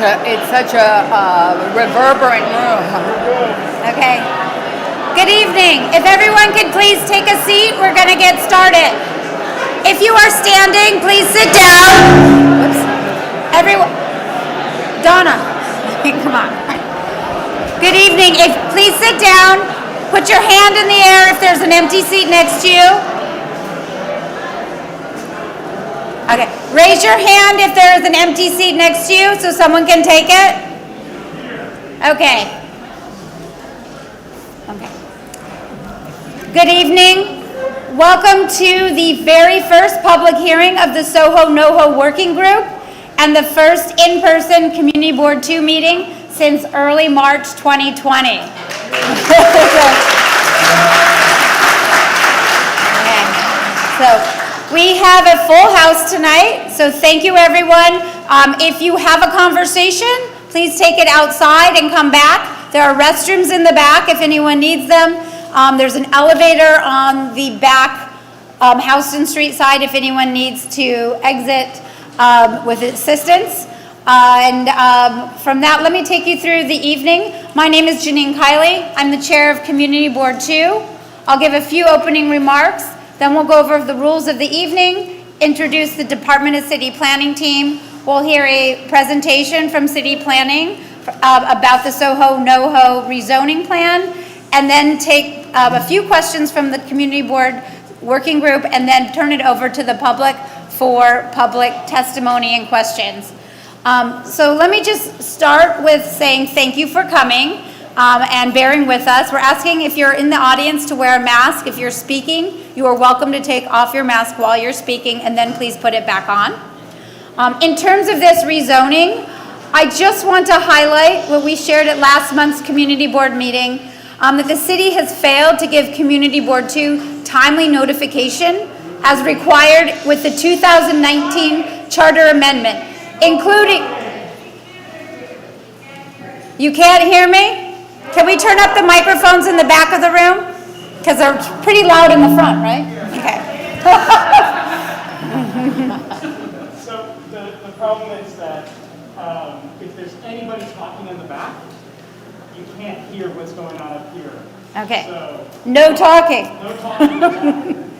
such a reverberant room. Okay. Good evening. If everyone could please take a seat, we're going to get started. If you are standing, please sit down. Whoops. Everyone, Donna, come on. Good evening. Please sit down. Put your hand in the air if there's an empty seat next to you. Okay. Raise your hand if there is an empty seat next to you so someone can take it. Okay. Okay. Good evening. Welcome to the very first public hearing of the SOHO NOHO Working Group and the first in-person Community Board 2 meeting since early March 2020. Okay. So, we have a full house tonight, so thank you everyone. If you have a conversation, please take it outside and come back. There are restrooms in the back if anyone needs them. There's an elevator on the back Houston Street side if anyone needs to exit with assistance. From that, let me take you through the evening. My name is Janine Kiley. I'm the chair of Community Board 2. I'll give a few opening remarks. Then we'll go over the rules of the evening, introduce the Department of City Planning team. We'll hear a presentation from City Planning about the SOHO NOHO rezoning plan, and then take a few questions from the Community Board Working Group, and then turn it over to the public for public testimony and questions. So let me just start with saying thank you for coming and bearing with us. We're asking if you're in the audience to wear a mask. If you're speaking, you are welcome to take off your mask while you're speaking, and then please put it back on. In terms of this rezoning, I just want to highlight what we shared at last month's Community Board meeting, that the city has failed to give Community Board 2 timely notification as required with the 2019 Charter Amendment, including... You can't hear me? Can we turn up the microphones in the back of the room? Because they're pretty loud in the front, right? Okay. So the problem is that if there's anybody talking in the back, you can't hear what's going on up here. Okay. So, no talking. no talking.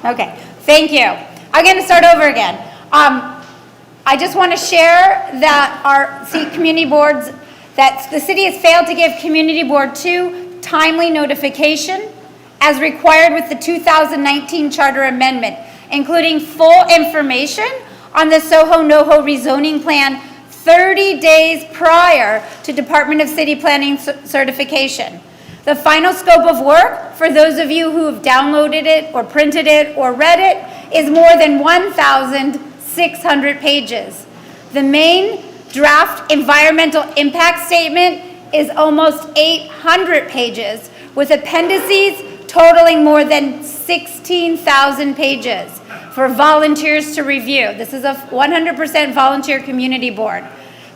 Okay. Thank you. I'm going to start over again. I just want to share that our community boards, that the city has failed to give Community Board 2 timely notification as required with the 2019 Charter Amendment, including full information on the SOHO NOHO rezoning plan 30 days prior to Department of City Planning certification. The final scope of work, for those of you who have downloaded it or printed it or read it, is more than 1,600 pages. The main draft environmental impact statement is almost 800 pages, with appendices totaling more than 16,000 pages for volunteers to review. This is a 100% volunteer community board.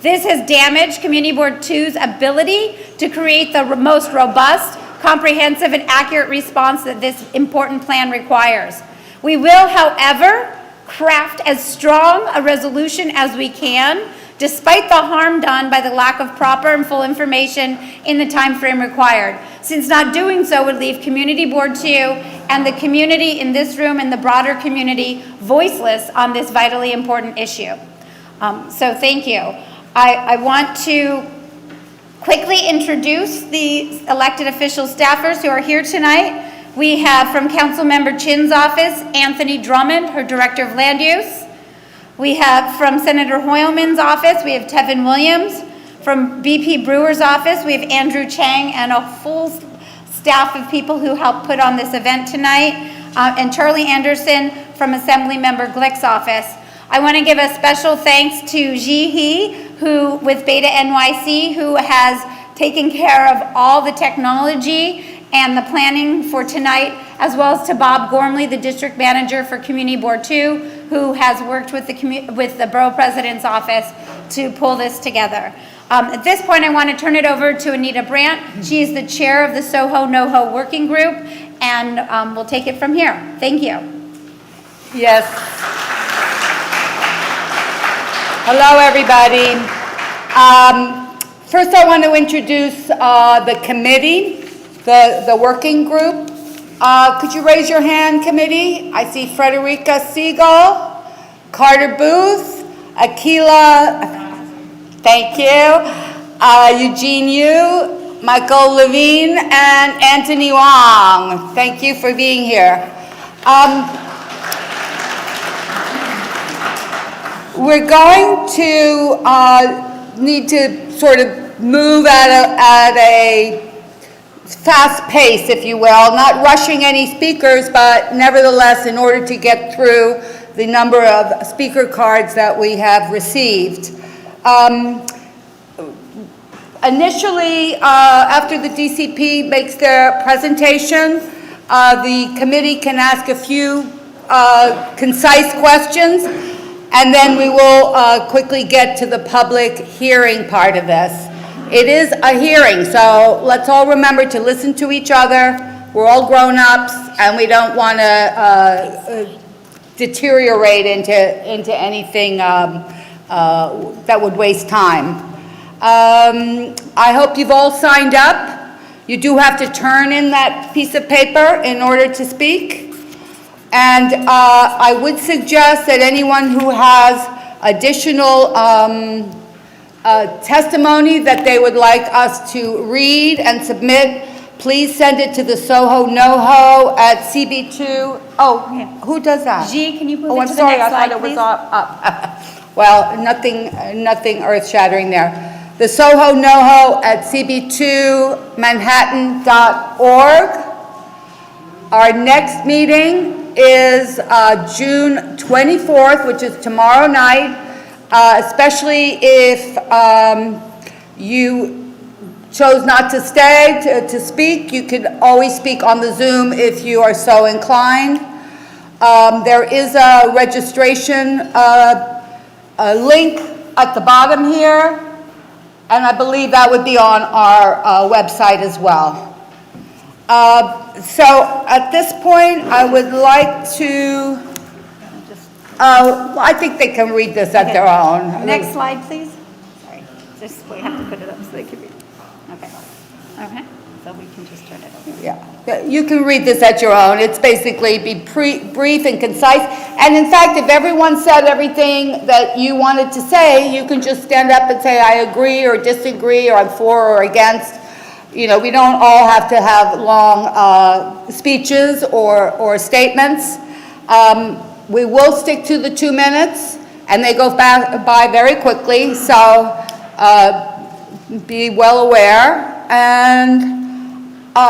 This has damaged Community Board 2's ability to create the most robust, comprehensive, and accurate response that this important plan requires. We will, however, craft as strong a resolution as we can, despite the harm done by the lack of proper and full information in the time frame required, since not doing so would leave Community Board 2 and the community in this room and the broader community voiceless on this vitally important issue. So thank you. I want to quickly introduce the elected official staffers who are here tonight. We have from Councilmember Chin's office, Anthony Drummond, her Director of Land Use. We have from Senator Hoylman's office, we have Tevin Williams. From BP Brewer's office, we have Andrew Chang and a full staff of people who helped put on this event tonight. And Charlie Anderson from Assemblymember Glick's office. I want to give a special thanks to Ji Hee, who with BetaNYC, who has taken care of all the technology and the planning for tonight, as well as to Bob Gormley, the district manager for Community Board 2, who has worked with the Borough President's office to pull this together. At this point, I want to turn it over to Anita Brandt. She is the chair of the SOHO NOHO Working Group, and we'll take it from here. Thank you. Yes. Hello, everybody. First, I want to introduce the committee, the working group. Could you raise your hand, committee? I see Frederica Siegel, Carter Booth, Akila, thank you, Eugene Yu, Michael Levine, and Anthony Wong. Thank you for being here. We're going to need to sort of move at a fast pace, if you will, not rushing any speakers, but nevertheless, in order to get through the number of speaker cards that we have received. Initially, after the DCP makes their presentation, the committee can ask a few concise questions, and then we will quickly get to the public hearing part of this. It is a hearing, so let's all remember to listen to each other. We're all grown-ups, and we don't want to deteriorate into anything that would waste time. I hope you've all signed up. You do have to turn in that piece of paper in order to speak. And I would suggest that anyone who has additional testimony that they would like us to read and submit, please send it to the SOHO NOHO at CB2. Oh, who does that? G, can you move Oh, it I'm to the sorry, next I thought slide, it was please? up. Well, nothing earth-shattering there. The SOHO NOHO at cb2manhattan.org. Our next meeting is June 24th, which is tomorrow night, especially if you chose not to stay to speak. You can always speak on the Zoom if you are so inclined. There is a registration link at the bottom here, and I believe that would be on our website as well. So at this point, I would like to, I think they can read this at their own. Next slide, please. Sorry, just, we have to put it up so they can read. Okay. Okay, so we can just turn it over. Yeah, you can read this at your own. It's basically be brief and concise. And in fact, if everyone said everything that you wanted to say, you can just stand up and say, I agree or disagree, or I'm for or against. You know, we don't all have to have long speeches or statements. We will stick to the 2 minutes, and they go by very quickly, so be well aware. And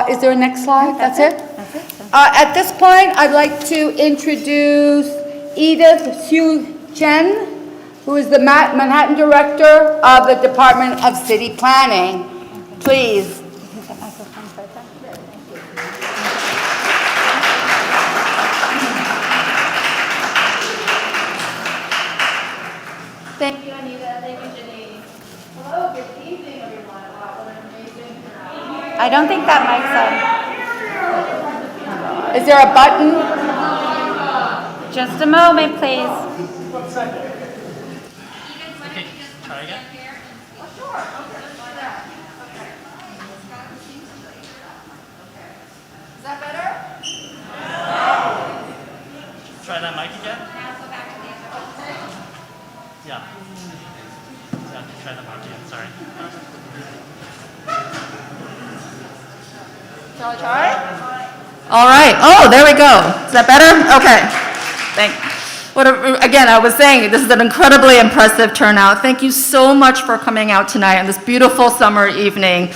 is there a next slide? That's it? That's it. At this point, I'd like to introduce Edith Hsu Chen, who is the Manhattan Director of the Department of City Planning. Please. Thank you, Anita. Thank you, Janine. Hello, good evening, everyone. Wow, what an amazing crowd. I don't think that mic's on. Is there a button? Just a moment, please. 1 second. Okay, try again. Is that better? Try that mic again. Yeah. Try the mic again. Sorry. Shall I try? All right. Oh, there we go. Is that better? Okay. Again, I was saying, this is an incredibly impressive turnout. Thank you so much for coming out tonight on this beautiful summer evening.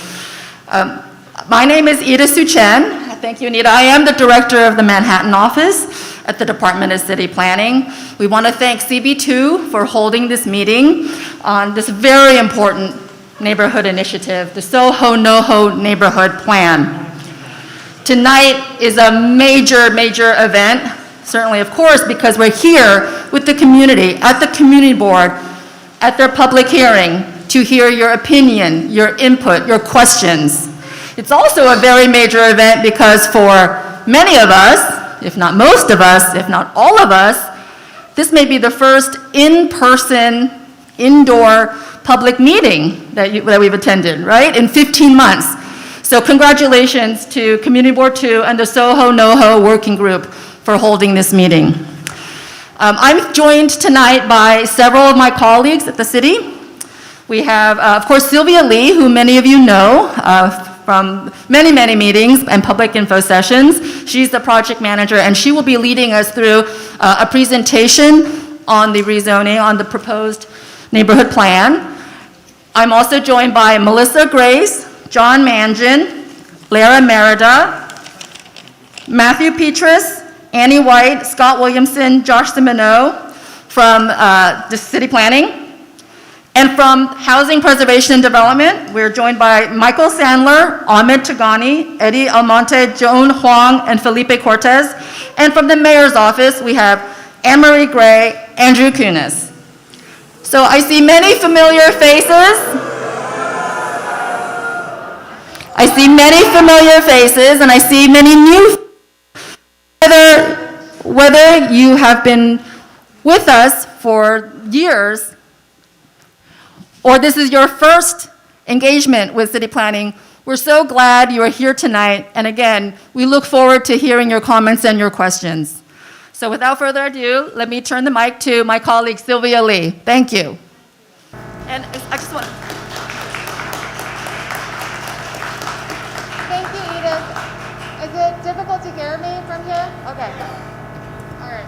My name is Edith Hsu Chen. Thank you, Anita. I am the director of the Manhattan office at the Department of City Planning. We want to thank CB2 for holding this meeting on this very important neighborhood initiative, the SOHO NOHO neighborhood plan. Tonight is a major, major event, certainly, of course, because we're here with the community, at the community board, at their public hearing, to hear your opinion, your input, your questions. It's also a very major event because for many of us, if not most of us, if not all of us, this may be the first in-person, indoor public meeting that we've attended, right, in 15 months. So congratulations to Community Board 2 and the SOHO NOHO Working Group for holding this meeting. I'm joined tonight by several of my colleagues at the city. We have, of course, Sylvia Lee, who many of you know from many, many meetings and public info sessions. She's the project manager, and she will be leading us through a presentation on the rezoning, on the proposed neighborhood plan. I'm also joined by Melissa Grace, John Mangin, Lara Merida, Matthew Petrus, Annie White, Scott Williamson, Josh Simino from the city planning. And from Housing Preservation and Development, we're joined by Michael Sandler, Ahmed Tagani, Eddie Almonte, Joan Huang, and Felipe Cortez. And from the mayor's office, we have Anne-Marie Gray, Andrew Kunis. So I see many familiar faces. I see many familiar faces, and I see many new. Whether you have been with us for years, or this is your first engagement with city planning, we're so glad you are here tonight. And again, we look forward to hearing your comments and your questions. So without further ado, let me turn the mic to my colleague, Sylvia Lee. Thank you. And I just want to... Thank you, Edith. Is it difficult to hear me from here? Okay. All right.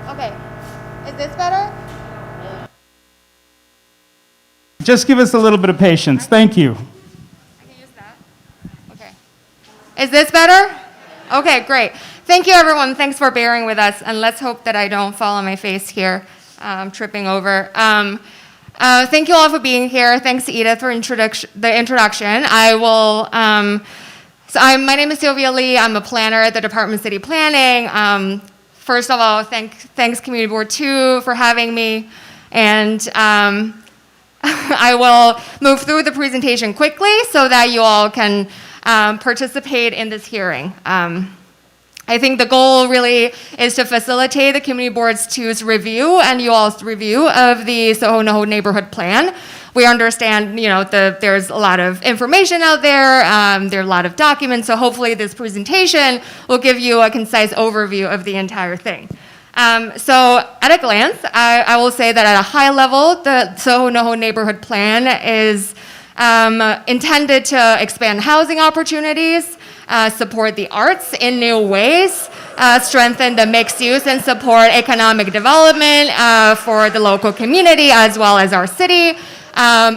Okay. Is this better? Just give us a little bit of patience. Thank you. I can use that. Okay. Is this better? Okay, great. Thank you, everyone. Thanks for bearing with us, and let's hope that I don't fall on my face here, tripping over. Thank you all for being here. Thanks to Edith for the introduction. I will. My name is Sylvia Lee. I'm a planner at the Department of City Planning. First of all, thanks Community Board 2 for having me, and I will move through the presentation quickly so that you all can participate in this hearing. I think the goal really is to facilitate the Community Board's 2's review and you all's review of the SOHO NOHO neighborhood plan. We understand, there's a lot of information out there, there are a lot of documents, so hopefully this presentation will give you a concise overview of the entire thing. So at a glance, I will say that at a high level, the SOHO NOHO neighborhood plan is intended to expand housing opportunities, support the arts in new ways, strengthen the mixed use and support economic development for the local community as well as our city,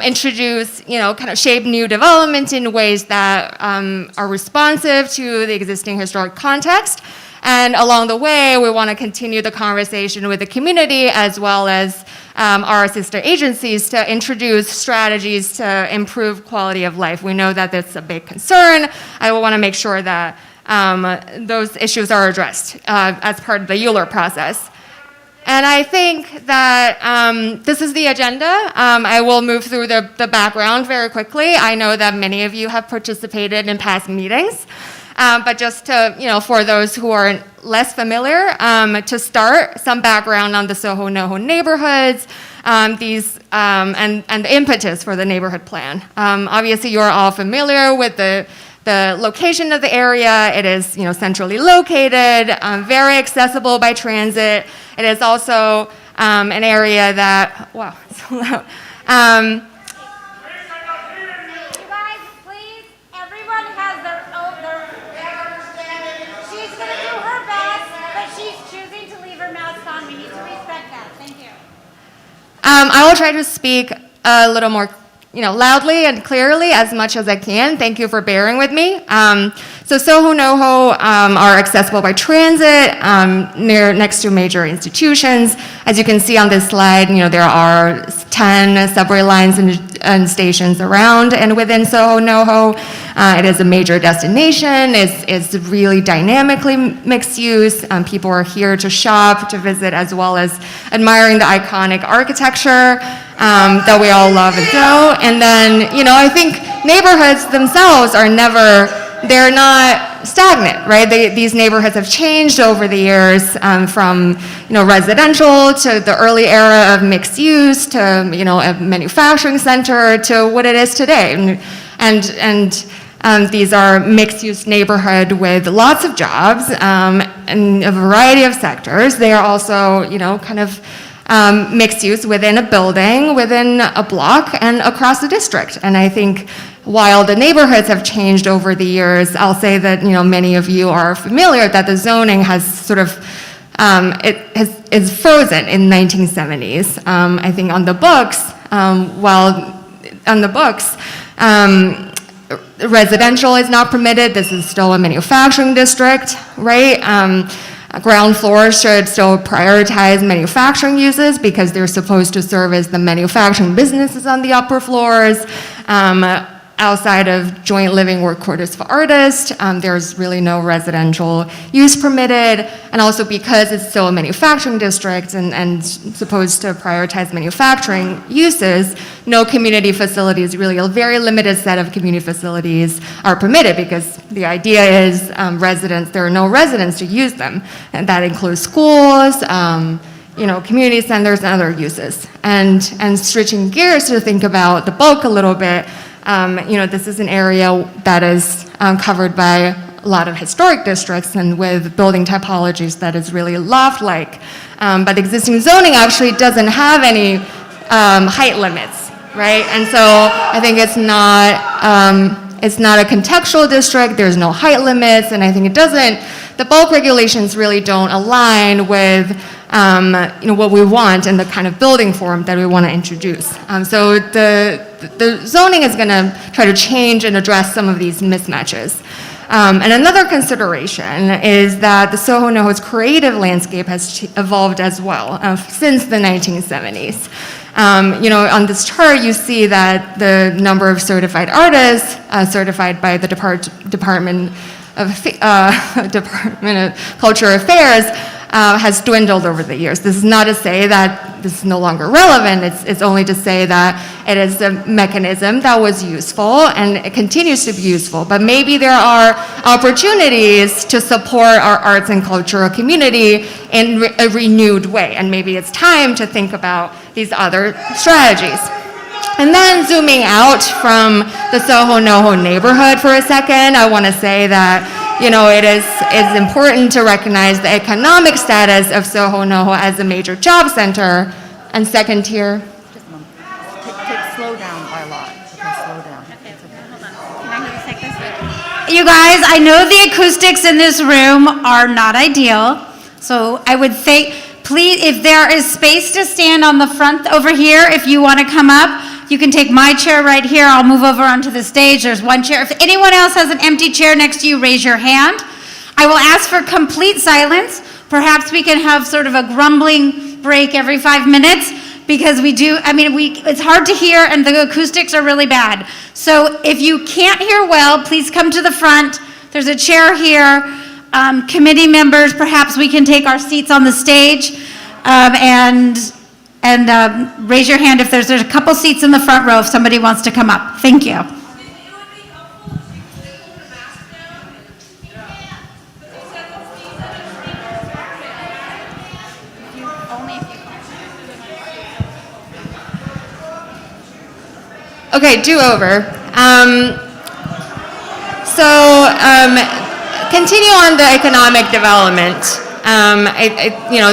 introduce, kind of shape new development in ways that are responsive to the existing historic context. And along the way, we want to continue the conversation with the community as well as our sister agencies to introduce strategies to improve quality of life. We know that that's a big concern. I want to make sure that those issues are addressed as part of the Euler process. And I think that this is the agenda. I will move through the background very quickly. I know that many of you have participated in past meetings. But just to, for those who are less familiar, to start, some background on the SOHO NOHO neighborhoods, and the impetus for the neighborhood plan. Obviously, you're all familiar with the location of the area. It is, centrally located, very accessible by transit. It is also an area that, wow, it's so loud. I will try to speak a little more, loudly and clearly as much as I can. Thank you for bearing with me. So SOHO NOHO are accessible by transit next to major institutions. As you can see on this slide, there are 10 subway lines and stations around and within SOHO NOHO. It is a major destination. It's really dynamically mixed use. People are here to shop, to visit, as well as admiring the iconic architecture that we all love and know. And then, I think neighborhoods themselves are never they're not stagnant, right? These neighborhoods have changed over the years, from, residential to the early era of mixed use to, a manufacturing center to what it is today. And these are mixed-use neighborhood with lots of jobs, in a variety of sectors. They are also, mixed use within a building, within a block, and across the district. And I think while the neighborhoods have changed over the years, I'll say that, many of you are familiar that the zoning has sort of, is frozen in 1970s. I think on the books, residential is not permitted. This is still a manufacturing district, right? Ground floors should still prioritize manufacturing uses because they're supposed to service the manufacturing businesses on the upper floors. Outside of joint living work quarters for artists, there's really no residential use permitted. And also because it's still a manufacturing district and supposed to prioritize manufacturing uses, no community facilities, really a very limited set of community facilities are permitted because the idea is there are no residents to use them. And that includes schools, community centers and other uses. And switching gears to think about the bulk a little bit, this is an area that is covered by a lot of historic districts and with building typologies that is really loft-like. But existing zoning actually doesn't have any height limits, right? And so I think it's not a contextual district, there's no height limits, and I think the bulk regulations really don't align with what we want and the kind of building form that we want to introduce. So the zoning is going to try to change and address some of these mismatches. And another consideration is that the SOHO NOHO's creative landscape has evolved as well since the 1970s. On this chart, you see that the number of certified artists certified by the Department of Cultural Affairs has dwindled over the years. This is not to say that this is no longer relevant, it's only to say that it is a mechanism that was useful and it continues to be useful, but maybe there are opportunities to support our arts and cultural community in a renewed way, and maybe it's time to think about these other strategies. And then zooming out from the SOHO NOHO neighborhood for a second, I want to say that it's important to recognize the economic status of SOHO NOHO as a major job center and second tier. Just a moment. Slow down by a lot. Okay, slow down. Okay, hold on. Can I just take this? You guys, I know the acoustics in this room are not ideal, so I would say, please, if there is space to stand on the front over here, if you want to come up, you can take my chair right here. I'll move over onto the stage. There's one chair. If anyone else has an empty chair next to you, raise your hand. I will ask for complete silence. Perhaps we can have sort of a grumbling break every 5 minutes because it's hard to hear and the acoustics are really bad. So if you can't hear well, please come to the front. There's a chair here. Committee members, perhaps we can take our seats on the stage and raise your hand if there's a couple seats in the front row if somebody wants to come up. Thank you. Okay, do-over. Continue on the economic development.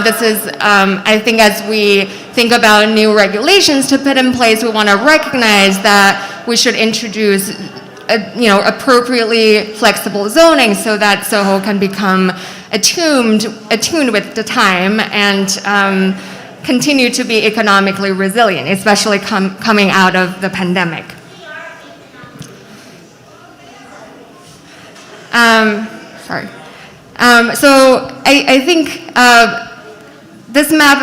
This is, I think as we think about new regulations to put in place, we want to recognize that we should introduce, appropriately flexible zoning so that SOHO can become attuned with the time and continue to be economically resilient, especially coming out of the pandemic. Sorry. So I think this map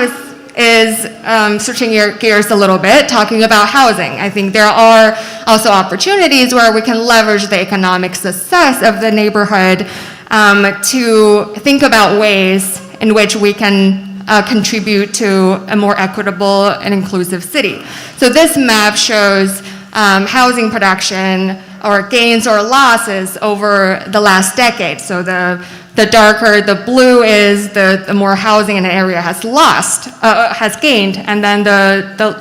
is switching gears a little bit, talking about housing. I think there are also opportunities where we can leverage the economic success of the neighborhood to think about ways in which we can contribute to a more equitable and inclusive city. So this map shows housing production or gains or losses over the last decade. So the darker the blue is, the more housing in an area has lost, has gained, and then the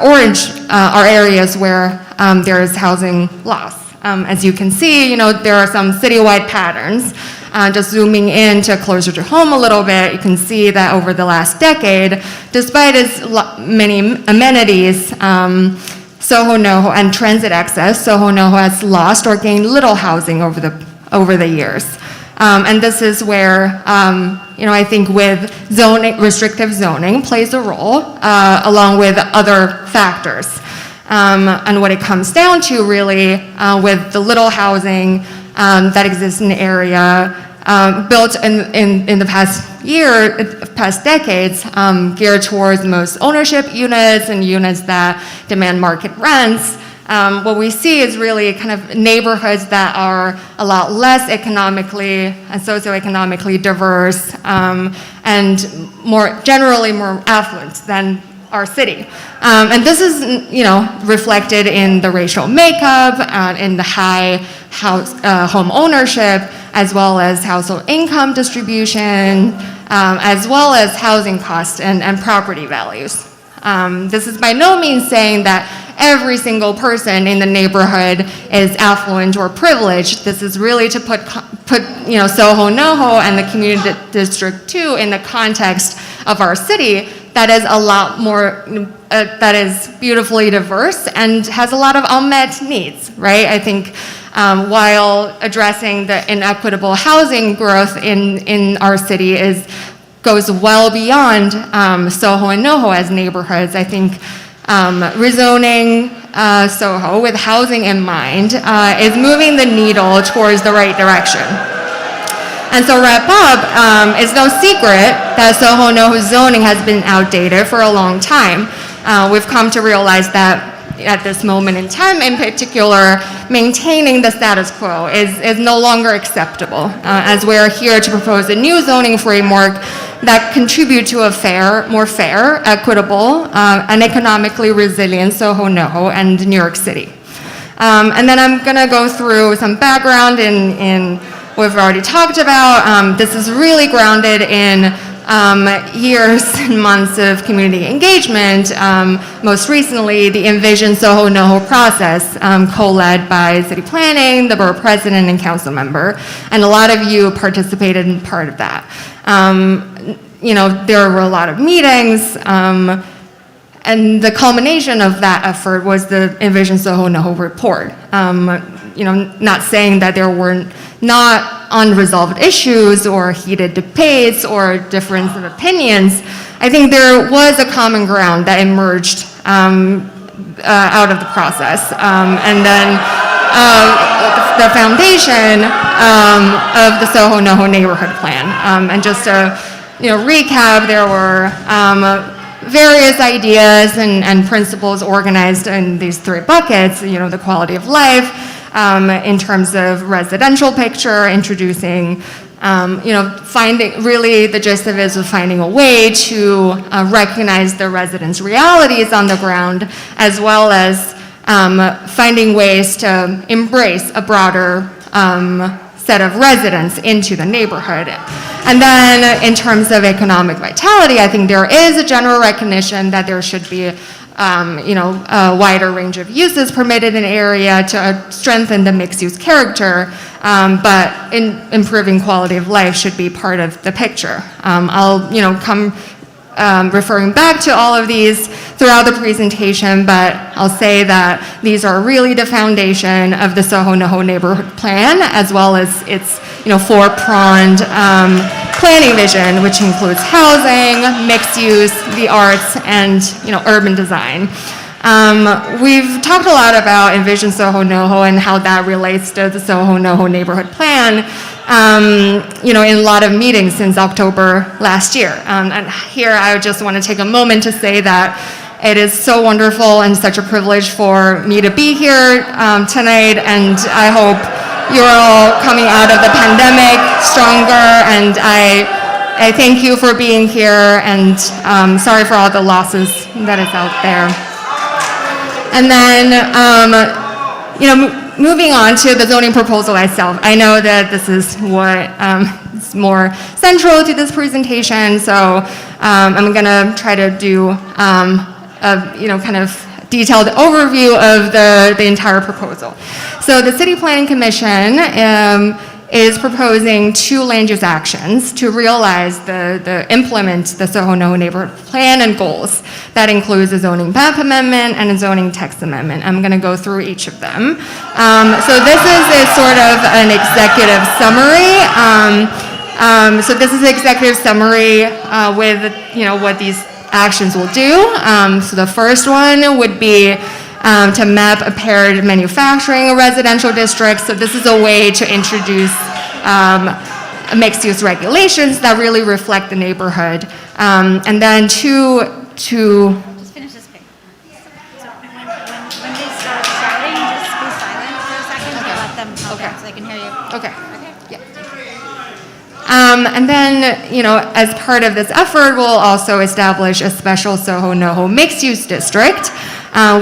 orange are areas where there is housing loss. As you can see, there are some citywide patterns. Just zooming in to closer to home a little bit, you can see that over the last decade, despite its many amenities, SOHO, NOHO, and transit access, SOHO, NOHO has lost or gained little housing over the years. And this is where, I think with restrictive zoning plays a role, along with other factors. And what it comes down to really, with the little housing that exists in the area, built in the past decades, geared towards most ownership units and units that demand market rents. What we see is really kind of neighborhoods that are a lot less economically and socioeconomically diverse, and generally more affluent than our city. And this is, reflected in the racial makeup, in the high home ownership, as well as household income distribution, as well as housing costs and property values. This is by no means saying that every single person in the neighborhood is affluent or privileged. This is really to put SOHO, NOHO, and the community district 2 in the context of our city that is a lot more, that is beautifully diverse and has a lot of unmet needs, right? I think while addressing the inequitable housing growth in our city goes well beyond SOHO and NOHO as neighborhoods, I think rezoning SOHO with housing in mind is moving the needle towards the right direction. And so wrap up, it's no secret that SOHO NOHO zoning has been outdated for a long time. We've come to realize that at this moment in time, in particular, maintaining the status quo is no longer acceptable, as we are here to propose a new zoning framework that contribute to a more fair, equitable, and economically resilient SOHO NOHO and New York City. And then I'm gonna go through some background in we've already talked about. This is really grounded in years and months of community engagement. Most recently, the Envision SOHO NOHO process, co-led by city planning, the borough president, and council member. And a lot of you participated in part of that. There were a lot of meetings, and the culmination of that effort was the Envision SOHO NOHO report. Not saying that there were not unresolved issues or heated debates or difference of opinions. I think there was a common ground that emerged out of the process. And then the foundation of the SOHO NOHO neighborhood plan. And just to recap, there were various ideas and principles organized in these 3 buckets, the quality of life, in terms of residential picture, introducing, really the gist of it is finding a way to recognize the residents' realities on the ground, as well as finding ways to embrace a broader set of residents into the neighborhood. And then in terms of economic vitality, I think there is a general recognition that there should be a wider range of uses permitted in an area to strengthen the mixed-use character, but improving quality of life should be part of the picture. I'll, come referring back to all of these throughout the presentation, but I'll say that these are really the foundation of the SOHO NOHO neighborhood plan, as well as its, 4-pronged planning vision, which includes housing, mixed use, the arts, and urban design. We've talked a lot about Envision SOHO NOHO and how that relates to the SOHO NOHO neighborhood plan, in a lot of meetings since October last year. And here I just want to take a moment to say that it is so wonderful and such a privilege for me to be here tonight, and I hope you're all coming out of the pandemic stronger, and I thank you for being here, and sorry for all the losses that is out there. And then moving on to the zoning proposal itself. I know that this is what is more central to this presentation, so I'm going to try to do a kind of detailed overview of the entire proposal. So the City Planning Commission is proposing 2 land use actions to realize implement the SOHO NOHO neighborhood plan and goals. That includes a zoning map amendment and a zoning text amendment. I'm going to go through each of them. So this is a sort of an executive summary. So this is an executive summary with what these actions will do. So the first one would be to map a paired manufacturing residential district. So this is a way to introduce mixed-use regulations that really reflect the neighborhood. And then Just finish this page. So when they start shouting, just be silent for a second to let them talk so they can hear you. Okay. Yeah. And then, as part of this effort, we'll also establish a special SOHO NOHO mixed-use district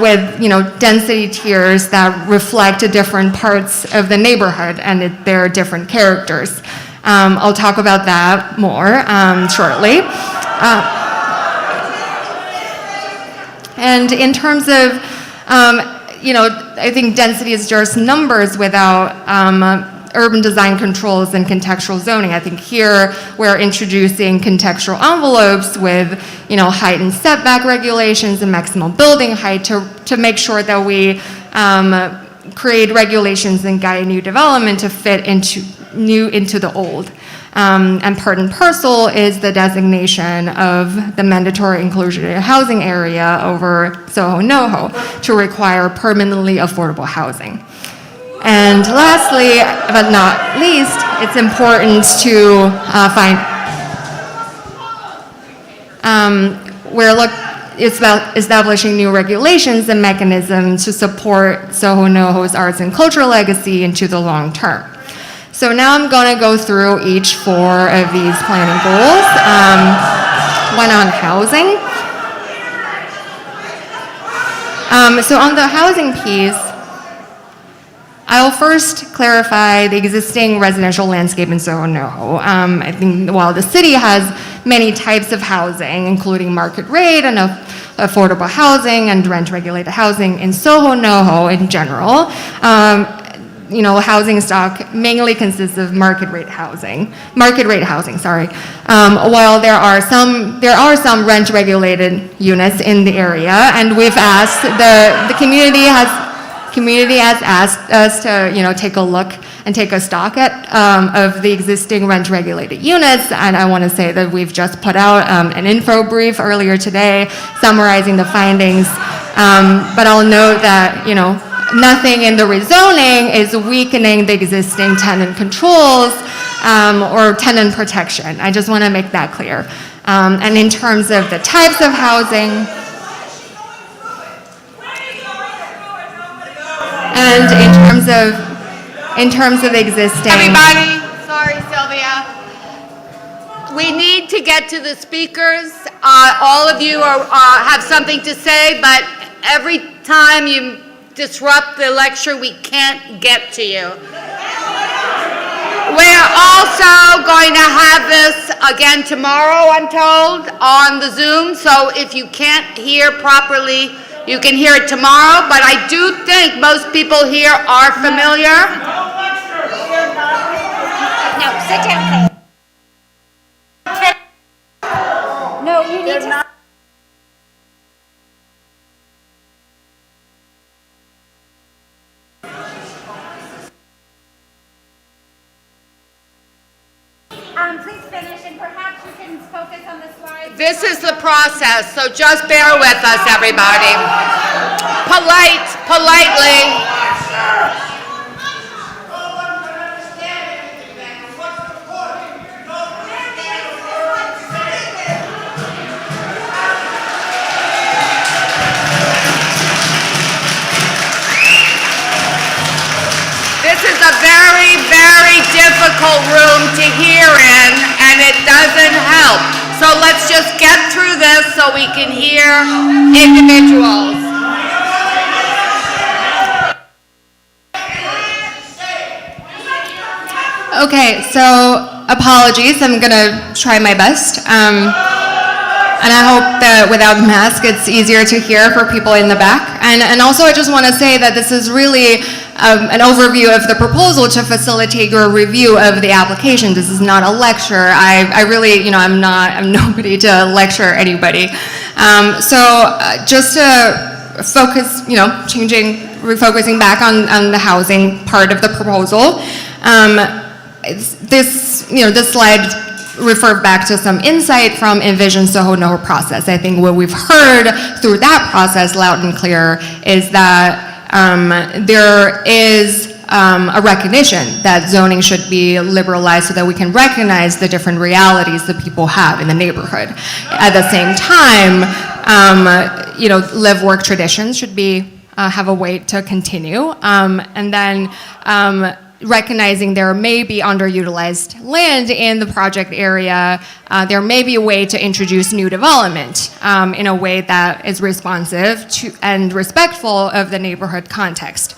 with, density tiers that reflect different parts of the neighborhood and their different characters. I'll talk about that more shortly. And in terms of, I think density is just numbers without urban design controls and contextual zoning. I think here we're introducing contextual envelopes with, height and setback regulations and maximum building height to make sure that we create regulations and guide new development to fit into the old. And part and parcel is the designation of the mandatory inclusionary housing area over SOHO NOHO to require permanently affordable housing. And lastly, but not least, it's important to it's about establishing new regulations and mechanisms to support SOHO NOHO's arts and cultural legacy into the long term. So now I'm going to go through each 4 of these planning goals. One on housing. So on the housing piece, I'll first clarify the existing residential landscape in SOHO NOHO. I think while the city has many types of housing, including market rate and affordable housing and rent-regulated housing in SOHO NOHO in general, housing stock mainly consists of market rate housing. While there are some rent-regulated units in the area, and we've asked the community has asked us to take a look and take a stock of the existing rent-regulated units, and I want to say that we've just put out an info brief earlier today summarizing the findings, but I'll note that nothing in the rezoning is weakening the existing tenant controls or tenant protection. I just want to make that clear. And in terms of the types of housing, and in terms of existing. Everybody, sorry, Sylvia. We need to get to the speakers. All of you have something to say, but every time you disrupt the lecture, we can't get to you. We're also going to have this again tomorrow, I'm told, on the Zoom, so if you can't hear properly, you can hear it tomorrow, but I do think most people here are familiar. No, sit down, please. No, you need to. Please finish, and perhaps you can focus on the slides. This is the process, so just bear with us, everybody. Politely. This is a very, very difficult room to hear in, and it doesn't help. So let's just get through this so we can hear individuals. Okay, so apologies. I'm gonna try my best. And I hope that without the mask, it's easier to hear for people in the back. And also, I just want to say that this is really an overview of the proposal to facilitate your review of the application. This is not a lecture. I really, I'm nobody to lecture anybody. Just to focus, refocusing back on the housing part of the proposal. This slide refer back to some insight from Envision SOHO NOHO process. I think what we've heard through that process loud and clear is that there is a recognition that zoning should be liberalized so that we can recognize the different realities that people have in the neighborhood. At the same time, live-work traditions should be have a way to continue, and then recognizing there may be underutilized land in the project area, there may be a way to introduce new development in a way that is responsive to and respectful of the neighborhood context.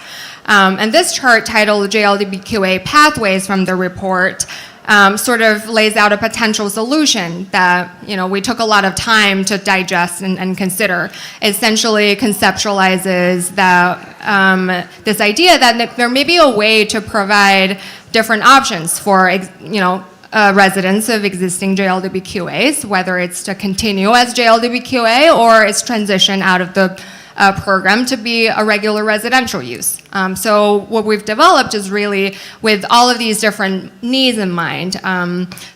And this chart titled JLDBQA Pathways from the report sort of lays out a potential solution that we took a lot of time to digest and consider. Essentially conceptualizes that this idea that there may be a way to provide different options for residents of existing JLDBQAs, whether it's to continue as JLDBQA or it's transition out of the program to be a regular residential use. So what we've developed is really with all of these different needs in mind.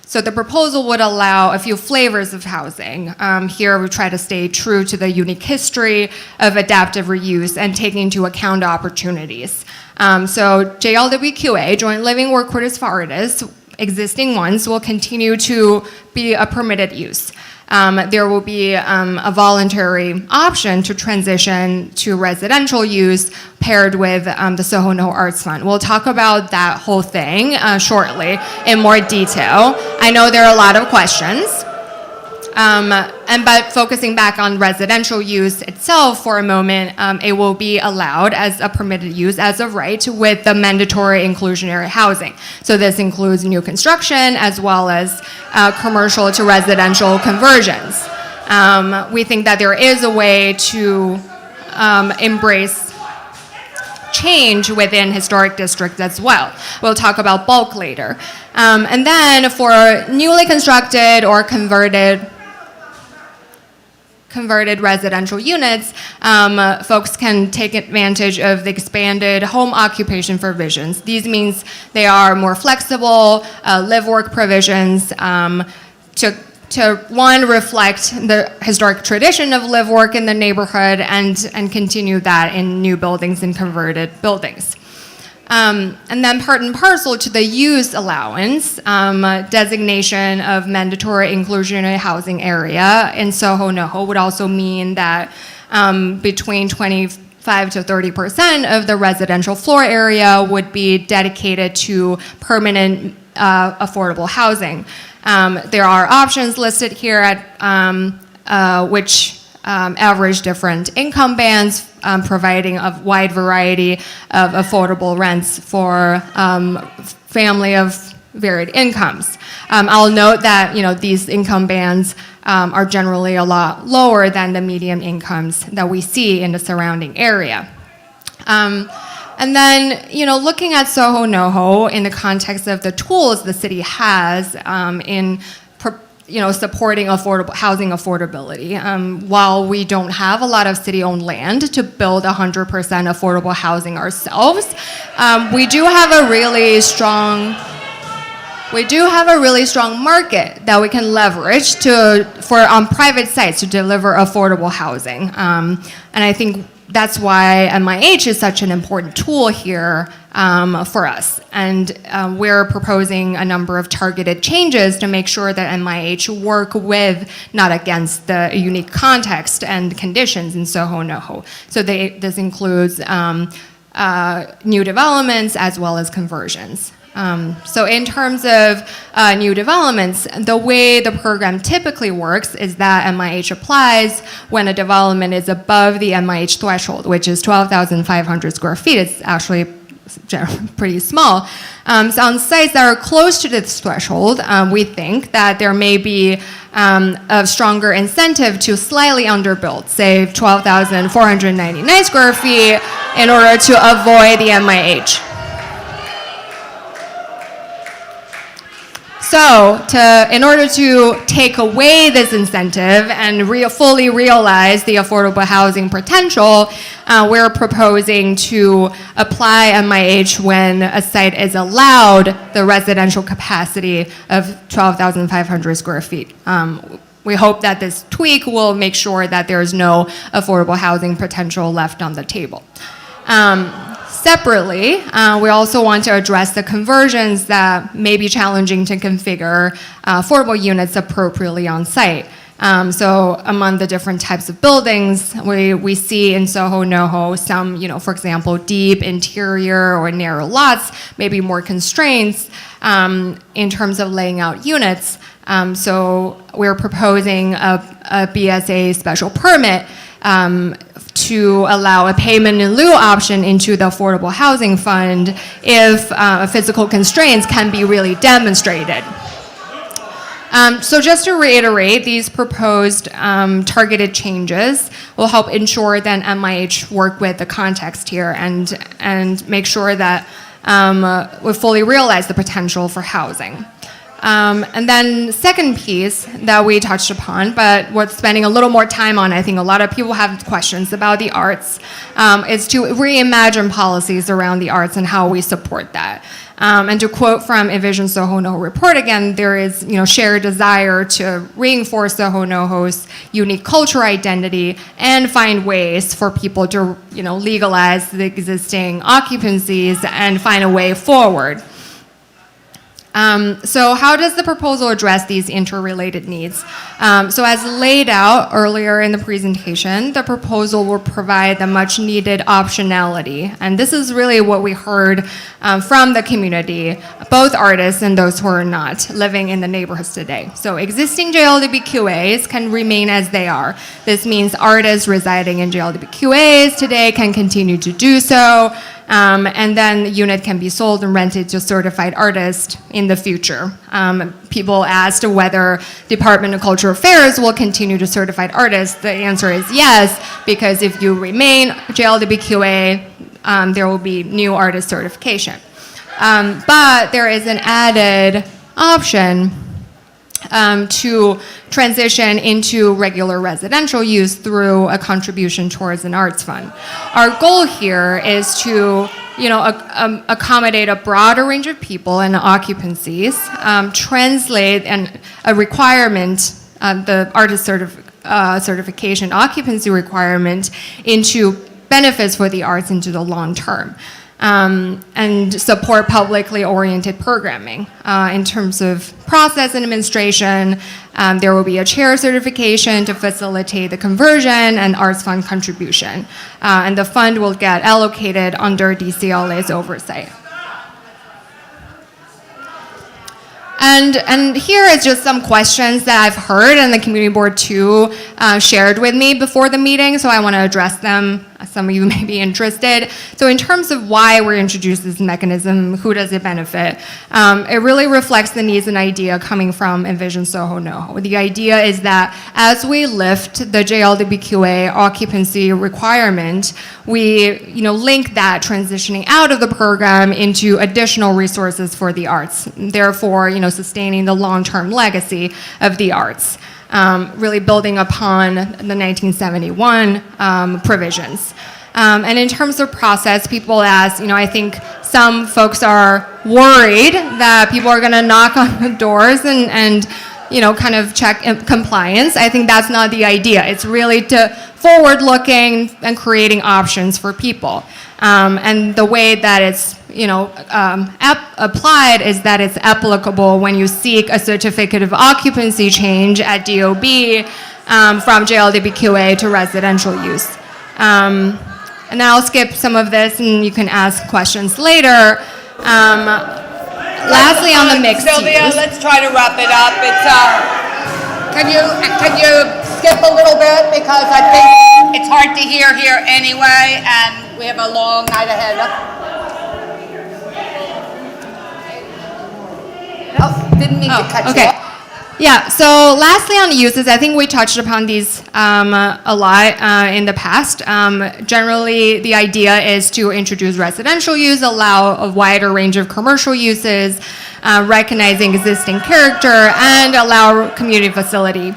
So the proposal would allow a few flavors of housing. Here we try to stay true to the unique history of adaptive reuse and taking into account opportunities. So JLWQA, Joint Living Work Quarters for Artists, existing ones will continue to be a permitted use. There will be a voluntary option to transition to residential use paired with the SOHO NOHO Arts Fund. We'll talk about that whole thing shortly in more detail. I know there are a lot of questions. But focusing back on residential use itself for a moment, it will be allowed as a permitted use as of right with the mandatory inclusionary housing. So this includes new construction as well as commercial to residential conversions. We think that there is a way to embrace change within historic districts as well. We'll talk about bulk later. And then for newly constructed or converted residential units, folks can take advantage of the expanded home occupation provisions. These means they are more flexible, live-work provisions to one, reflect the historic tradition of live-work in the neighborhood and continue that in new buildings and converted buildings. And then part and parcel to the use allowance, designation of mandatory inclusionary housing area in SOHO NOHO would also mean that between 25 to 30% of the residential floor area would be dedicated to permanent affordable housing. There are options listed here at which average different income bands, providing a wide variety of affordable rents for family of varied incomes. I'll note that these income bands are generally a lot lower than the median incomes that we see in the surrounding area. And then, looking at SOHO NOHO in the context of the tools the city has in supporting affordable housing affordability. While we don't have a lot of city-owned land to build 100% affordable housing ourselves, we do have a really strong market that we can leverage on private sites to deliver affordable housing. And I think that's why MIH is such an important tool here for us. And we're proposing a number of targeted changes to make sure that MIH work with, not against, the unique context and conditions in SOHO NOHO. So this includes new developments as well as conversions. So in terms of new developments, the way the program typically works is that MIH applies when a development is above the MIH threshold, which is 12,500 square feet. It's actually pretty small. So on sites that are close to this threshold, we think that there may be a stronger incentive to slightly underbuild, say 12,499 square feet, in order to avoid the MIH. So, in order to take away this incentive and fully realize the affordable housing potential, we're proposing to apply MIH when a site is allowed the residential capacity of 12,500 square feet. We hope that this tweak will make sure that there is no affordable housing potential left on the table. Separately, we also want to address the conversions that may be challenging to configure affordable units appropriately on site. So among the different types of buildings, we see in SOHO, NOHO, some, for example, deep interior or narrow lots, maybe more constraints in terms of laying out units. So we're proposing a BSA special permit to allow a payment in lieu option into the Affordable Housing Fund if physical constraints can be really demonstrated. So just to reiterate, these proposed targeted changes will help ensure that MIH work with the context here and make sure that we fully realize the potential for housing. And then second piece that we touched upon, but worth spending a little more time on, I think a lot of people have questions about the arts, is to reimagine policies around the arts and how we support that. And to quote from Envision SOHO NOHO report again, there is shared desire to reinforce SOHO NOHO's unique cultural identity and find ways for people to legalize the existing occupancies and find a way forward. So how does the proposal address these interrelated needs? So as laid out earlier in the presentation, the proposal will provide the much needed optionality. And this is really what we heard from the community, both artists and those who are not living in the neighborhoods today. So existing JLWQAs can remain as they are. This means artists residing in JLWQAs today can continue to do so. And then the unit can be sold and rented to certified artists in the future. People asked whether Department of Cultural Affairs will continue to certify artists. The answer is yes, because if you remain JLWQA, there will be new artist certification. But there is an added option to transition into regular residential use through a contribution towards an arts fund. Our goal here is to accommodate a broader range of people and occupancies, translate a requirement, the artist certification occupancy requirement, into benefits for the arts into the long term. And support publicly oriented programming. In terms of process and administration, there will be a chair certification to facilitate the conversion and arts fund contribution. And the fund will get allocated under DCLA's oversight. And here is just some questions that I've heard and the community board too shared with me before the meeting, so I want to address them. Some of you may be interested. So in terms of why we're introducing this mechanism, who does it benefit? It really reflects the needs and idea coming from Envision SOHO NOHO. The idea is that as we lift the JLWQA occupancy requirement, we link that transitioning out of the program into additional resources for the arts, therefore sustaining the long-term legacy of the arts. Really building upon the 1971 provisions. And in terms of process, people ask, I think some folks are worried that people are going to knock on the doors and kind of check compliance. I think that's not the idea. It's really to forward-looking and creating options for people. And the way that it's applied is that it's applicable when you seek a certificate of occupancy change at DOB from JLWQA to residential use. And then I'll skip some of this and you can ask questions later. Lastly, on the mixed Sylvia, use. let's try to wrap it up. Can you skip a little bit, because I think it's hard to hear here anyway, and we have a long night ahead. Oh, didn't mean to cut you Okay. off. Yeah, so lastly on the uses, I think we touched upon these a lot in the past. Generally, the idea is to introduce residential use, allow a wider range of commercial uses, recognizing existing character, and allow community facility.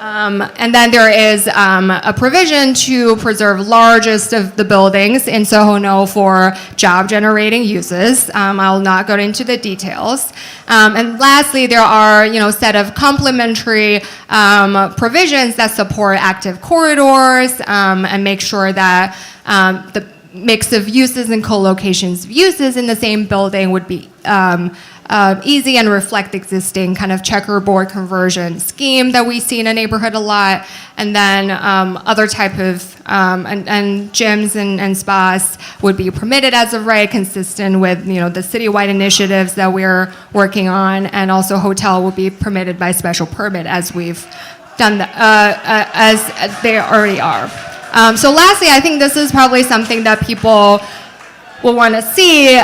And then there is a provision to preserve largest of the buildings in SOHO NO for job-generating uses. I'll not go into the details. And lastly, there are a set of complementary provisions that support active corridors and make sure that the mix of uses and co-locations of uses in the same building would be easy and reflect existing kind of checkerboard conversion scheme that we see in a neighborhood a lot, and then other type of and gyms and spas would be permitted as of right, consistent with the citywide initiatives that we're working on, and also hotel will be permitted by special permit as we've done as they already are. So lastly, I think this is probably something that people will want to see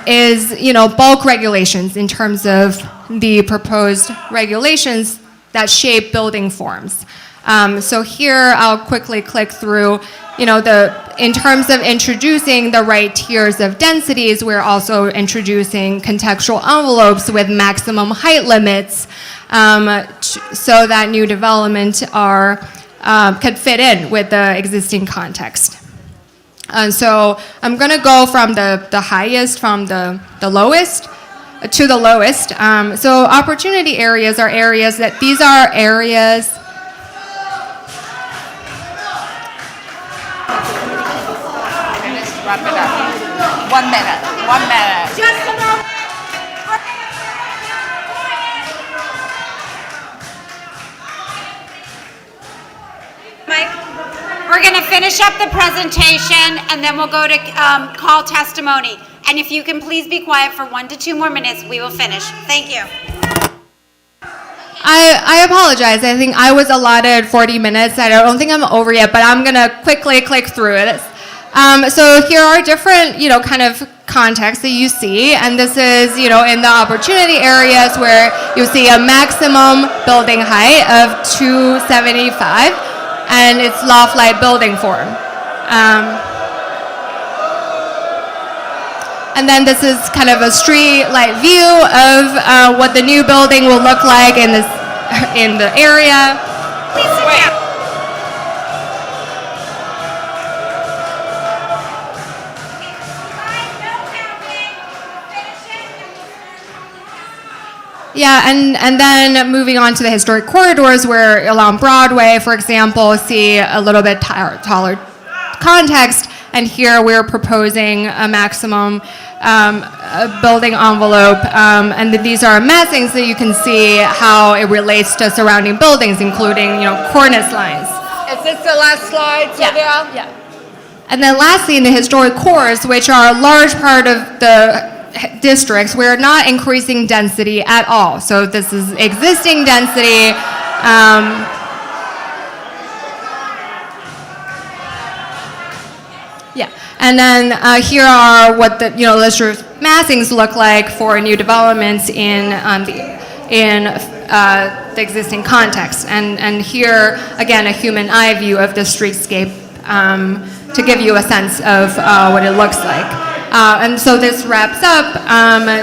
is, bulk regulations in terms of the proposed regulations that shape building forms. So here I'll quickly click through, in terms of introducing the right tiers of densities, we're also introducing contextual envelopes with maximum height limits so that new development could fit in with the existing context. So I'm going to go from the highest, from the lowest to the lowest. So opportunity areas are areas that, these are areas. Wrap it up. 1 minute. 1 minute. Just a moment. Mike, we're going to finish up the presentation and then we'll go to call testimony. And if you can please be quiet for 1 to 2 more minutes, we will finish. Thank you. I apologize. I think I was allotted 40 minutes. I don't think I'm over yet, but I'm going to quickly click through it. So here are different, kind of contexts that you see, and this is, in the opportunity areas where you see a maximum building height of 275, and it's loft-like building form. And then this is kind of a street-like view of what the new building will look like in the area. Please sit down. Yeah, and then moving on to the historic corridors where along Broadway, for example, see a little bit taller context, and here we're proposing a maximum building envelope, and these are massings so you can see how it relates to surrounding buildings, including, cornice lines. Is this the last slide, Sylvia? Yeah. And then lastly, in the historic cores, which are a large part of the districts, we're not increasing density at all. So this is existing density. Yeah, and then here are what the illustrative massings look like for new developments in the existing context. And here again, a human eye view of the streetscape to give you a sense of what it looks like. And so this wraps up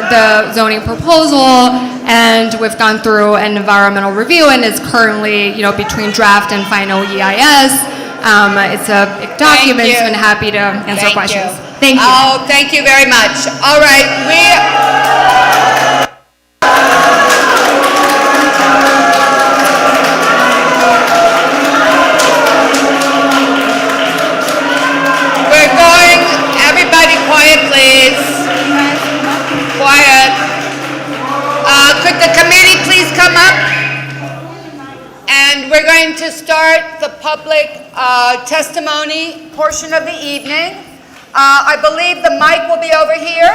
the zoning proposal, and we've gone through an environmental review, and it's currently, between draft and final EIS. It's a document, Thank you. so I'm happy to answer Thank questions. you. Thank you. Oh, thank you very much. All right, we're going, everybody quiet please. Quiet. Could the committee please come up? And we're going to start the public testimony portion of the evening. I believe the mic will be over here.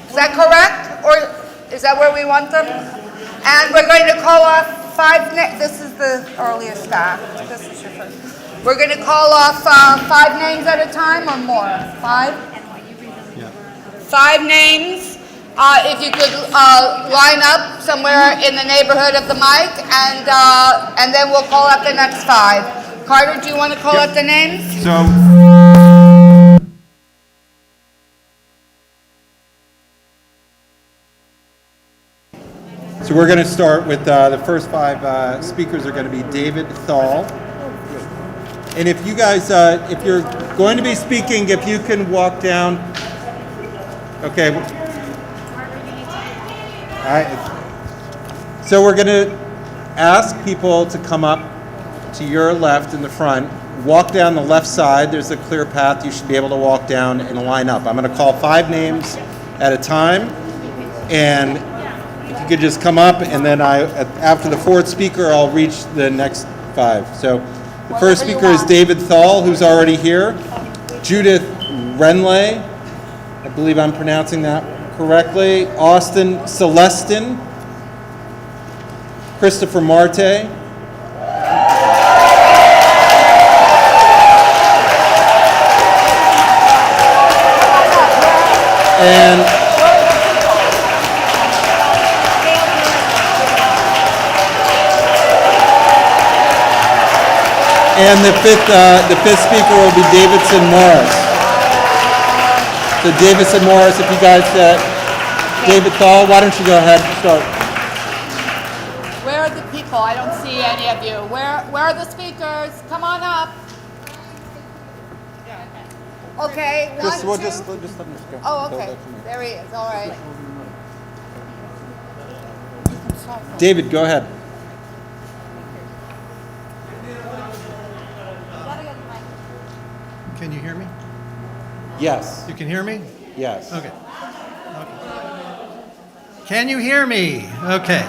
Is that correct? Or is that where we want them? And we're going to call off this is the earliest staff. This is your first. We're going to call off 5 names at a time or more? 5? 5 names. If you could line up somewhere in the neighborhood of the mic, and then we'll call up the next 5. Carter, do you want to call up the names? So we're going to start with the first 5 speakers are going to be David Thal. And if you guys, if you're going to be speaking, if you can walk down. Okay. All right. So we're going to ask people to come up to your left in the front. Walk down the left side. There's a clear path. You should be able to walk down and line up. I'm going to call 5 names at a time. And if you could just come up, and then after the 4th speaker, I'll reach the next 5. So the first speaker is David Thal, who's already here. Judith Renley, I believe I'm pronouncing that correctly. Austin Celestin. Christopher Marte. And the fifth speaker will be Davidson Morris. So Davidson Morris, if you guys, David Thal, why don't you go ahead and start? Where are the people? I don't see any of you. Where are the speakers? Come on up. Okay, one, two. Just let him go. Oh, okay. There he is. All right. David, go ahead. Can you hear me? Yes. You can hear me? Yes. Okay. Can you hear me? Okay.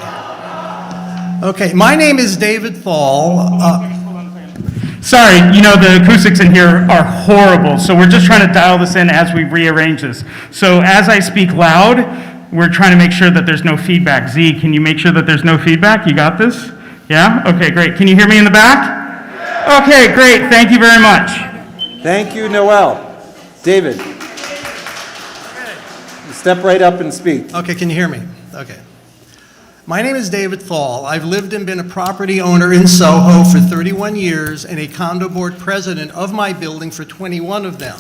Okay, my name is David Thal. Sorry, the acoustics in here are horrible, so we're just trying to dial this in as we rearrange this. So as I speak loud, we're trying to make sure that there's no feedback. Z, can you make sure that there's no feedback? You got this? Yeah? Okay, great. Can you hear me in the back? Okay, great. Thank you very much. Thank you, Noel. David, step right up and speak. Okay, can you hear me? Okay. My name is David Thal. I've lived and been a property owner in SOHO for 31 years and a condo board president of my building for 21 of them.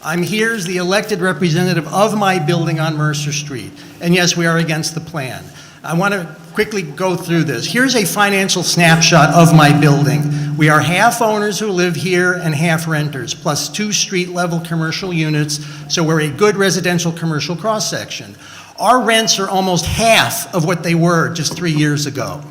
I'm here as the elected representative of my building on Mercer Street. And yes, we are against the plan. I want to quickly go through this. Here's a financial snapshot of my building. We are half owners who live here and half renters, plus 2 street-level commercial units, so we're a good residential commercial cross-section. Our rents are almost half of what they were just 3 years ago.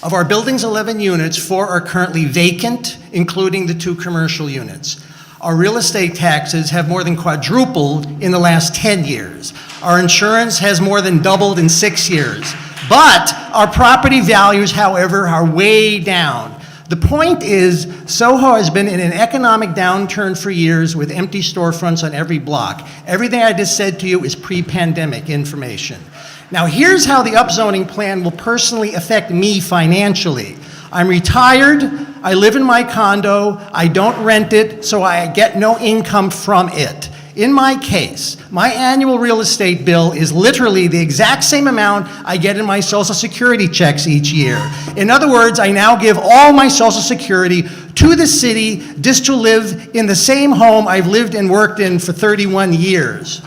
Of our building's 11 units, 4 are currently vacant, including the 2 commercial units. Our real estate taxes have more than quadrupled in the last 10 years. Our insurance has more than doubled in 6 years. But our property values, however, are way down. The point is, SOHO has been in an economic downturn for years with empty storefronts on every block. Everything I just said to you is pre-pandemic information. Now here's how the upzoning plan will personally affect me financially. I'm retired, I live in my condo, I don't rent it, so I get no income from it. In my case, my annual real estate bill is literally the exact same amount I get in my Social Security checks each year. In other words, I now give all my Social Security to the city just to live in the same home I've lived and worked in for 31 years.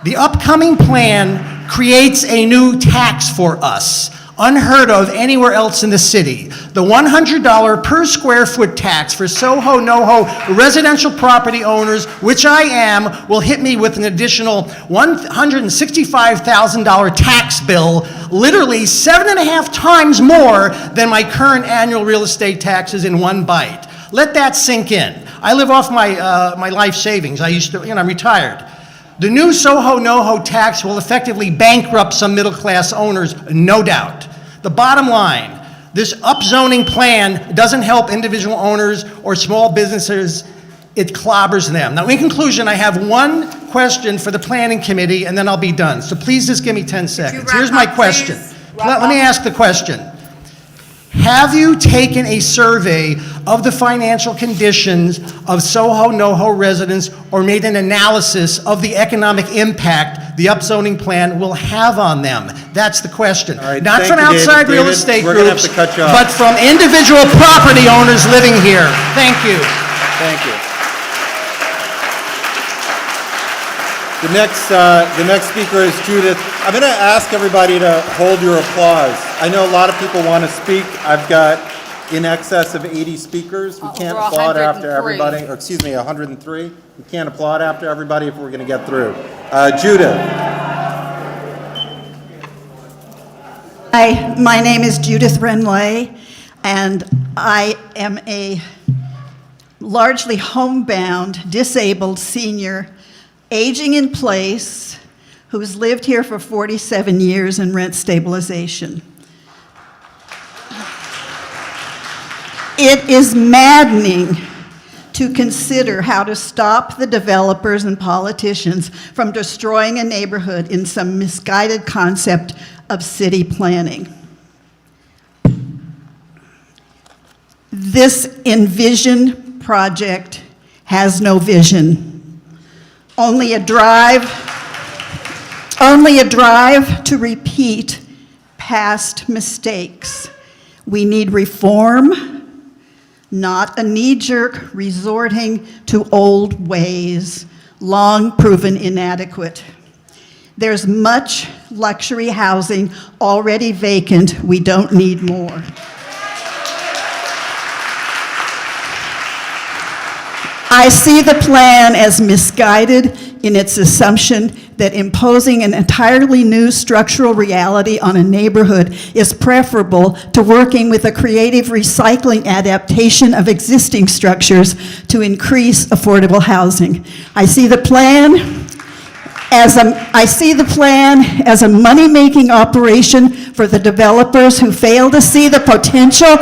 The upcoming plan creates a new tax for us, unheard of anywhere else in the city. The $100 per square foot tax for SOHO, NOHO residential property owners, which I am, will hit me with an additional $165,000 tax bill, literally 7.5 times more than my current annual real estate taxes in one bite. Let that sink in. I live off my life savings. I'm retired. The new SOHO, NOHO tax will effectively bankrupt some middle-class owners, no doubt. The bottom line, this upzoning plan doesn't help individual owners or small businesses, it clobbers them. Now, in conclusion, I have one question for the planning committee, and then I'll be done. So please just give me 10 seconds. Here's my question. Let me ask the question. Have you taken a survey of the financial conditions of SOHO, NOHO residents, or made an analysis of the economic impact the upzoning plan will have on them? That's the question. All right, Not thank from you, David. outside real David, estate we're gonna have groups, to cut you off. but from individual property owners living here. Thank you. Thank you. The next speaker is Judith. I'm going to ask everybody to hold your applause. I know a lot of people want to speak. I've got in excess of 80 speakers. We can't Over applaud after 103. everybody, or excuse me, 103. We can't applaud after everybody if we're going to get through. Judith. Hi, my name is Judith Renley, and I am a largely homebound, disabled senior, aging in place, who's lived here for 47 years in rent stabilization. It is maddening to consider how to stop the developers and politicians from destroying a neighborhood in some misguided concept of city planning. This Envision project has no vision. Only a drive to repeat past mistakes. We need reform, not a knee-jerk resorting to old ways, long proven inadequate. There's much luxury housing already vacant. We don't need more. I see the plan as misguided in its assumption that imposing an entirely new structural reality on a neighborhood is preferable to working with a creative recycling adaptation of existing structures to increase affordable housing. I see the plan as a money-making operation for the developers who fail to see the potential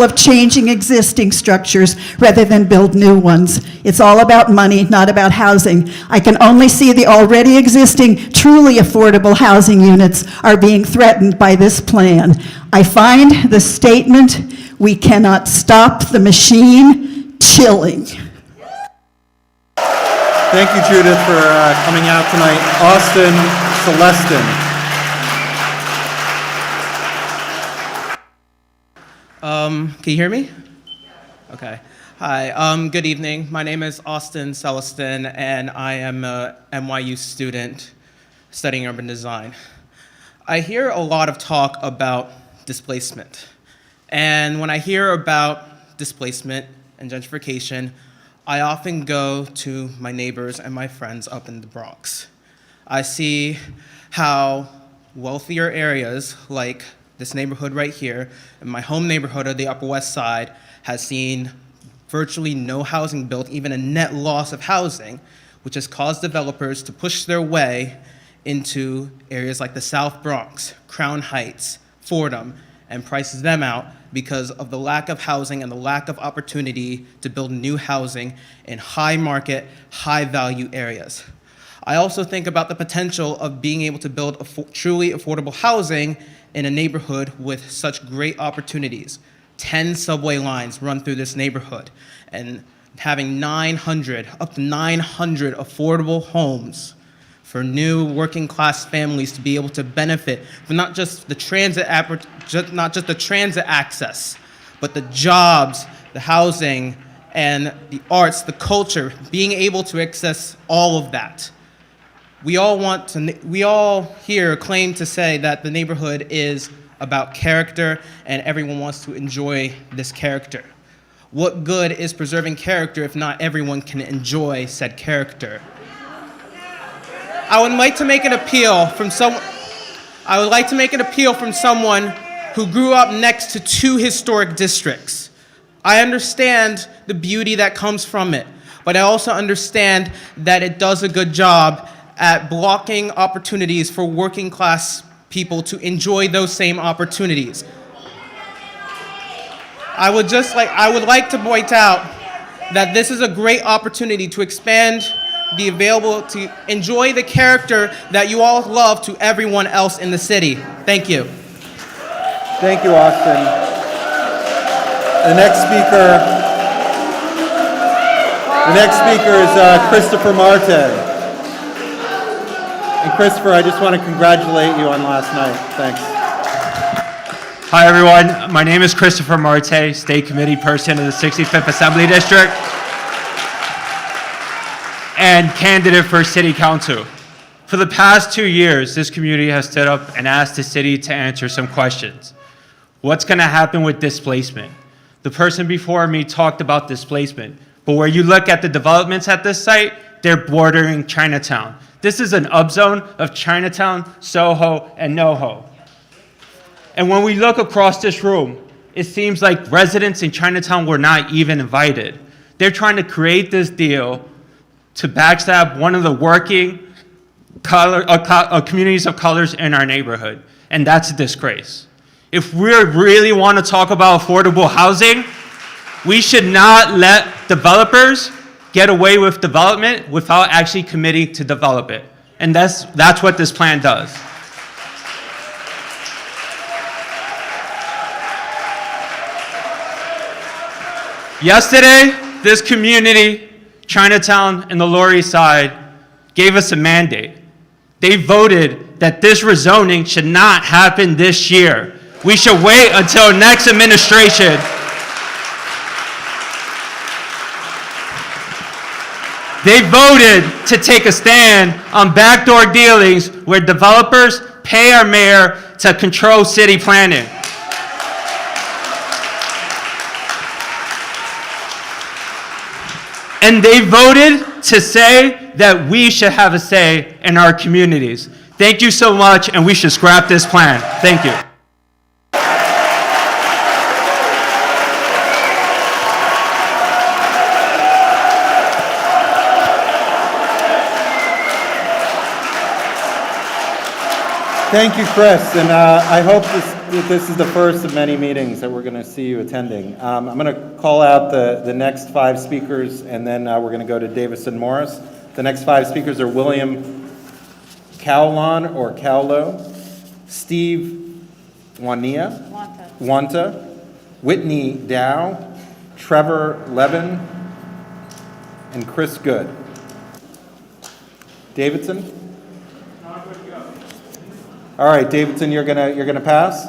of changing existing structures rather than build new ones. It's all about money, not about housing. I can only see the already existing, truly affordable housing units are being threatened by this plan. I find the statement, "We cannot stop the machine," chilling. Thank you, Judith, for coming out tonight. Austin Celestin. Can you hear me? Okay. Hi, good evening. My name is Austin Celestin, and I am a NYU student studying urban design. I hear a lot of talk about displacement. And when I hear about displacement and gentrification, I often go to my neighbors and my friends up in the Bronx. I see how wealthier areas like this neighborhood right here, in my home neighborhood of the Upper West Side, has seen virtually no housing built, even a net loss of housing, which has caused developers to push their way into areas like the South Bronx, Crown Heights, Fordham, and prices them out because of the lack of housing and the lack of opportunity to build new housing in high market, high value areas. I also think about the potential of being able to build truly affordable housing in a neighborhood with such great opportunities. 10 subway lines run through this neighborhood, and having up to 900 affordable homes for new working class families to be able to benefit from not just the transit access, but the jobs, the housing, and the arts, the culture, being able to access all of that. We all here claim to say that the neighborhood is about character and everyone wants to enjoy this character. What good is preserving character if not everyone can enjoy said character? I would like to make an appeal from someone who grew up next to 2 historic districts. I understand the beauty that comes from it, but I also understand that it does a good job at blocking opportunities for working class people to enjoy those same opportunities. I would like to point out that this is a great opportunity to expand be available to enjoy the character that you all love to everyone else in the city. Thank you. Thank you, Austin. The next speaker is Christopher Marte. And Christopher, I just want to congratulate you on last night. Thanks. Hi, everyone. My name is Christopher Marte, State Committee Person of the 65th Assembly District and candidate for City Council. For the past 2 years, this community has stood up and asked the city to answer some questions. What's going to happen with displacement? The person before me talked about displacement, but where you look at the developments at this site, they're bordering Chinatown. This is an upzone of Chinatown, SOHO, and NOHO. And when we look across this room, it seems like residents in Chinatown were not even invited. They're trying to create this deal to backstab one of the working communities of colors in our neighborhood, and that's a disgrace. If we really want to talk about affordable housing, we should not let developers get away with development without actually committing to develop it. And that's what this plan does. Yesterday, this community, Chinatown and the Lower East Side, gave us a mandate. They voted that this rezoning should not happen this year. We should wait until next administration. They voted to take a stand on backdoor dealings where developers pay our mayor to control city planning. And they voted to say that we should have a say in our communities. Thank you so much, and we should scrap this plan. Thank you. Thank you, Chris, and I hope this is the first of many meetings that we're going to see you attending. I'm going to call out the next 5 speakers, and then we're going to go to Davison Morris. The next 5 speakers are William Cowlon or Cowlo, Steve Wanta, Whitney Dao, Trevor Levin, and Chris Good. Davidson? All right, Davidson, you're gonna pass?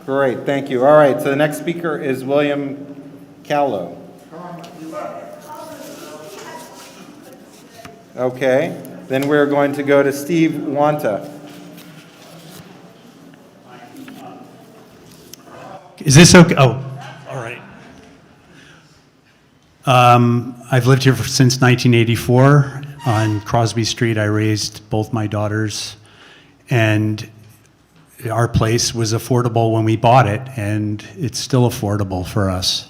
Great, thank you. All right, so the next speaker is William Cowlo. Okay, then we're going to go to Steve Wanta. Is this okay? Oh, all right. I've lived here since 1984. On Crosby Street, I raised both my daughters, and our place was affordable when we bought it, and it's still affordable for us,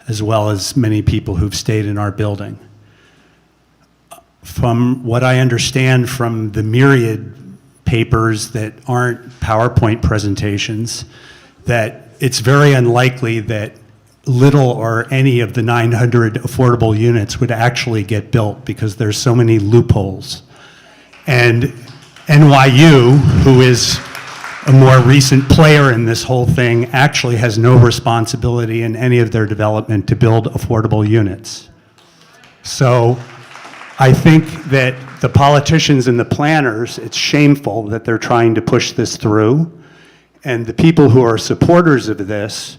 as well as many people who've stayed in our building. From what I understand from the myriad papers that aren't PowerPoint presentations, that it's very unlikely that little or any of the 900 affordable units would actually get built because there's so many loopholes. And NYU, who is a more recent player in this whole thing, actually has no responsibility in any of their development to build affordable units. So I think that the politicians and the planners, it's shameful that they're trying to push this through. And the people who are supporters of this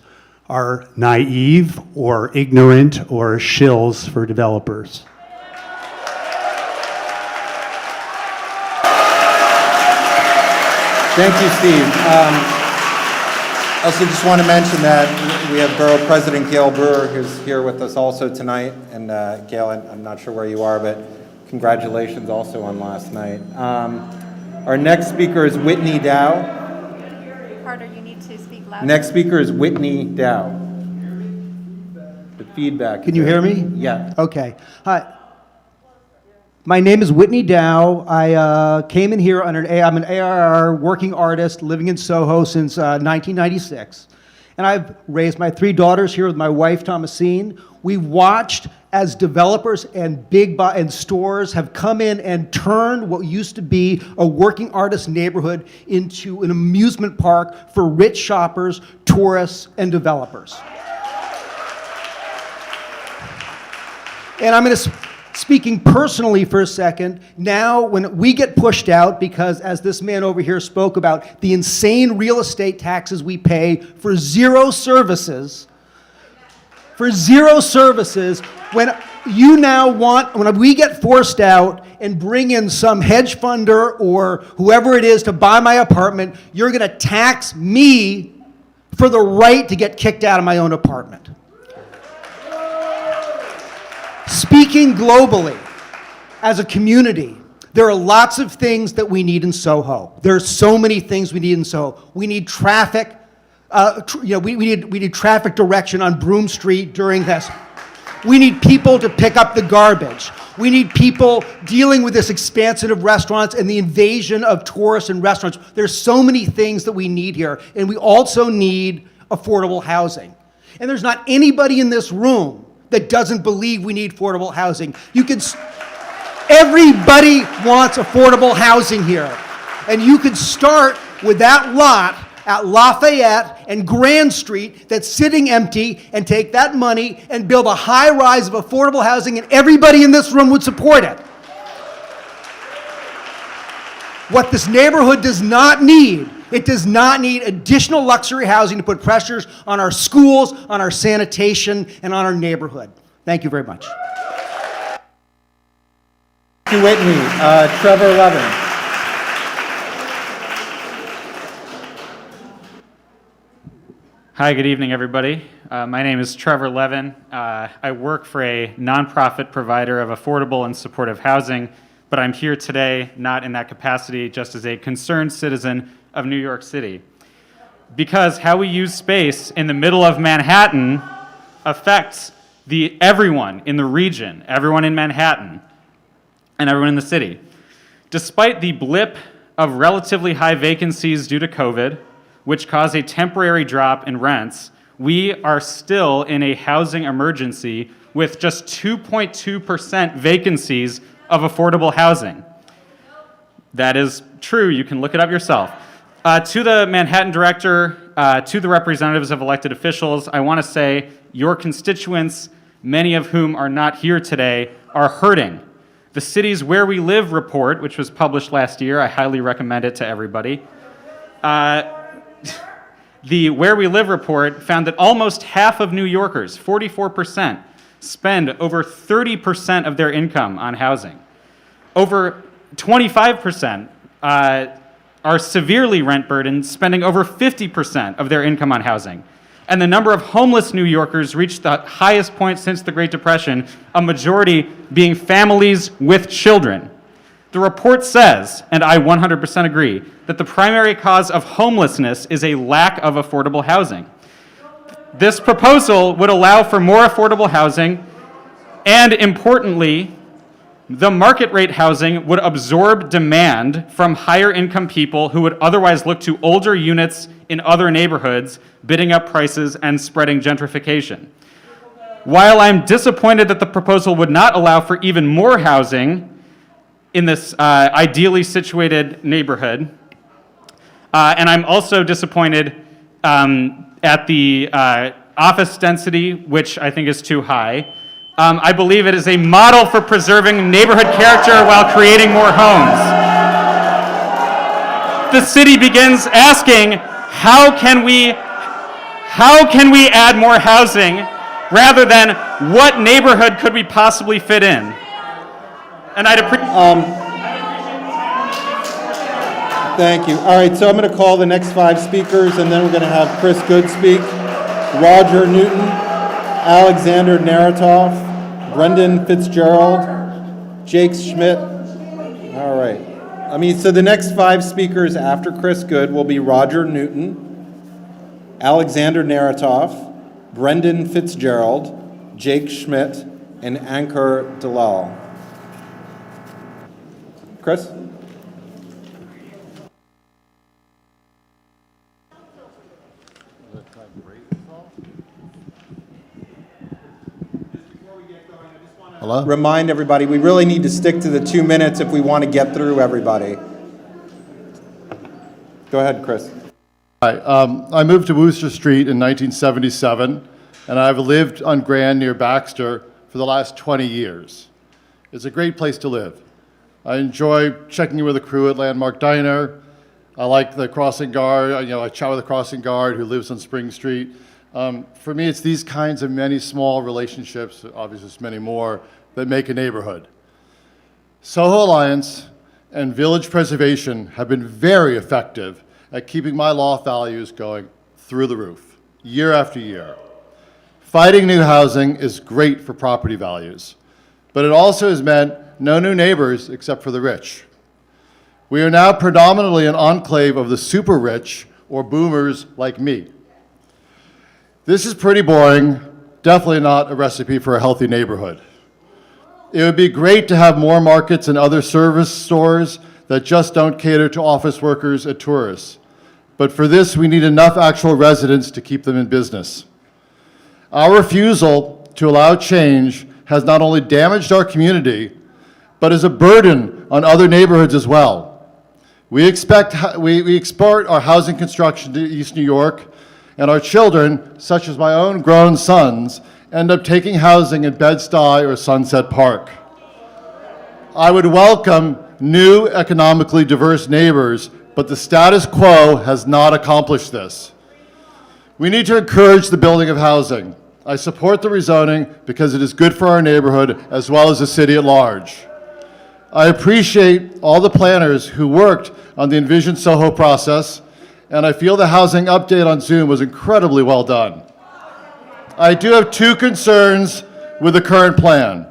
are naive or ignorant or shills for developers. Thank you, Steve. I also just want to mention that we have Borough President Gail Brewer, who's here with us also tonight. And Gail, I'm not sure where you are, but congratulations also on last night. Our next speaker is Whitney Dao. Carter, you need to speak louder. Next speaker is Whitney Dao. The feedback. Can you hear me? Yeah. Okay. Hi. My name is Whitney Dao. I came in here under I'm an ARR working artist living in SOHO since 1996. and I've raised my 3 daughters here with my wife, Thomasine. We've watched as developers and and stores have come in and turned what used to be a working artist neighborhood into an amusement park for rich shoppers, tourists, and developers. And I'm going to speaking personally for a second, now when we get pushed out, because as this man over here spoke about, the insane real estate taxes we pay for zero services, when we get forced out and bring in some hedge funder or whoever it is to buy my apartment, you're going to tax me for the right to get kicked out of my own apartment. Speaking globally, as a community, there are lots of things that we need in SOHO. There are so many things we need in SOHO. We need traffic, we need traffic direction on Broome Street during this. We need people to pick up the garbage. We need people dealing with this expansion of restaurants and the invasion of tourists and restaurants. There's so many things that we need here, and we also need affordable housing. And there's not anybody in this room that doesn't believe we need affordable housing. Everybody wants affordable housing here. And you could start with that lot at Lafayette and Grand Street that's sitting empty and take that money and build a high rise of affordable housing, and everybody in this room would support it. What this neighborhood does not need, it does not need additional luxury housing to put pressures on our schools, on our sanitation, and on our neighborhood. Thank you very much. Thank you, Whitney. Trevor Levin. Hi, good evening, everybody. My name is Trevor Levin. I work for a nonprofit provider of affordable and supportive housing, but I'm here today not in that capacity, just as a concerned citizen of New York City. Because how we use space in the middle of Manhattan affects everyone in the region, everyone in Manhattan, and everyone in the city. Despite the blip of relatively high vacancies due to COVID, which caused a temporary drop in rents, we are still in a housing emergency with just 2.2% vacancies of affordable housing. That is true. You can look it up yourself. To the Manhattan director, to the representatives of elected officials, I want to say your constituents, many of whom are not here today, are hurting. The city's Where We Live report, which was published last year, I highly recommend it to everybody. The Where We Live report found that almost half of New Yorkers, 44%, spend over 30% of their income on housing. Over 25% are severely rent burdened, spending over 50% of their income on housing. And the number of homeless New Yorkers reached the highest point since the Great Depression, a majority being families with children. The report says, and I 100% agree, that the primary cause of homelessness is a lack of affordable housing. This proposal would allow for more affordable housing, and importantly, the market rate housing would absorb demand from higher income people who would otherwise look to older units in other neighborhoods, bidding up prices and spreading gentrification. While I'm disappointed that the proposal would not allow for even more housing in this ideally situated neighborhood, and I'm also disappointed at the office density, which I think is too high. I believe it is a model for preserving neighborhood character while creating more homes. The city begins asking, how can we add more housing, rather than what neighborhood could we possibly fit in? And I'd appreciate. Thank you. All right, so I'm going to call the next 5 speakers, and then we're going to have Chris Good speak, Roger Newton, Alexander Naratoff, Brendan Fitzgerald, Jake Schmidt. All right. So the next 5 speakers after Chris Good will be Roger Newton, Alexander Naratoff, Brendan Fitzgerald, Jake Schmidt, and Ankur Dalal. Chris? Hello? Remind everybody, we really need to stick to the 2 minutes if we want to get through everybody. Go ahead, Chris. Hi, I moved to Worcester Street in 1977, and I've lived on Grand near Baxter for the last 20 years. It's a great place to live. I enjoy checking in with the crew at Landmark Diner. I like the crossing guard. I chat with the crossing guard who lives on Spring Street. For me, it's these kinds of many small relationships, obviously there's many more, that make a neighborhood. SOHO Alliance and Village Preservation have been very effective at keeping my loft values going through the roof, year after year. Fighting new housing is great for property values, but it also has meant no new neighbors except for the rich. We are now predominantly an enclave of the super rich, or boomers like me. This is pretty boring, definitely not a recipe for a healthy neighborhood. It would be great to have more markets and other service stores that just don't cater to office workers and tourists. But for this, we need enough actual residents to keep them in business. Our refusal to allow change has not only damaged our community, but is a burden on other neighborhoods as well. We export our housing construction to East New York, and our children, such as my own grown sons, end up taking housing in Bed-Stuy or Sunset Park. I would welcome new economically diverse neighbors, but the status quo has not accomplished this. We need to encourage the building of housing. I support the rezoning because it is good for our neighborhood as well as the city at large. I appreciate all the planners who worked on the Envision SOHO process, and I feel the housing update on Zoom was incredibly well done. I do have two concerns with the current plan.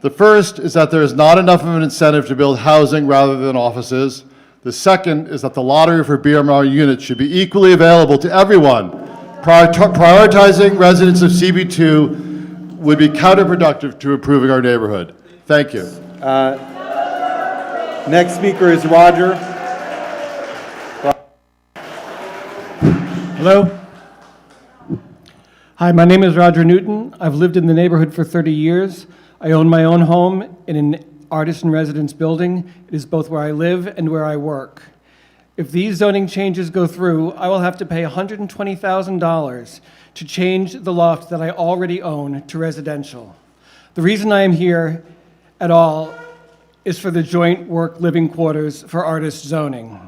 The first is that there is not enough of an incentive to build housing rather than offices. The second is that the lottery for BMR units should be equally available to everyone. Prioritizing residents of CB2 would be counterproductive to improving our neighborhood. Thank you. Next speaker is Roger. Hello. Hi, my name is Roger Newton. I've lived in the neighborhood for 30 years. I own my own home in an artist in residence building. It is both where I live and where I work. If these zoning changes go through, I will have to pay $120,000 to change the loft that I already own to residential. The reason I am here at all is for the joint work living quarters for artist zoning.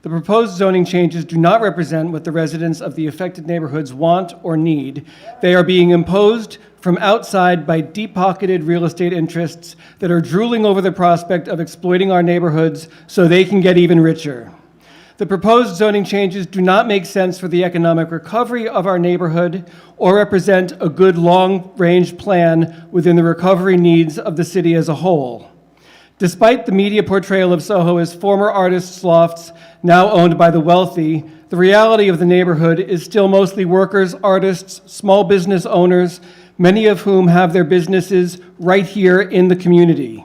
The proposed zoning changes do not represent what the residents of the affected neighborhoods want or need. They are being imposed from outside by deep-pocketed real estate interests that are drooling over the prospect of exploiting our neighborhoods so they can get even richer. The proposed zoning changes do not make sense for the economic recovery of our neighborhood or represent a good long-range plan within the recovery needs of the city as a whole. Despite the media portrayal of SOHO as former artists' lofts now owned by the wealthy, the reality of the neighborhood is still mostly workers, artists, small business owners, many of whom have their businesses right here in the community.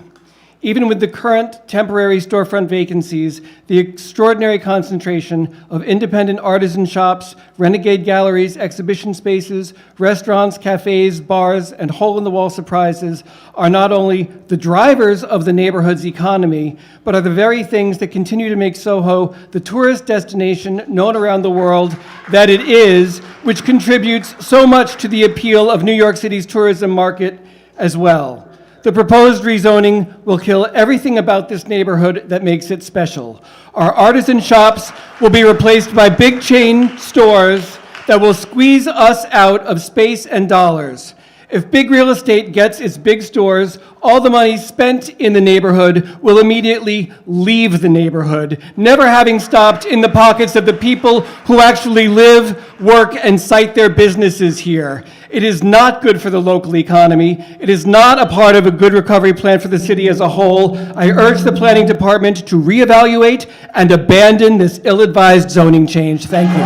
Even with the current temporary storefront vacancies, the extraordinary concentration of independent artisan shops, renegade galleries, exhibition spaces, restaurants, cafes, bars, and hole-in-the-wall surprises are not only the drivers of the neighborhood's economy, but are the very things that continue to make SOHO the tourist destination known around the world that it is, which contributes so much to the appeal of New York City's tourism market as well. The proposed rezoning will kill everything about this neighborhood that makes it special. Our artisan shops will be replaced by big chain stores that will squeeze us out of space and dollars. If big real estate gets its big stores, all the money spent in the neighborhood will immediately leave the neighborhood, never having stopped in the pockets of the people who actually live, work, and site their businesses here. It is not good for the local economy. It is not a part of a good recovery plan for the city as a whole. I urge the planning department to reevaluate and abandon this ill-advised zoning change. Thank you.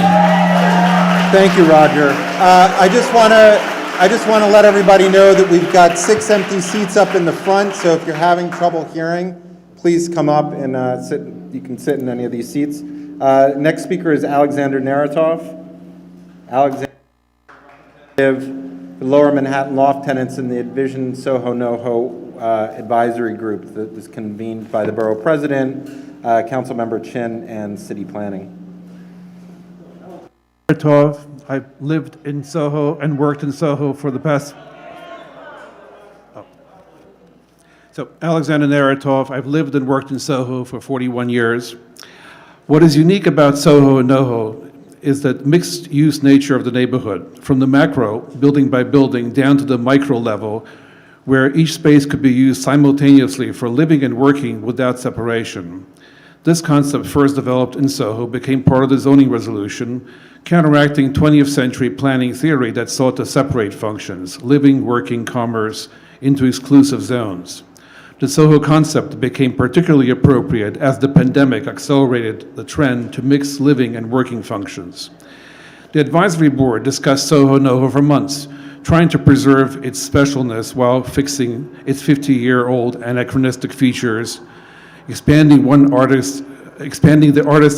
Thank you, Roger. I just want to let everybody know that we've got 6 empty seats up in the front, so if you're having trouble hearing, please come up and sit. You can sit in any of these seats. Next speaker is Alexander Naratov. Alexander, the Lower Manhattan Loft Tenants in the Division SOHO NOHO Advisory Group that was convened by the Borough President, Councilmember Chin, and City Planning. I've lived in SOHO and worked in SOHO for the past... So, Alexander Naratov, I've lived and worked in SOHO for 41 years. What is unique about SOHO and NOHO is the mixed-use nature of the neighborhood, from the macro, building by building, down to the micro level, where each space could be used simultaneously for living and working without separation. This concept, first developed in SOHO, became part of the zoning resolution, counteracting 20th century planning theory that sought to separate functions, living, working, commerce, into exclusive zones. The SOHO concept became particularly appropriate as the pandemic accelerated the trend to mix living and working functions. The advisory board discussed SOHO NOHO for months, trying to preserve its specialness while fixing its 50-year-old anachronistic features, expanding the artist's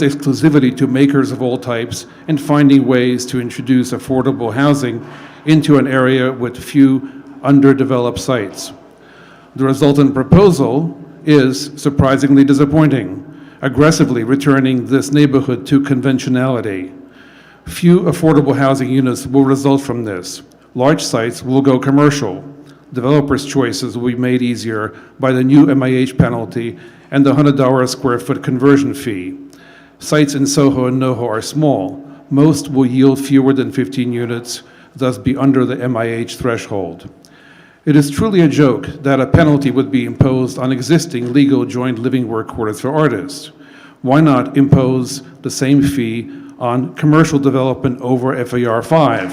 exclusivity to makers of all types, and finding ways to introduce affordable housing into an area with few underdeveloped sites. The resultant proposal is surprisingly disappointing, aggressively returning this neighborhood to conventionality. Few affordable housing units will result from this. Large sites will go commercial. Developers' choices will be made easier by the new MIH penalty and the $100 a square foot conversion fee. Sites in SOHO and NOHO are small. Most will yield fewer than 15 units, thus be under the MIH threshold. It is truly a joke that a penalty would be imposed on existing legal joint living work quarters for artists. Why not impose the same fee on commercial development over FAR 5?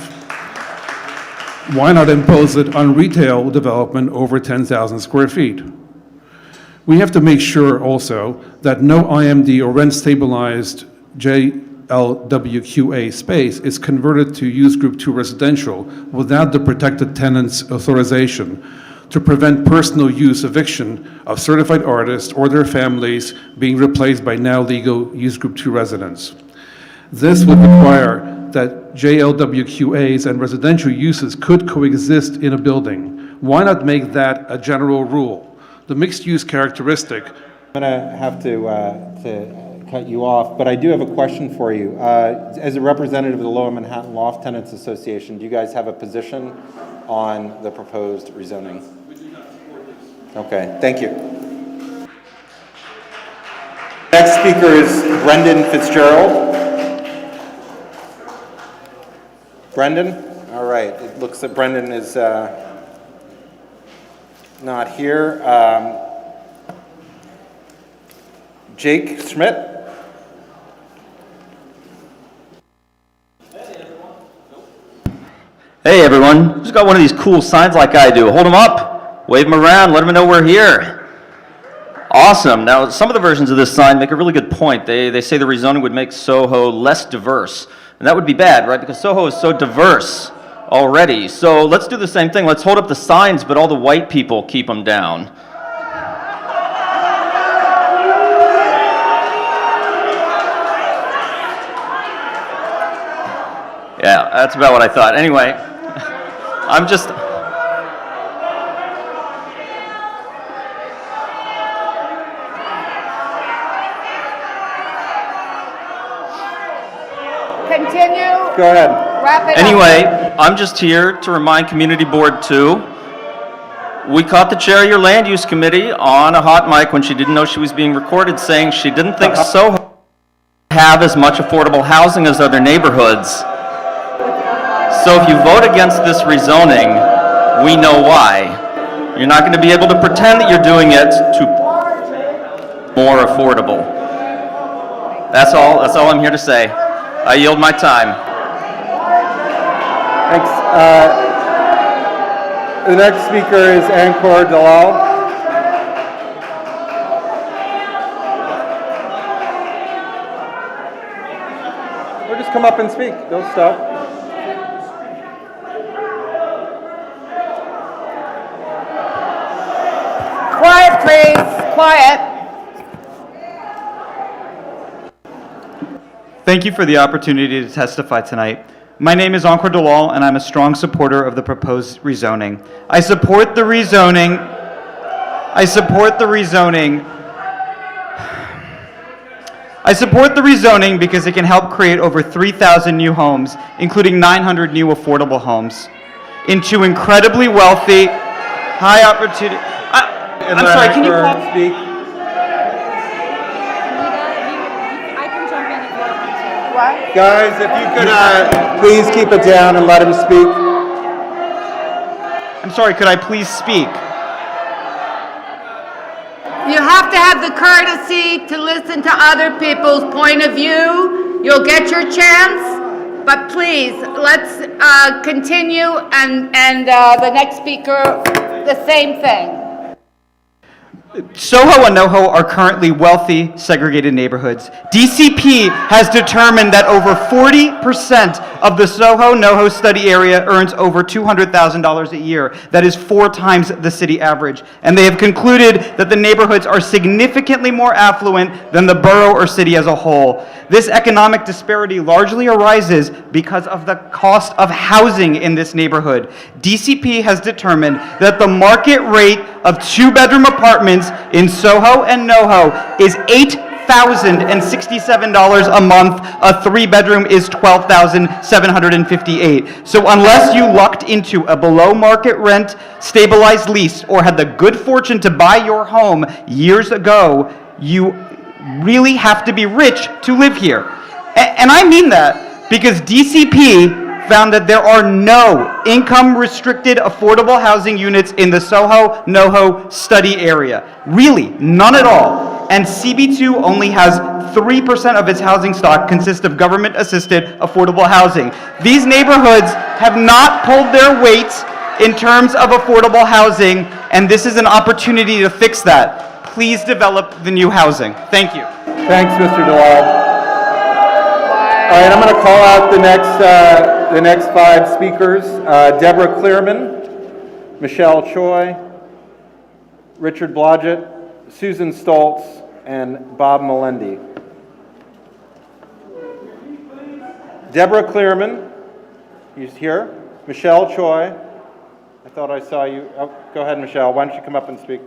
Why not impose it on retail development over 10,000 square feet? We have to make sure also that no IMD or rent-stabilized JLWQA space is converted to use group 2 residential without the protected tenant's authorization to prevent personal use eviction of certified artists or their families being replaced by now legal use group 2 residents. This would require that JLWQAs and residential uses could coexist in a building. Why not make that a general rule? The mixed-use characteristic. I'm going to have to cut you off, but I do have a question for you. As a representative of the Lower Manhattan Loft Tenants Association, do you guys have a position on the proposed rezoning? We do not support this. Okay, thank you. Next speaker is Brendan Fitzgerald. Brendan? All right, it looks that Brendan is not here. Jake Schmidt? Hey everyone, who's got one of these cool signs like I do? Hold them up, wave them around, let them know we're here. Awesome. Now, some of the versions of this sign make a really good point. They say the rezoning would make SOHO less diverse. And that would be bad, right? Because SOHO is so diverse already. So let's do the same thing. Let's hold up the signs, but all the white people keep them down. Yeah, that's about what I thought. Anyway, I'm just... Continue. Go ahead. Wrap it Anyway, up. I'm just here to remind Community Board 2, we caught the chair of your land use committee on a hot mic when she didn't know she was being recorded saying she didn't think SOHO have as much affordable housing as other neighborhoods. So if you vote against this rezoning, we know why. You're not going to be able to pretend that you're doing it to more affordable. That's all I'm here to say. I yield my time. Thanks. The next speaker is Ankur Dalal. Or just come up and speak. Don't stop. Quiet, please. Quiet. Thank you for the opportunity to testify tonight. My name is Ankur Dalal, and I'm a strong supporter of the proposed rezoning. I support the rezoning because it can help create over 3,000 new homes, including 900 new affordable homes, into incredibly wealthy, high opportunity. I'm sorry, can you pause? Speak. Guys, if you could please keep it down and let him speak. I'm sorry, could I please speak? You have to have the courtesy to listen to other people's point of view. You'll get your chance, but please, let's continue, and the next speaker, the same thing. SOHO and NOHO are currently wealthy, segregated neighborhoods. DCP has determined that over 40% of the SOHO NOHO study area earns over $200,000 a year. That is 4 times the city average. And they have concluded that the neighborhoods are significantly more affluent than the borough or city as a whole. This economic disparity largely arises because of the cost of housing in this neighborhood. DCP has determined that the market rate of 2-bedroom apartments in SOHO and NOHO is $8,067 a month. A 3-bedroom is $12,758. So unless you lucked into a below-market rent, stabilized lease, or had the good fortune to buy your home years ago, you really have to be rich to live here. And I mean that because DCP found that there are no income-restricted affordable housing units in the SOHO NOHO study area. Really, none at all. And CB2 only has 3% of its housing stock consists of government-assisted affordable housing. These neighborhoods have not pulled their weight in terms of affordable housing, and this is an opportunity to fix that. Please develop the new housing. Thank you. Thanks, Mr. Dalal. All right, I'm going to call out the next 5 speakers. Deborah Clearman, Michelle Choi, Richard Blodgett, Susan Stoltz, and Bob Melendi. Deborah Clearman, he's here. Michelle Choi, I thought I saw you. Oh, go ahead, Michelle. Why don't you come up and speak?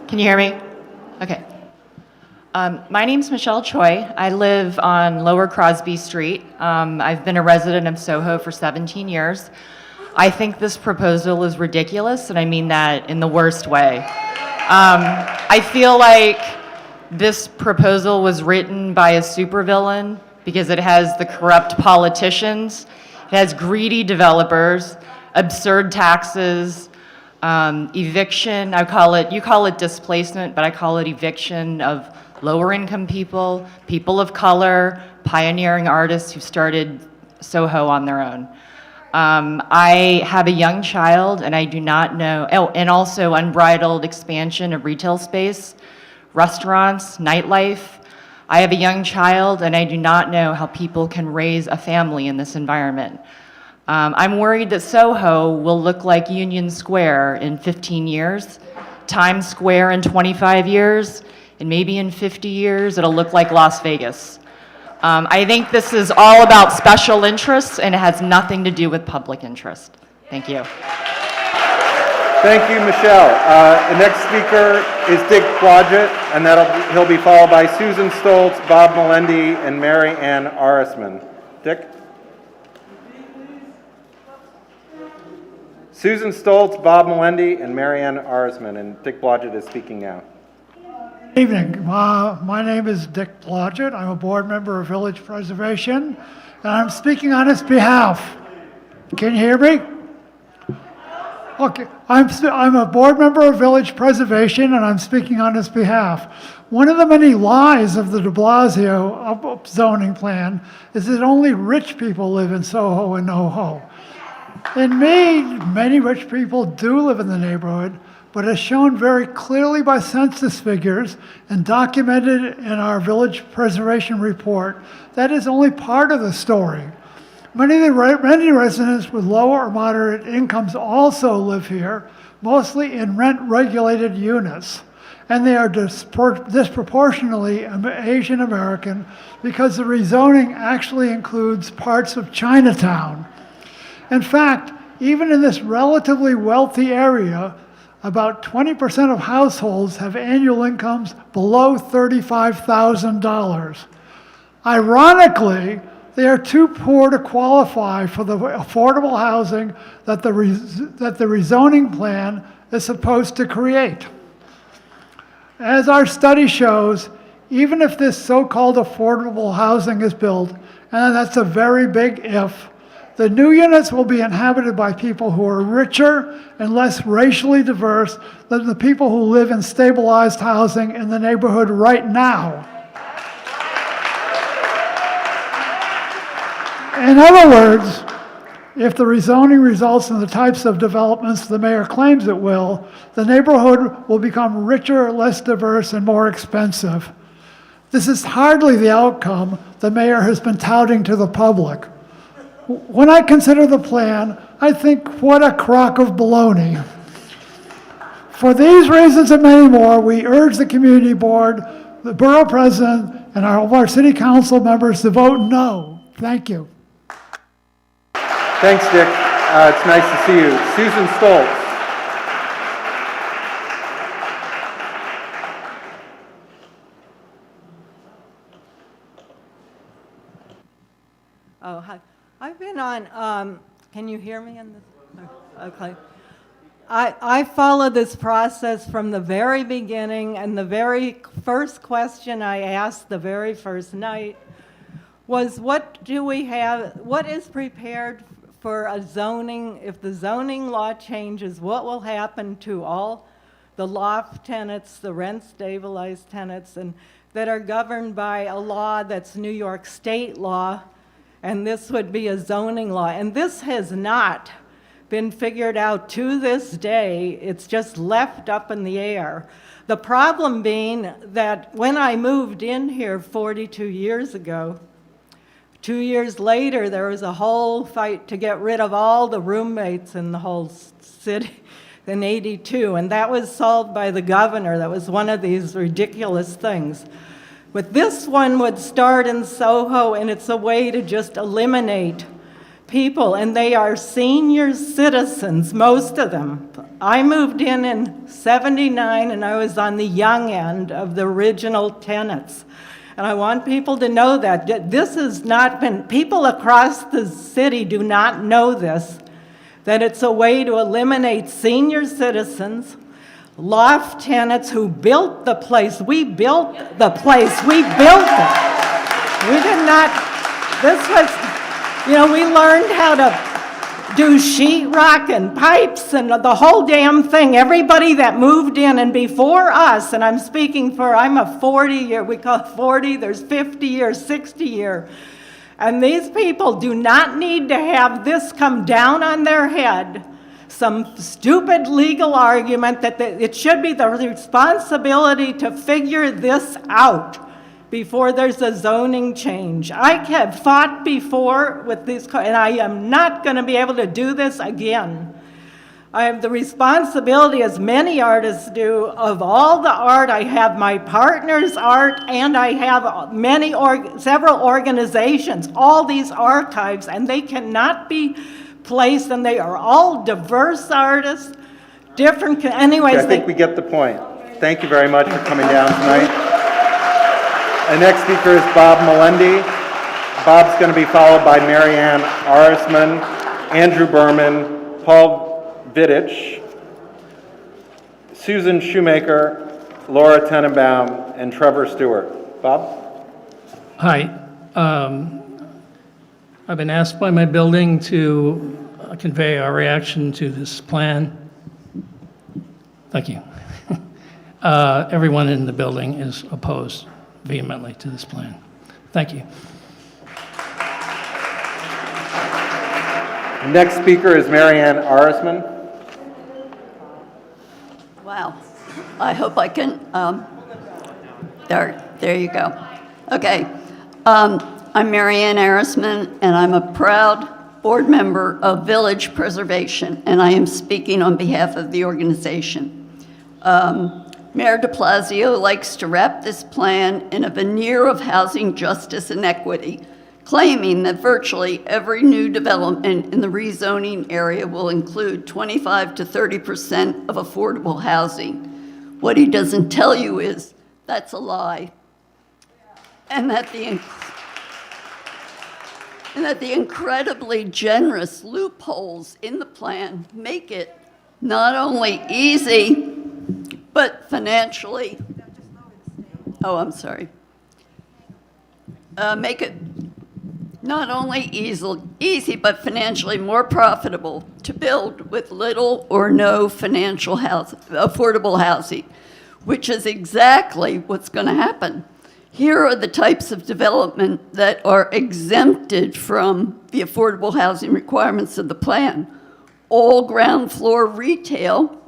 Can you hear me? Okay. My name's Michelle Choi. I live on Lower Crosby Street. I've been a resident of SOHO for 17 years. I think this proposal is ridiculous, and I mean that in the worst way. I feel like this proposal was written by a supervillain because it has the corrupt politicians, it has greedy developers, absurd taxes, eviction. You call it displacement, but I call it eviction of lower income people, people of color, pioneering artists who started SOHO on their own. I have a young child, and I do not know, and also unbridled expansion of retail space, restaurants, nightlife. I have a young child, and I do not know how people can raise a family in this environment. I'm worried that SOHO will look like Union Square in 15 years, Times Square in 25 years, and maybe in 50 years it'll look like Las Vegas. I think this is all about special interests, and it has nothing to do with public interest. Thank you. Thank you, Michelle. The next speaker is Dick Blodgett, and he'll be followed by Susan Stoltz, Bob Melendi, and Mary Ann Arisman. Dick? Susan Stoltz, Bob Melendi, and Mary Ann Arisman, and Dick Blodgett is speaking now. Good evening. My name is Dick Blodgett. I'm a board member of Village Preservation, and I'm speaking on his behalf. Can you hear me? Okay. I'm a board member of Village Preservation, and I'm speaking on his behalf. One of the many lies of the de Blasio zoning plan is that only rich people live in SOHO and NOHO. In Maine, many rich people do live in the neighborhood, but as shown very clearly by census figures and documented in our Village Preservation Report, that is only part of the story. Many residents with lower or moderate incomes also live here, mostly in rent-regulated units. and they are disproportionately Asian American because the rezoning actually includes parts of Chinatown. In fact, even in this relatively wealthy area, about 20% of households have annual incomes below $35,000. Ironically, they are too poor to qualify for the affordable housing that the rezoning plan is supposed to create. As our study shows, even if this so-called affordable housing is built, and that's a very big if, the new units will be inhabited by people who are richer and less racially diverse than the people who live in stabilized housing in the neighborhood right now. In other words, if the rezoning results in the types of developments the mayor claims it will, the neighborhood will become richer, less diverse, and more expensive. This is hardly the outcome the mayor has been touting to the public. When I consider the plan, I think, what a crock of baloney. For these reasons and many more, we urge the community board, the borough president, and all of our city council members to vote no. Thank you. Thanks, Dick. It's nice to see you. Susan Stoltz. Oh, hi. I've been on, can you hear me in this? Okay. I followed this process from the very beginning, and the very first question I asked the very first night was, what is prepared for a zoning, if the zoning law changes, what will happen to all the loft tenants, the rent stabilized tenants, and that are governed by a law that's New York State law, and this would be a zoning law. And this has not been figured out to this day. It's just left up in the air. The problem being that when I moved in here 42 years ago, 2 years later, there was a whole fight to get rid of all the roommates in the whole city in '82, and that was solved by the governor. That was one of these ridiculous things. But this one would start in SOHO, and it's a way to just eliminate people, and they are senior citizens, most of them. I moved in '79, and I was on the young end of the original tenants. And I want people to know that this has not been, people across the city do not know this, that it's a way to eliminate senior citizens, loft tenants who built the place. We built the place. We built it. We did not, this was, we learned how to do sheetrock and pipes and the whole damn thing. Everybody that moved in, and before us, and I'm speaking for, I'm a 40-year, we call it 40, there's 50-year, 60-year. And these people do not need to have this come down on their head, some stupid legal argument that it should be the responsibility to figure this out before there's a zoning change. I have fought before with these, and I am not going to be able to do this again. I have the responsibility, as many artists do, of all the art. I have my partner's art, and I have several organizations, all these archives, and they cannot be placed, and they are all diverse artists, different, anyways. I think we get the point. Thank you very much for coming down tonight. The next speaker is Bob Melendi. Bob's going to be followed by Marianne Arisman, Andrew Berman, Paul Vittich, Susan Shoemaker, Laura Tenenbaum, and Trevor Stewart. Bob? Hi. I've been asked by my building to convey our reaction to this plan. Thank you. Everyone in the building is opposed vehemently to this plan. Thank you. Next speaker is Marianne Arisman. Wow. I hope I can, there you go. Okay. I'm Marianne Arisman, and I'm a proud board member of Village Preservation, and I am speaking on behalf of the organization. Mayor de Blasio likes to wrap this plan in a veneer of housing justice and equity, claiming that virtually every new development in the rezoning area will include 25 to 30% of affordable housing. What he doesn't tell you is that's a lie, and that the incredibly generous loopholes in the plan make it not only easy, but financially, make it not only easy, but financially more profitable to build with little or no affordable housing, which is exactly what's going to happen. Here are the types of development that are exempted from the affordable housing requirements of the plan. All ground floor retail,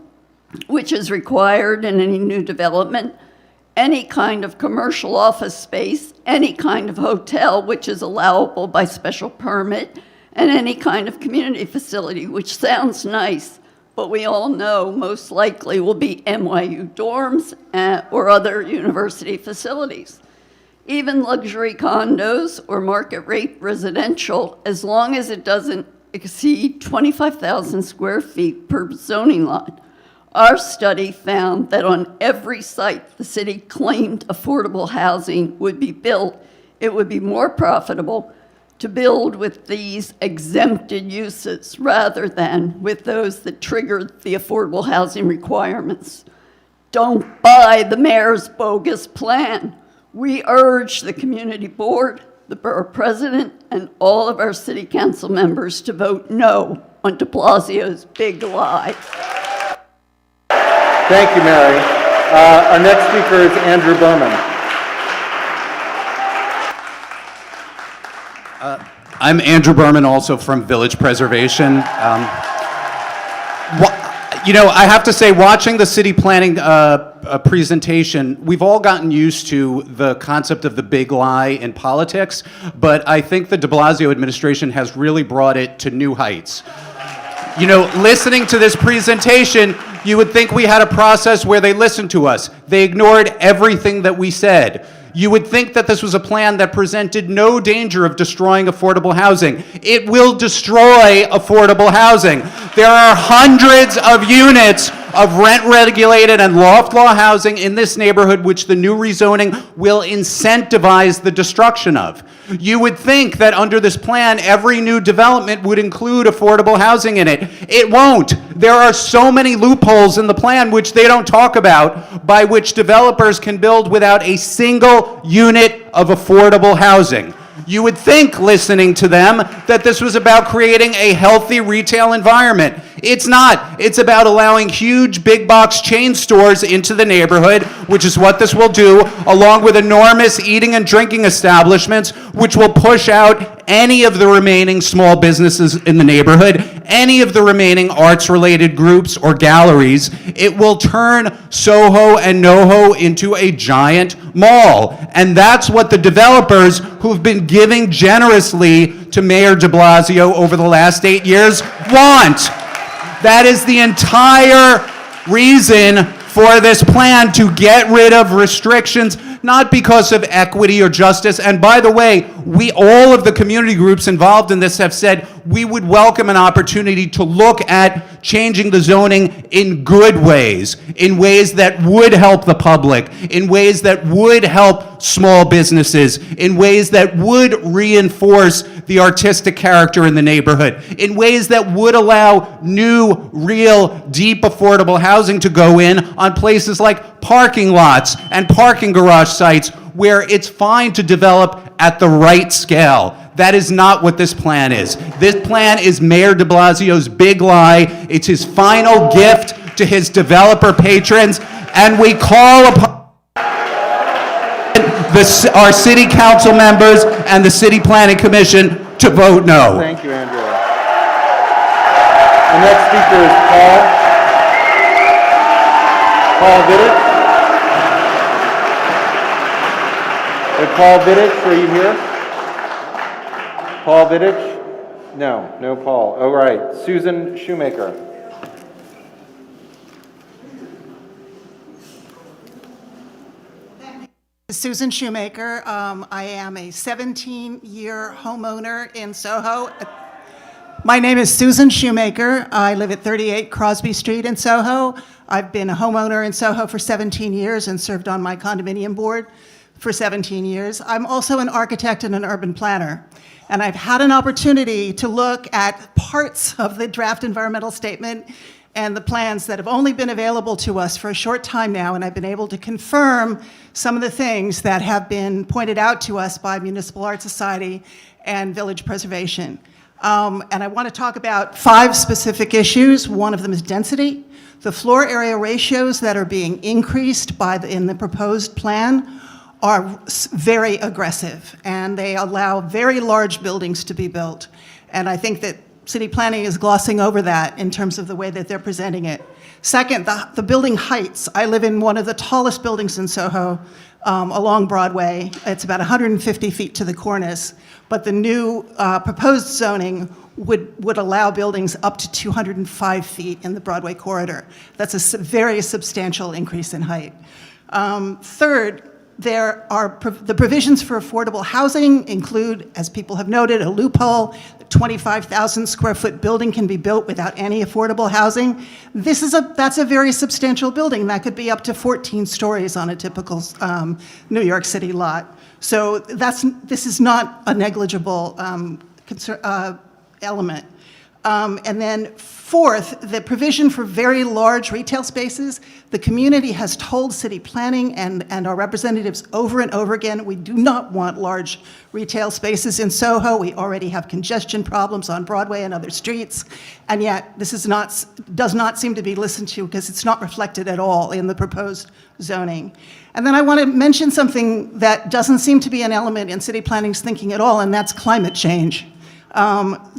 which is required in any new development, any kind of commercial office space, any kind of hotel, which is allowable by special permit, and any kind of community facility, which sounds nice, but we all know most likely will be NYU dorms or other university facilities. Even luxury condos or market rate residential, as long as it doesn't exceed 25,000 square feet per zoning lot. Our study found that on every site the city claimed affordable housing would be built, it would be more profitable to build with these exempted uses rather than with those that triggered the affordable housing requirements. Don't buy the mayor's bogus plan. We urge the community board, the borough president, and all of our city council members to vote no on de Blasio's big lie. Thank you, Mary. Our next speaker is Andrew Berman. I'm Andrew Berman, also from Village Preservation. I have to say, watching the city planning presentation, we've all gotten used to the concept of the big lie in politics, but I think the de Blasio administration has really brought it to new heights. Listening to this presentation, you would think we had a process where they listened to us. They ignored everything that we said. You would think that this was a plan that presented no danger of destroying affordable housing. It will destroy affordable housing. There are hundreds of units of rent-regulated and loft law housing in this neighborhood which the new rezoning will incentivize the destruction of. You would think that under this plan, every new development would include affordable housing in it. It won't. There are so many loopholes in the plan which they don't talk about, by which developers can build without a single unit of affordable housing. You would think, listening to them, that this was about creating a healthy retail environment. It's not. It's about allowing huge big box chain stores into the neighborhood, which is what this will do, along with enormous eating and drinking establishments, which will push out any of the remaining small businesses in the neighborhood, any of the remaining arts-related groups or galleries. It will turn SOHO and NOHO into a giant mall. And that's what the developers who've been giving generously to Mayor de Blasio over the last 8 years want. That is the entire reason for this plan, to get rid of restrictions, not because of equity or justice. And by the way, all of the community groups involved in this have said we would welcome an opportunity to look at changing the zoning in good ways, in ways that would help the public, in ways that would help small businesses, in ways that would reinforce the artistic character in the neighborhood, in ways that would allow new, real, deep, affordable housing to go in on places like parking lots and parking garage sites where it's fine to develop at the right scale. That is not what this plan is. This plan is Mayor de Blasio's big lie. It's his final gift to his developer patrons, and we call upon our city council members and the city planning commission to vote no. Thank you, Andrew. The next speaker is Paul Vidic. Paul Vidic, are you here? Paul Vidic? No Paul. All right. Susan Shoemaker. Susan Shoemaker. I am a 17-year homeowner in SOHO. My name is Susan Shoemaker. I live at 38 Crosby Street in SOHO. I've been a homeowner in SOHO for 17 years and served on my condominium board for 17 years. I'm also an architect and an urban planner. And I've had an opportunity to look at parts of the draft environmental statement and the plans that have only been available to us for a short time now, and I've been able to confirm some of the things that have been pointed out to us by Municipal Art Society and Village Preservation. And I want to talk about 5 specific issues. One of them is density. The floor area ratios that are being increased in the proposed plan are very aggressive, and they allow very large buildings to be built. And I think that city planning is glossing over that in terms of the way that they're presenting it. Second, the building heights. I live in one of the tallest buildings in SOHO along Broadway. It's about 150 feet to the cornice, but the new proposed zoning would allow buildings up to 205 feet in the Broadway corridor. That's a very substantial increase in height. Third, there are the provisions for affordable housing include, as people have noted, a loophole. A 25,000 square foot building can be built without any affordable housing. That's a very substantial building. That could be up to 14 stories on a typical New York City lot. So this is not a negligible element. And then fourth, the provision for very large retail spaces. The community has told city planning and our representatives over and over again, we do not want large retail spaces in SOHO. We already have congestion problems on Broadway and other streets, and yet this does not seem to be listened to because it's not reflected at all in the proposed zoning. And then I want to mention something that doesn't seem to be an element in city planning's thinking at all, and that's climate change.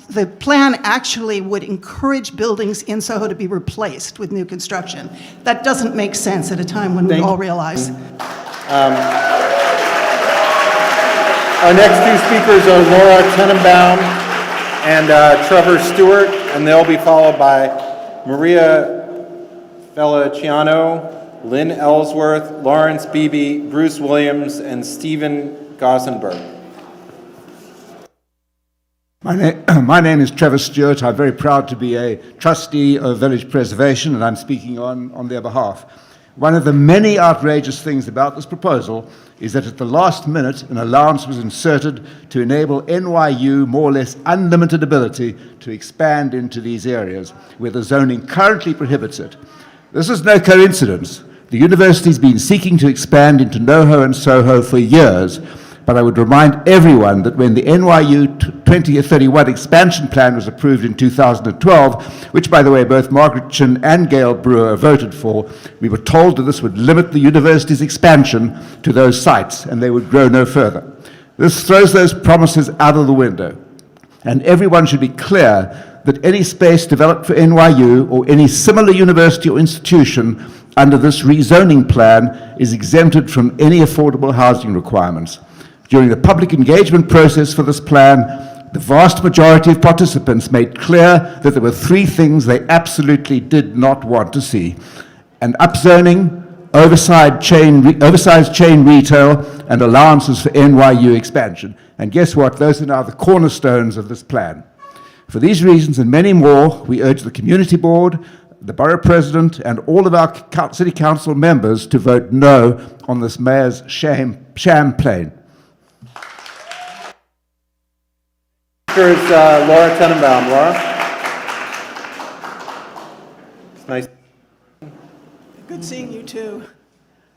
The plan actually would encourage buildings in SOHO to be replaced with new construction. That doesn't make sense at a time when we all realize. Our next 2 speakers are Laura Tenenbaum and Trevor Stewart, and they'll be followed by Maria Feliciano, Lynn Ellsworth, Lawrence Beebe, Bruce Williams, and Stephen Gossenberg. My name is Trevor Stewart. I'm very proud to be a trustee of Village Preservation, and I'm speaking on their behalf. One of the many outrageous things about this proposal is that at the last minute, an allowance was inserted to enable NYU more or less unlimited ability to expand into these areas, where the zoning currently prohibits it. This is no coincidence. The university's been seeking to expand into NOHO and SOHO for years, but I would remind everyone that when the NYU 2031 expansion plan was approved in 2012, which, by the way, both Margaret Chin and Gail Brewer voted for, we were told that this would limit the university's expansion to those sites and they would grow no further. This throws those promises out of the window. And everyone should be clear that any space developed for NYU or any similar university or institution under this rezoning plan is exempted from any affordable housing requirements. During the public engagement process for this plan, the vast majority of participants made clear that there were 3 things they absolutely did not want to see: an upzoning, oversized chain retail, and allowances for NYU expansion. And guess what? Those are now the cornerstones of this plan. For these reasons and many more, we urge the community board, the borough president, and all of our city council members to vote no on this mayor's sham plan. Here's Laura Tenenbaum. Laura? It's nice. Good seeing you too,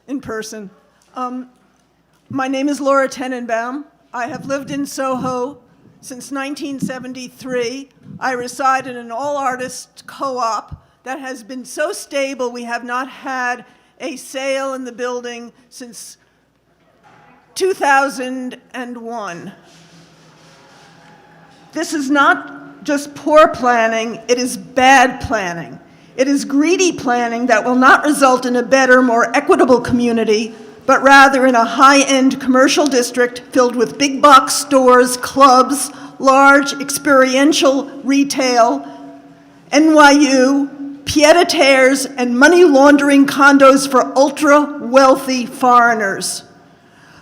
in person. My name is Laura Tenenbaum. I have lived in SOHO since 1973. I reside in an all-artist co-op that has been so stable we have not had a sale in the building since 2001. This is not just poor planning, it is bad planning. It is greedy planning that will not result in a better, more equitable community, but rather in a high-end commercial district filled with big box stores, clubs, large experiential retail, NYU, pied-à-terres, and money-laundering condos for ultra-wealthy foreigners.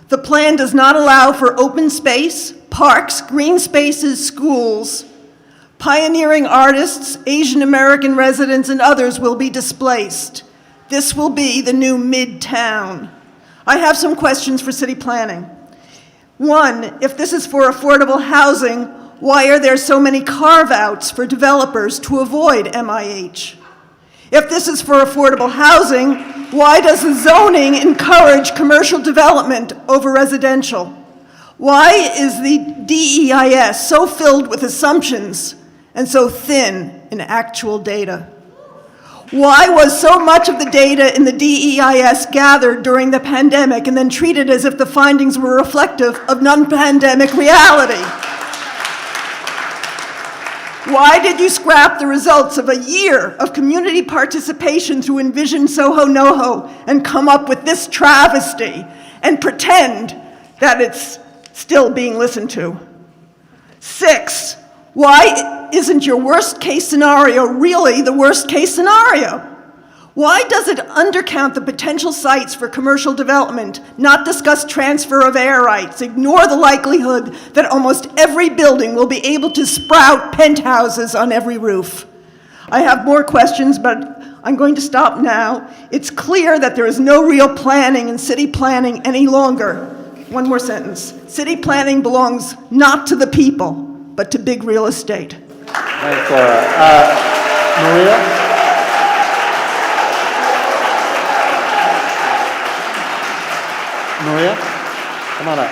The plan does not allow for open space, parks, green spaces, schools. Pioneering artists, Asian American residents, and others will be displaced. This will be the new Midtown. I have some questions for city planning. One, if this is for affordable housing, why are there so many carve-outs for developers to avoid MIH? If this is for affordable housing, why does the zoning encourage commercial development over residential? Why is the DEIS so filled with assumptions and so thin in actual data? Why was so much of the data in the DEIS gathered during the pandemic and then treated as if the findings were reflective of non-pandemic reality? Why did you scrap the results of a year of community participation through Envision SOHO NOHO and come up with this travesty and pretend that it's still being listened to? 6, why isn't your worst case scenario really the worst case scenario? Why does it undercount the potential sites for commercial development, not discuss transfer of air rights, ignore the likelihood that almost every building will be able to sprout penthouses on every roof? I have more questions, but I'm going to stop now. It's clear that there is no real planning in city planning any longer. One more sentence. City planning belongs not to the people, but to big real estate. Thanks, Laura. Maria? Maria, come on up.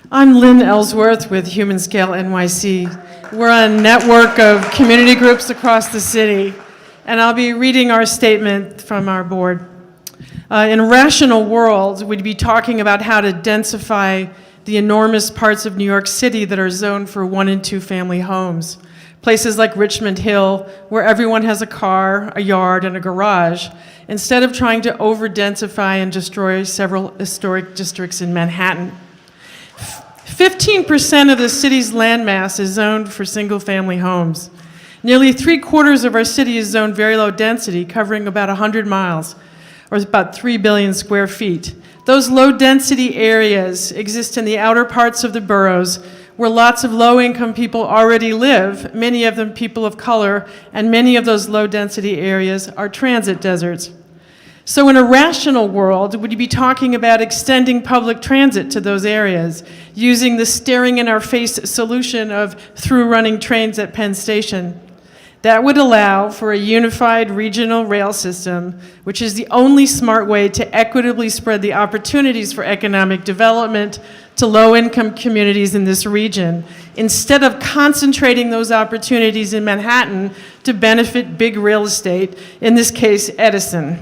I'm Lynn Ellsworth with Human Scale NYC. We're a network of community groups across the city, and I'll be reading our statement from our board. In a rational world, we'd be talking about how to densify the enormous parts of New York City that are zoned for 1- and 2-family homes. Places like Richmond Hill, where everyone has a car, a yard, and a garage, instead of trying to over-densify and destroy several historic districts in Manhattan. 15% of the city's landmass is zoned for single-family homes. Nearly 3/4 of our city is zoned very low density, covering about 100 miles, or about 3 billion square feet. Those low-density areas exist in the outer parts of the boroughs, where lots of low-income people already live, many of them people of color, and many of those low-density areas are transit deserts. So in a rational world, would you be talking about extending public transit to those areas, using the staring-in-our-face solution of through-running trains at Penn Station? That would allow for a unified regional rail system, which is the only smart way to equitably spread the opportunities for economic development to low-income communities in this region, instead of concentrating those opportunities in Manhattan to benefit big real estate, in this case, Edison.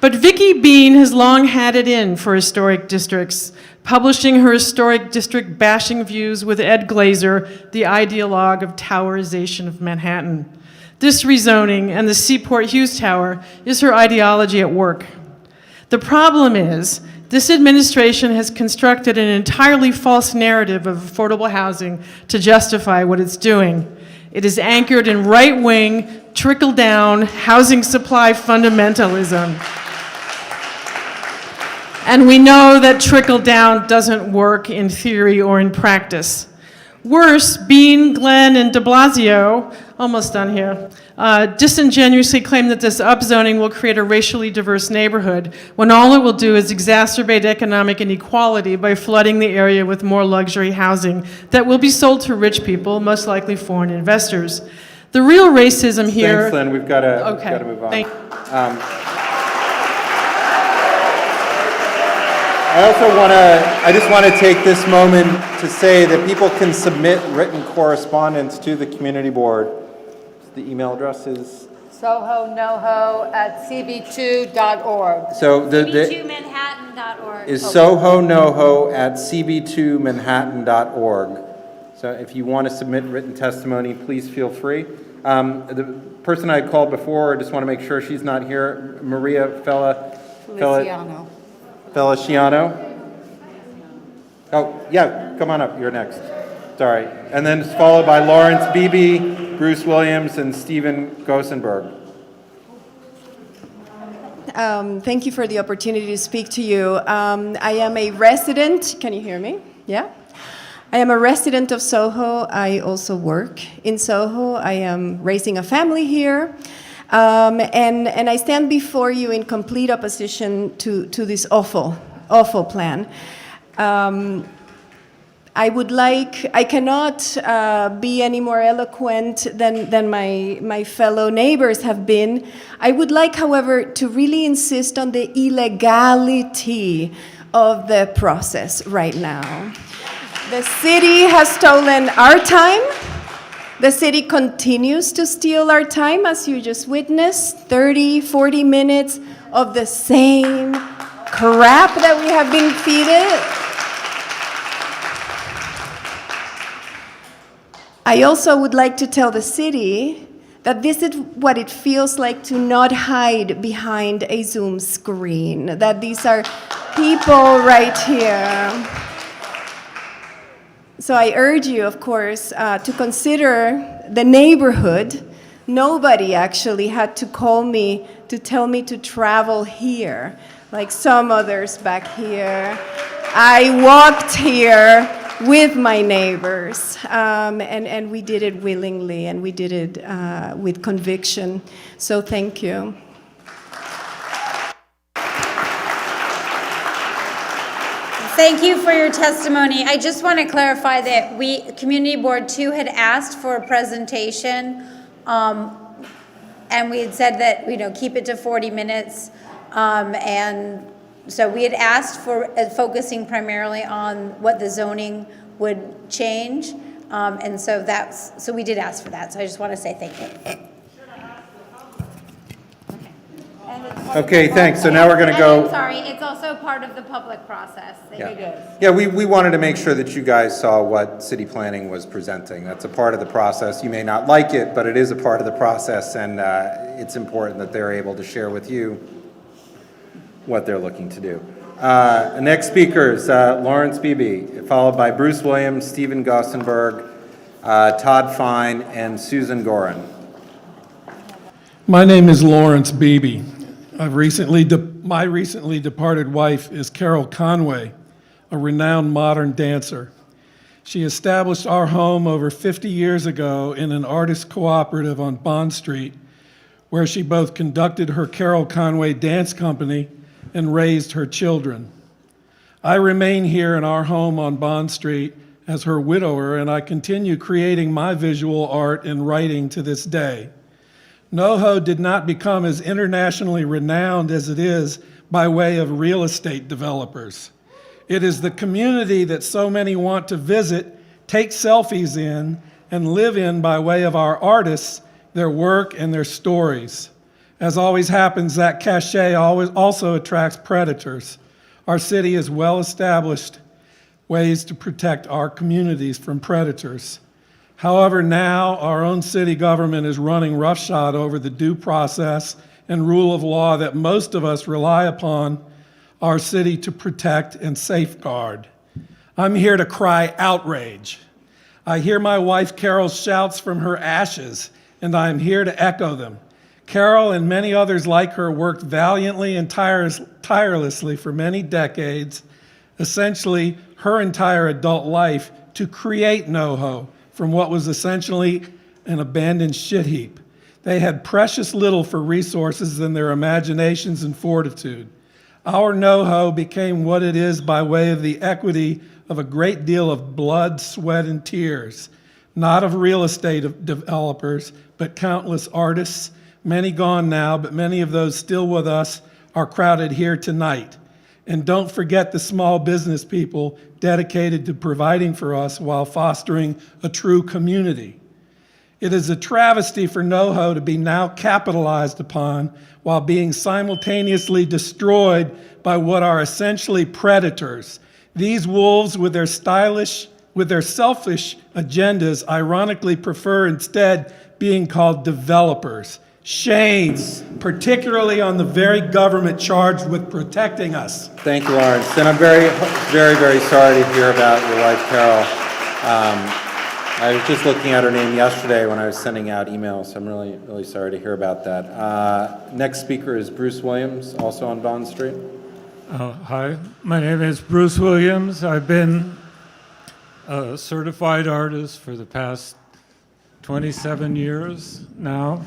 But Vicki Bean has long had it in for historic districts, publishing her historic district bashing views with Ed Glazer, the ideologue of towerization of Manhattan. This rezoning and the Seaport Hughes Tower is her ideology at work. The problem is, this administration has constructed an entirely false narrative of affordable housing to justify what it's doing. It is anchored in right-wing, trickle-down housing supply fundamentalism. And we know that trickle-down doesn't work in theory or in practice. Worse, Bean, Glenn, and de Blasio, almost done here, disingenuously claim that this upzoning will create a racially diverse neighborhood, when all it will do is exacerbate economic inequality by flooding the area with more luxury housing that will be sold to rich people, most likely foreign investors. The real racism here... Thanks, Lynn. We've got to move on. I just want to take this moment to say that people can submit written correspondence to the community board. The email address is sohonoho@cb2.org. so cb2manhattan.org. is sohonoho@cb2manhattan.org. So if you want to submit written testimony, please feel free. The person I called before, I just want to make sure she's not here. Maria Feliciano. Oh, yeah, come on up. You're next. Sorry. And then it's followed by Lawrence Beebe, Bruce Williams, and Stephen Gosenberg. Thank you for the opportunity to speak to you. I am a resident. Can you hear me? Yeah? I am a resident of SOHO. I also work in SOHO. I am raising a family here. And I stand before you in complete opposition to this awful plan. I cannot be any more eloquent than my fellow neighbors have been. I would like, however, to really insist on the illegality of the process right now. The city has stolen our time. The city continues to steal our time, as you just witnessed, 30, 40 minutes of the same crap that we have been feeded. I also would like to tell the city that this is what it feels like to not hide behind a Zoom screen, that these are people right here. So I urge you, of course, to consider the neighborhood. Nobody actually had to call me to tell me to travel here, like some others back here. I walked here with my neighbors, and we did it willingly, and we did it with conviction. So thank you. Thank you for your testimony. I just want to clarify that Community Board 2 had asked for a presentation, and we had said that, keep it to 40 minutes, and so we had asked for focusing primarily on what the zoning would change, and so we did ask for that. So I just want to say thank you. Okay, thanks. So now we're going to go. Sorry, it's also part of the public process. Yeah, we wanted to make sure that you guys saw what city planning was presenting. That's a part of the process. You may not like it, but it is a part of the process, and it's important that they're able to share with you what they're looking to do. Next speakers, Lawrence Beebe, followed by Bruce Williams, Stephen Gossenberg, Todd Fine, and Susan Goran. My name is Lawrence Beebe. My recently departed wife is Carol Conway, a renowned modern dancer. She established our home over 50 years ago in an artist cooperative on Bond Street, where she both conducted her Carol Conway Dance Company and raised her children. I remain here in our home on Bond Street as her widower, and I continue creating my visual art and writing to this day. NOHO did not become as internationally renowned as it is by way of real estate developers. It is the community that so many want to visit, take selfies in, and live in by way of our artists, their work, and their stories. As always happens, that cachet also attracts predators. Our city has well-established ways to protect our communities from predators. However, now our own city government is running roughshod over the due process and rule of law that most of us rely upon our city to protect and safeguard. I'm here to cry outrage. I hear my wife Carol's shouts from her ashes, and I am here to echo them. Carol and many others like her worked valiantly and tirelessly for many decades, essentially her entire adult life, to create NOHO from what was essentially an abandoned shit heap. They had precious little for resources in their imaginations and fortitude. Our NOHO became what it is by way of the equity of a great deal of blood, sweat, and tears, not of real estate developers, but countless artists, many gone now, but many of those still with us are crowded here tonight. And don't forget the small business people dedicated to providing for us while fostering a true community. It is a travesty for NOHO to be now capitalized upon while being simultaneously destroyed by what are essentially predators. These wolves with their selfish agendas ironically prefer instead being called developers. Shame, particularly on the very government charged with protecting us. Thank you, Lawrence. And I'm very, very, very sorry to hear about your wife, Carol. I was just looking at her name yesterday when I was sending out emails, so I'm really, really sorry to hear about that. Next speaker is Bruce Williams, also on Bond Street. Hi, my name is Bruce Williams. I've been a certified artist for the past 27 years now.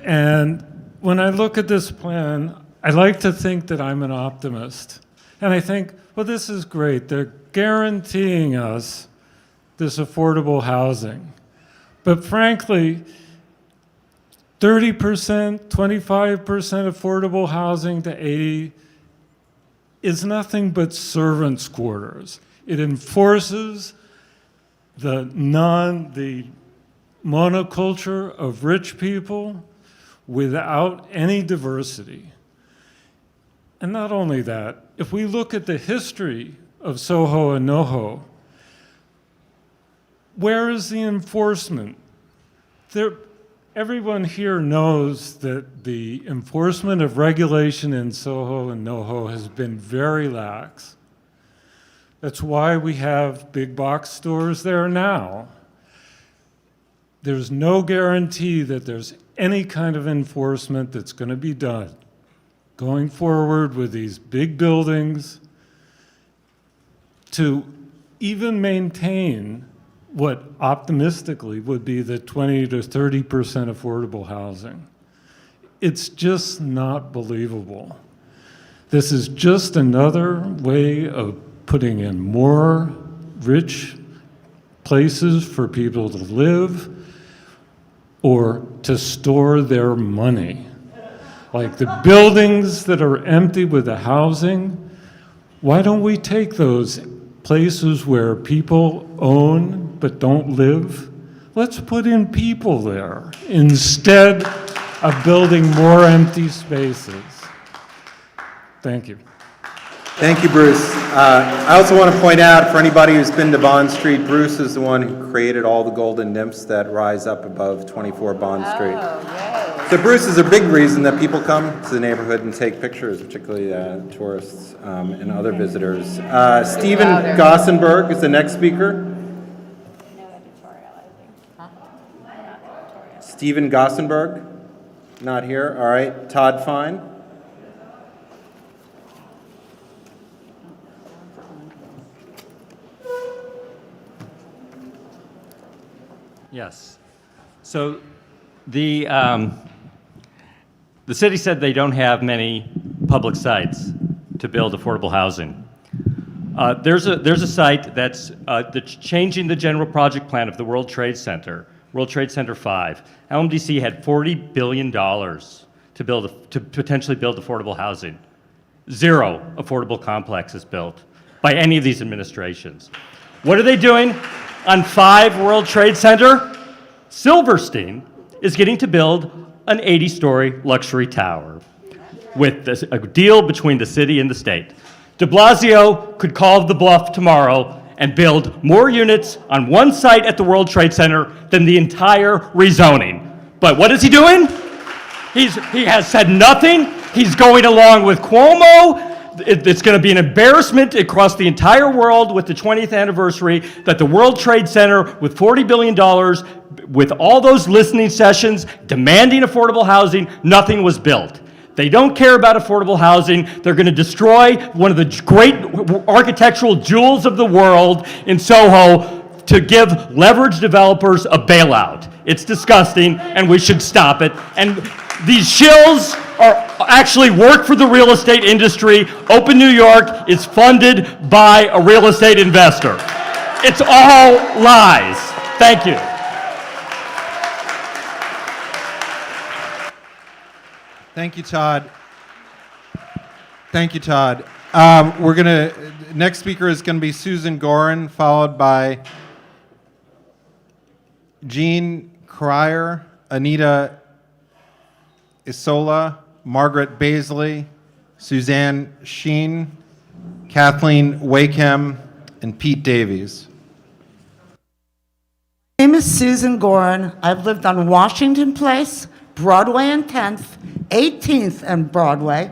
And when I look at this plan, I like to think that I'm an optimist. And I think, well, this is great. They're guaranteeing us this affordable housing. But frankly, 30%, 25% affordable housing to 80% is nothing but servants' quarters. It enforces the monoculture of rich people without any diversity. And not only that, if we look at the history of SOHO and NOHO, where is the enforcement? Everyone here knows that the enforcement of regulation in SOHO and NOHO has been very lax. That's why we have big box stores there now. There's no guarantee that there's any kind of enforcement that's going to be done going forward with these big buildings to even maintain what optimistically would be the 20 to 30% affordable housing. It's just not believable. This is just another way of putting in more rich places for people to live or to store their money. Like the buildings that are empty with the housing, why don't we take those places where people own but don't live? Let's put in people there instead of building more empty spaces. Thank you. Thank you, Bruce. I also want to point out, for anybody who's been to Bond Street, Bruce is the one who created all the golden nymphs that rise up above 24 Bond Street. So Bruce is a big reason that people come to the neighborhood and take pictures, particularly tourists and other visitors. Stephen Gossenberg is the next speaker. Stephen Gossenberg, not here. All right. Todd Fine. Yes. So the city said they don't have many public sites to build affordable housing. There's a site that's changing the general project plan of the World Trade Center, World Trade Center 5. LMDC had $40 billion to potentially build affordable housing. 0 affordable complexes built by any of these administrations. What are they doing? On 5 World Trade Center, Silverstein is getting to build an 80-story luxury tower with a deal between the city and the state. De Blasio could call the bluff tomorrow and build more units on one site at the World Trade Center than the entire rezoning. But what is he doing? He has said nothing. He's going along with Cuomo. It's going to be an embarrassment across the entire world with the 20th anniversary that the World Trade Center, with $40 billion, with all those listening sessions demanding affordable housing, nothing was built. They don't care about affordable housing. They're going to destroy one of the great architectural jewels of the world in SOHO to give leveraged developers a bailout. It's disgusting, and we should stop it. And these shills actually work for the real estate industry. Open New York is funded by a real estate investor. It's all lies. Thank you. Thank you, Todd. Thank you, Todd. Next speaker is going to be Susan Goran, followed by Jean Cryer, Anita Isola, Margaret Baisley, Suzanne Sheen, Kathleen Wakeham, and Pete Davies. My name is Susan Goran. I've lived on Washington Place, Broadway and 10th, 18th and Broadway.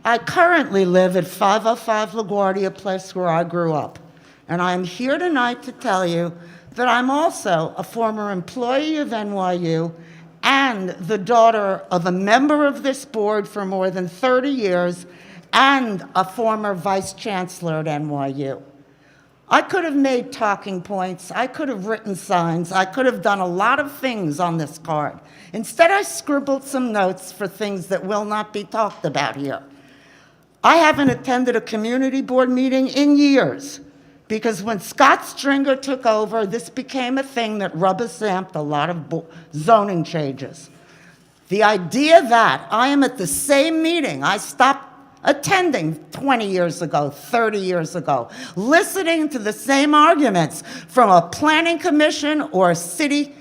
I currently live at 505 LaGuardia Place where I grew up. And I am here tonight to tell you that I'm also a former employee of NYU and the daughter of a member of this board for more than 30 years and a former vice chancellor at NYU. I could have made talking points, I could have written signs, I could have done a lot of things on this card. Instead, I scribbled some notes for things that will not be talked about here. I haven't attended a community board meeting in years, because when Scott Stringer took over, this became a thing that rubber-stamped a lot of zoning changes. The idea that I am at the same meeting I stopped attending 20 years ago, 30 years ago, listening to the same arguments from a planning commission or a city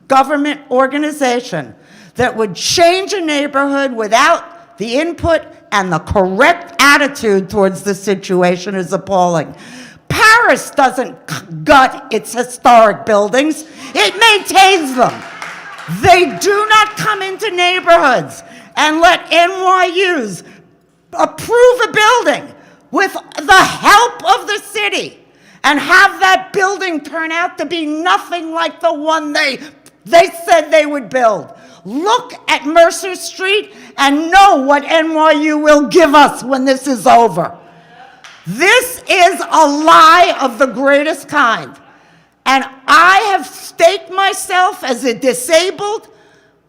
government organization that would change a neighborhood without the input and the correct attitude towards the situation is appalling. Paris doesn't gut its historic buildings, it maintains them. They do not come into neighborhoods and let NYUs approve a building with the help of the city and have that building turn out to be nothing like the one they said they would build. Look at Mercer Street and know what NYU will give us when this is over. This is a lie of the greatest kind. And I have staked myself as a disabled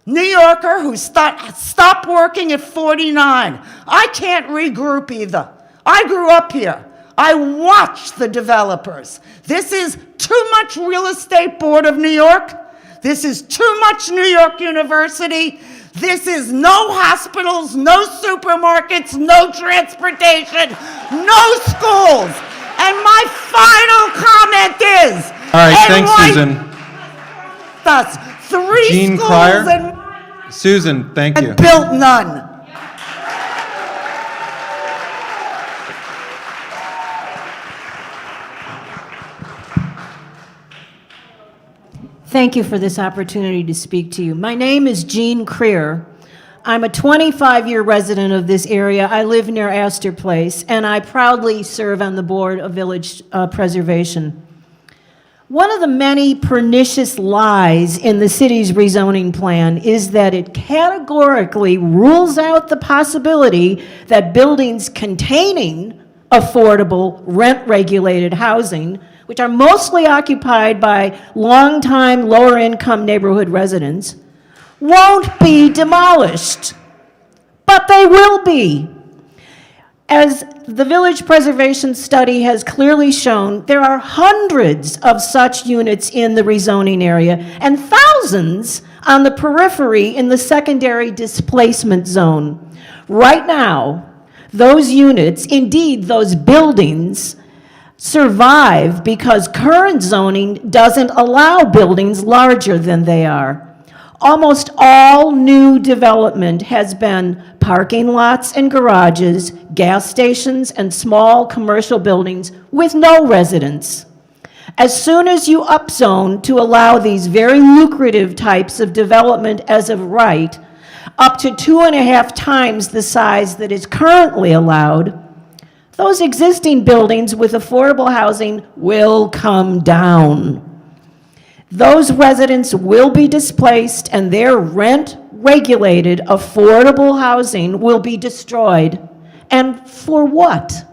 New Yorker who stopped working at 49. I can't regroup either. I grew up here. I watched the developers. This is too much Real Estate Board of New York. This is too much New York University. This is no hospitals, no supermarkets, no transportation, no schools. And my final comment is, all right, thanks, Susan. Thus, 3 Jean schools Cryer? and Susan, thank you. built none. Thank you for this opportunity to speak to you. My name is Jean Creer. I'm a 25-year resident of this area. I live near Astor Place, and I proudly serve on the board of Village Preservation. One of the many pernicious lies in the city's rezoning plan is that it categorically rules out the possibility that buildings containing affordable rent-regulated housing, which are mostly occupied by longtime lower-income neighborhood residents, won't be demolished. But they will be. As the Village Preservation Study has clearly shown, there are hundreds of such units in the rezoning area and thousands on the periphery in the secondary displacement zone. Right now, those units, indeed those buildings, survive because current zoning doesn't allow buildings larger than they are. Almost all new development has been parking lots and garages, gas stations, and small commercial buildings with no residents. As soon as you upzone to allow these very lucrative types of development as of right, up to 2.5 times the size that is currently allowed, those existing buildings with affordable housing will come down. Those residents will be displaced and their rent-regulated affordable housing will be destroyed. And for what?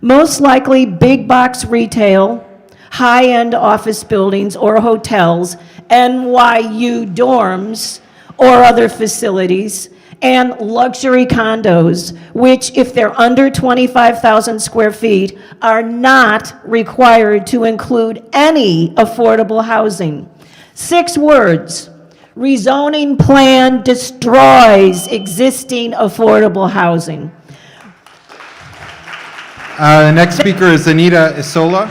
Most likely big box retail, high-end office buildings or hotels, NYU dorms or other facilities, and luxury condos, which, if they're under 25,000 square feet, are not required to include any affordable housing. 6 words: rezoning plan destroys existing affordable housing. The next speaker is Anita Isola.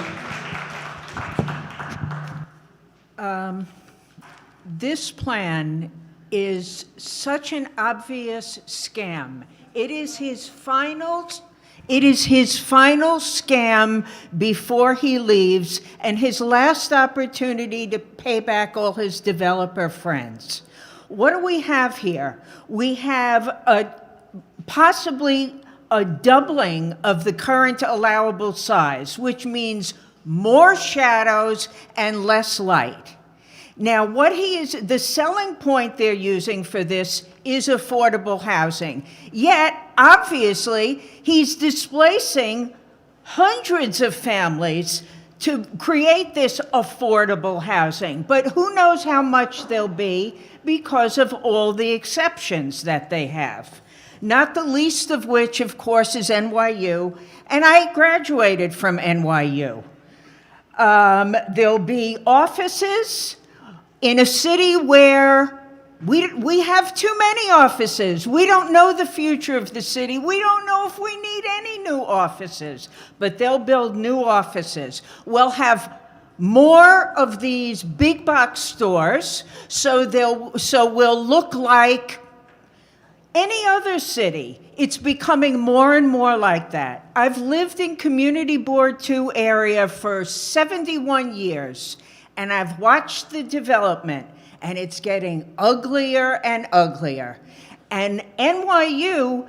This plan is such an obvious scam. It is his final scam before he leaves and his last opportunity to pay back all his developer friends. What do we have here? We have possibly a doubling of the current allowable size, which means more shadows, and less light. Now, the selling point they're using for this is affordable housing. Yet, obviously, he's displacing hundreds of families to create this affordable housing. But who knows how much there'll be because of all the exceptions that they have. Not the least of which, of course, is NYU, and I graduated from NYU. There'll be offices in a city where we have too many offices. We don't know the future of the city. We don't know if we need any new offices, but they'll build new offices. We'll have more of these big box stores, so we'll look like any other city. It's becoming more and more like that. I've lived in Community Board 2 area for 71 years, and I've watched the development, and it's getting uglier and uglier. And NYU,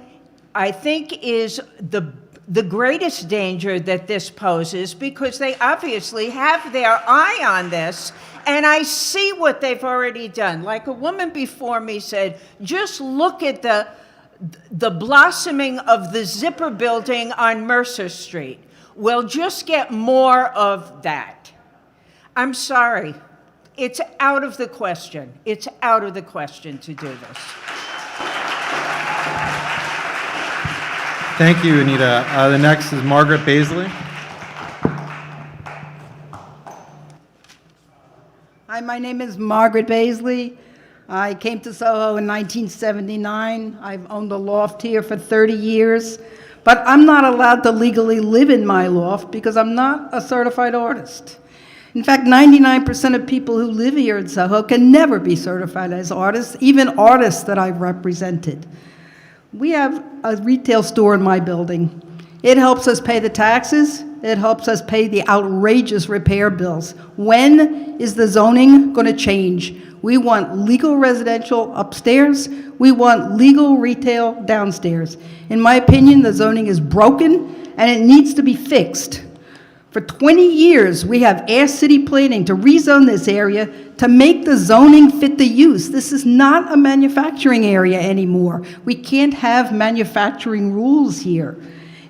I think, is the greatest danger that this poses, because they obviously have their eye on this, and I see what they've already done. Like a woman before me said, just look at the blossoming of the Zipper building on Mercer Street. We'll just get more of that. I'm sorry. It's out of the question. It's out of the question to do this. Thank you, Anita. The next is Margaret Baisley. Hi, my name is Margaret Baisley. I came to SOHO in 1979. I've owned a loft here for 30 years, but I'm not allowed to legally live in my loft because I'm not a certified artist. In fact, 99% of people who live here in SOHO can never be certified as artists, even artists that I've represented. We have a retail store in my building. It helps us pay the taxes. It helps us pay the outrageous repair bills. When is the zoning going to change? We want legal residential upstairs. We want legal retail downstairs. In my opinion, the zoning is broken and it needs to be fixed. For 20 years, we have asked city planning to rezone this area to make the zoning fit the use. This is not a manufacturing area anymore. We can't have manufacturing rules here.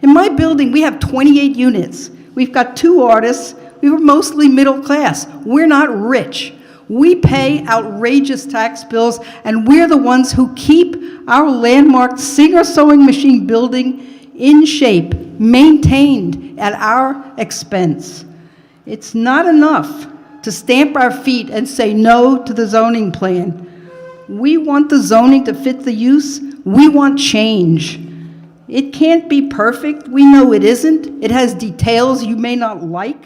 In my building, we have 28 units. We've got 2 artists. We were mostly middle class. We're not rich. We pay outrageous tax bills, and we're the ones who keep our landmark Singer sewing machine building in shape, maintained at our expense. It's not enough to stamp our feet and say no to the zoning plan. We want the zoning to fit the use. We want change. It can't be perfect. We know it isn't. It has details you may not like.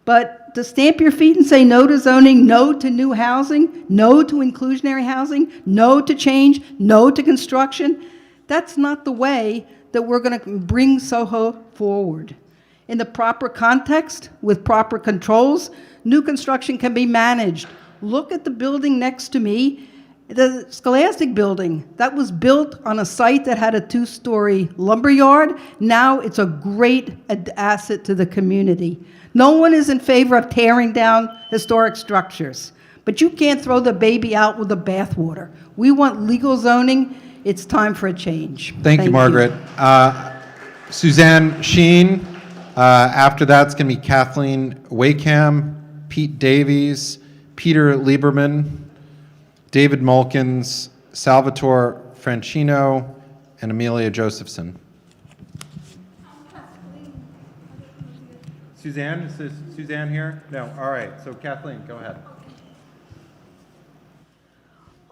But to stamp your feet and say no to zoning, no to new housing, no to inclusionary housing, no to change, no to construction, that's not the way that we're going to bring SOHO forward. In the proper context, with proper controls, new construction can be managed. Look at the building next to me, the Scholastic building. That was built on a site that had a 2-story lumberyard. Now it's a great asset to the community. No one is in favor of tearing down historic structures, but you can't throw the baby out with the bathwater. We want legal zoning. It's time for a change. Thank you, Margaret. Suzanne Sheen. After that's going to be Kathleen Wakeham, Pete Davies, Peter Lieberman, David Mulkins, Salvatore Francino, and Amelia Josephson. Suzanne? Is Suzanne here? No. All right. So Kathleen, go ahead.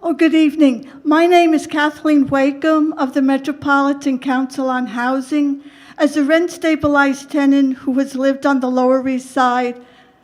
Oh, good evening. My name is Kathleen Wakeham of the Metropolitan Council on Housing. As a rent-stabilized tenant who has lived on the Lower East Side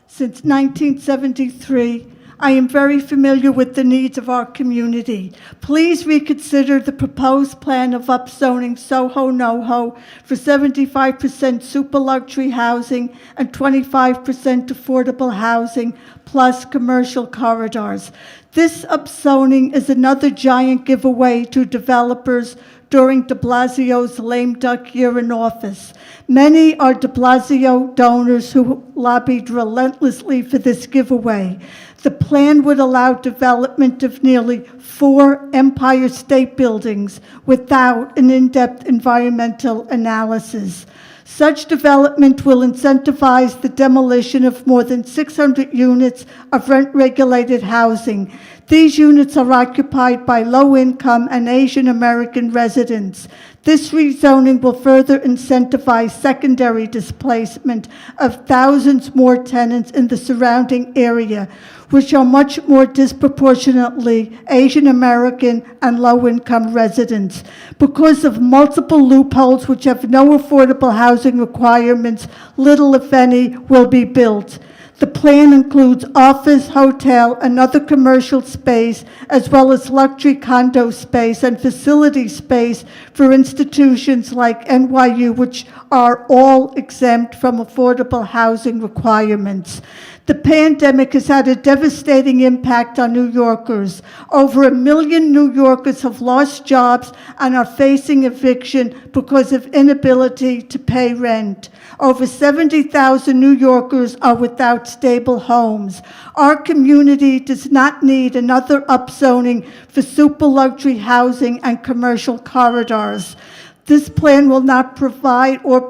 since 1973, I am very familiar with the needs of our community. Please reconsider the proposed plan of upzoning SOHO NOHO for 75% super luxury housing and 25% affordable housing plus commercial corridors. This upzoning is another giant giveaway to developers during de Blasio's lame duck year in office. Many are de Blasio donors who lobbied relentlessly for this giveaway. The plan would allow development of nearly 4 Empire State Buildings without an in-depth environmental analysis. Such development will incentivize the demolition of more than 600 units of rent-regulated housing. These units are occupied by low-income and Asian American residents. This rezoning will further incentivize secondary displacement of thousands more tenants in the surrounding area, which are much more disproportionately Asian American and low-income residents. Because of multiple loopholes which have no affordable housing requirements, little, if any, will be built. The plan includes office, hotel, and other commercial space, as well as luxury condo space and facility space for institutions like NYU, which are all exempt from affordable housing requirements. The pandemic has had a devastating impact on New Yorkers. Over 1 million New Yorkers have lost jobs and are facing eviction because of inability to pay rent. Over 70,000 New Yorkers are without stable homes. Our community does not need another upzoning for super luxury housing and commercial corridors. This plan will not provide or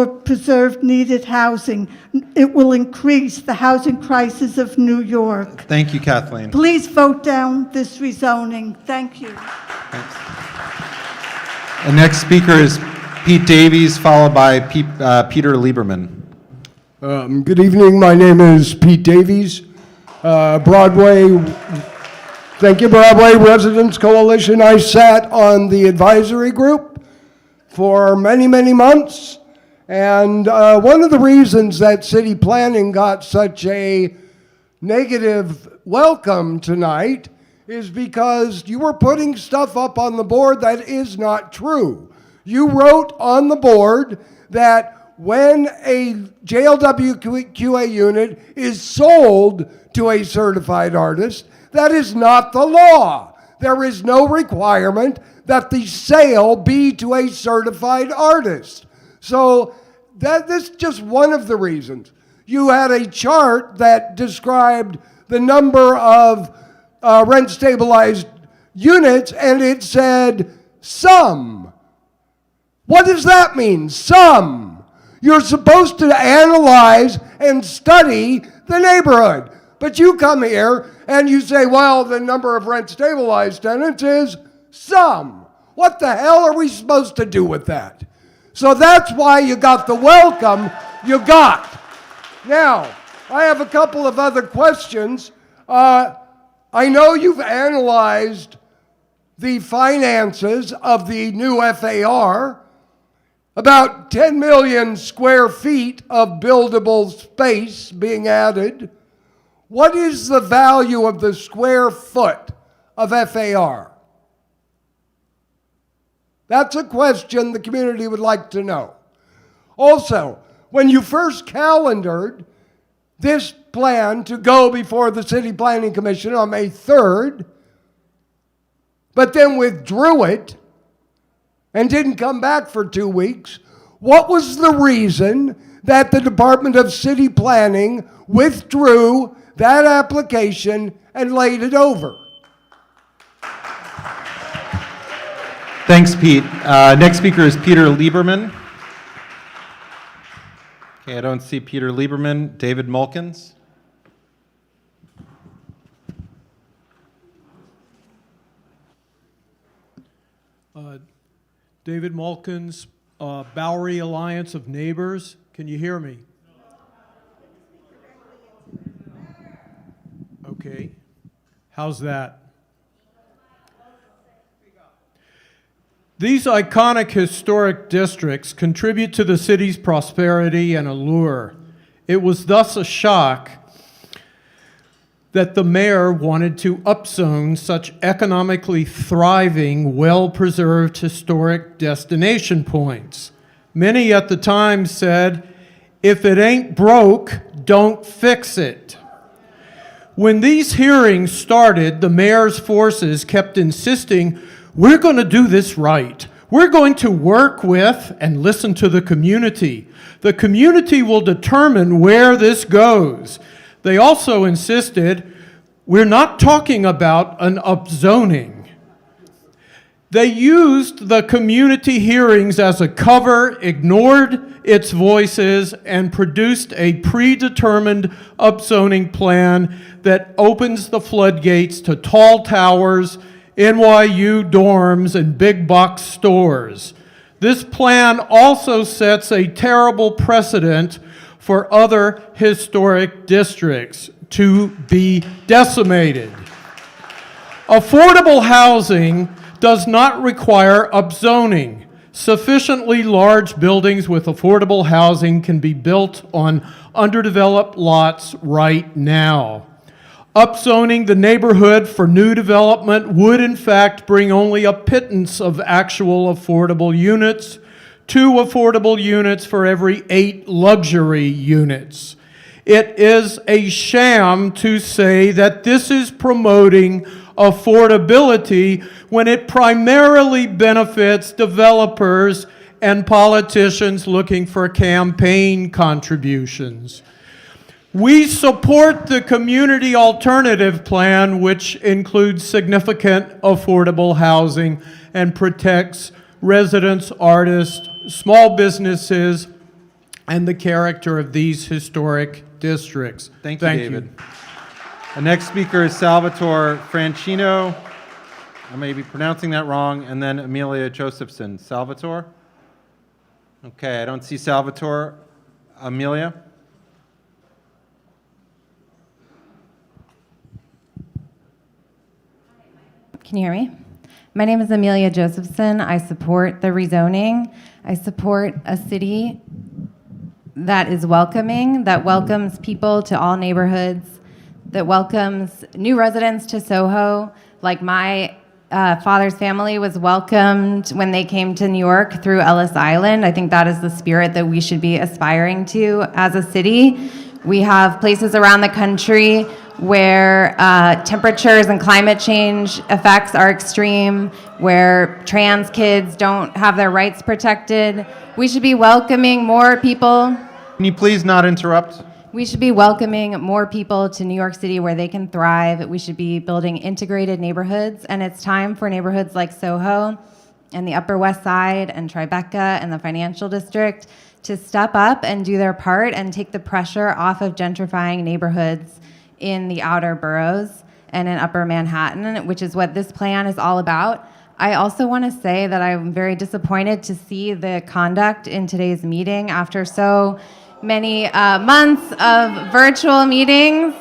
preserve needed housing. It will increase the housing crisis of New York. Thank you, Kathleen. Please vote down this rezoning. Thank you. Thanks. The next speaker is Pete Davies, followed by Peter Lieberman. Good evening. My name is Pete Davies. Broadway, thank you, Broadway Residents Coalition. I sat on the advisory group for many, many months. And one of the reasons that city planning got such a negative welcome tonight is because you were putting stuff up on the board that is not true. You wrote on the board that when a JLWQA unit is sold to a certified artist, that is not the law. There is no requirement that the sale be to a certified artist. So this is just one of the reasons. You had a chart that described the number of rent-stabilized units, and it said some. What does that mean, some? You're supposed to analyze and study the neighborhood. But you come here and you say, well, the number of rent-stabilized tenants is some. What the hell are we supposed to do with that? So that's why you got the welcome you got. Now, I have a couple of other questions. I know you've analyzed the finances of the new FAR, about 10 million square feet of buildable space being added. What is the value of the square foot of FAR? That's a question the community would like to know. Also, when you first calendared this plan to go before the City Planning Commission on May 3rd, but then withdrew it and didn't come back for 2 weeks, what was the reason that the Department of City Planning withdrew that application and laid it over? Thanks, Pete. Next speaker is Peter Lieberman. Okay, I don't see Peter Lieberman. David Mulkins. David Mulkins, Bowery Alliance of Neighbors. Can you hear me? Okay. How's that? These iconic historic districts contribute to the city's prosperity and allure. It was thus a shock that the mayor wanted to upzone such economically thriving, well-preserved historic destination points. Many at the time said, "If it ain't broke, don't fix it." When these hearings started, the mayor's forces kept insisting, "We're going to do this right. We're going to work with and listen to the community. The community will determine where this goes." They also insisted, "We're not talking about an upzoning." They used the community hearings as a cover, ignored its voices, and produced a predetermined upzoning plan that opens the floodgates to tall towers, NYU dorms, and big box stores. This plan also sets a terrible precedent for other historic districts to be decimated. Affordable housing does not require upzoning. Sufficiently large buildings with affordable housing can be built on underdeveloped lots right now. Upzoning the neighborhood for new development would in fact bring only a pittance of actual affordable units, 2 affordable units for every 8 luxury units. It is a sham to say that this is promoting affordability when it primarily benefits developers and politicians looking for campaign contributions. We support the community alternative plan, which includes significant affordable housing and protects residents, artists, small businesses, and the character of these historic districts. Thank you, David. The next speaker is Salvatore Francino. I may be pronouncing that wrong, and then Amelia Josephson. Salvatore? Okay, I don't see Salvatore. Amelia? Can you hear me? My name is Amelia Josephson. I support the rezoning. I support a city that is welcoming, that welcomes people to all neighborhoods, that welcomes new residents to SOHO, like my father's family was welcomed when they came to New York through Ellis Island. I think that is the spirit that we should be aspiring to as a city. We have places around the country where temperatures and climate change effects are extreme, where trans kids don't have their rights protected. We should be welcoming more people. Can you please not interrupt? We should be welcoming more people to New York City where they can thrive. We should be building integrated neighborhoods, and it's time for neighborhoods like SOHO and the Upper West Side and Tribeca and the Financial District to step up and do their part and take the pressure off of gentrifying neighborhoods in the outer boroughs and in Upper Manhattan, which is what this plan is all about. I also want to say that I'm very disappointed to see the conduct in today's meeting after so many months of virtual meetings.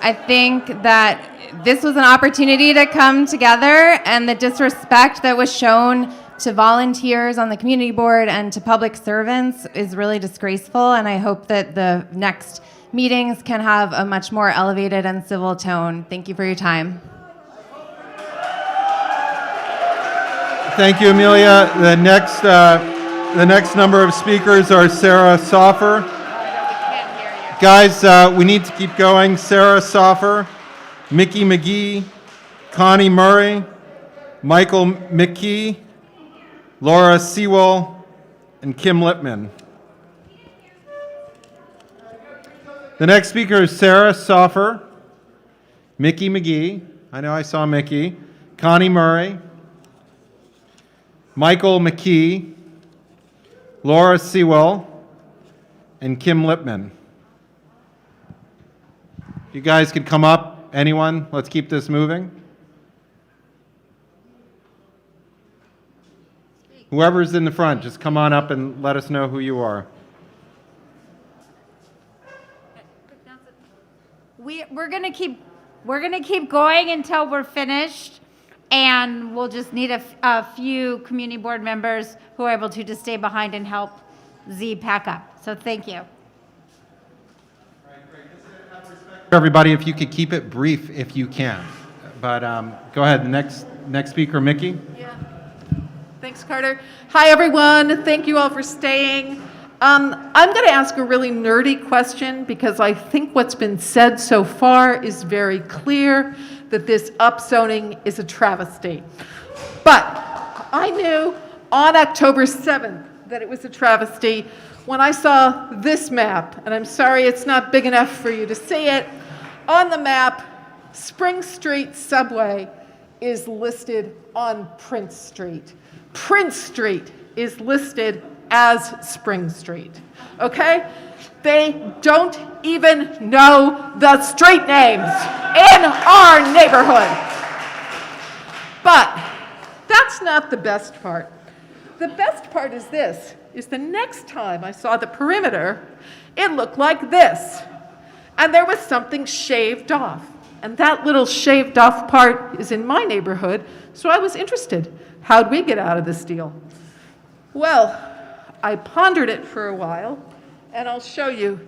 I think that this was an opportunity to come together, and the disrespect that was shown to volunteers on the community board and to public servants is really disgraceful, and I hope that the next meetings can have a much more elevated and civil tone. Thank you for your time. Thank you, Amelia. The next number of speakers are Sarah Soffer. Guys, we need to keep going. Sarah Soffer, Mickey McGee, Connie Murray, Michael McKee, Laura Sewell, and Kim Lipman. The next speaker is Sarah Soffer, Mickey McGee, I know I saw Mickey, Connie Murray, Michael McKee, Laura Sewell, and Kim Lipman. You guys could come up, anyone? Let's keep this moving. Whoever's in the front, just come on up and let us know who you are. We're gonna keep going until we're finished, and we'll just need a few community board members who are able to just stay behind and help Z pack up. So thank you. All right, great. Just have respect Everybody, if you could keep it brief if you can. But go ahead, next speaker, Mickey. Thanks, Carter. Hi, everyone. Thank you all for staying. I'm going to ask a really nerdy question because I think what's been said so far is very clear that this upzoning is a travesty. But I knew on October 7th that it was a travesty when I saw this map, and I'm sorry it's not big enough for you to see it. On the map, Spring Street subway is listed on Prince Street. Prince Street is listed as Spring Street, okay? They don't even know the street names in our neighborhood. But that's not the best part. The best part is this, is the next time I saw the perimeter, it looked like this. And there was something shaved off. And that little shaved off part is in my neighborhood, so I was interested. How'd we get out of this deal? Well, I pondered it for a while, and I'll show you.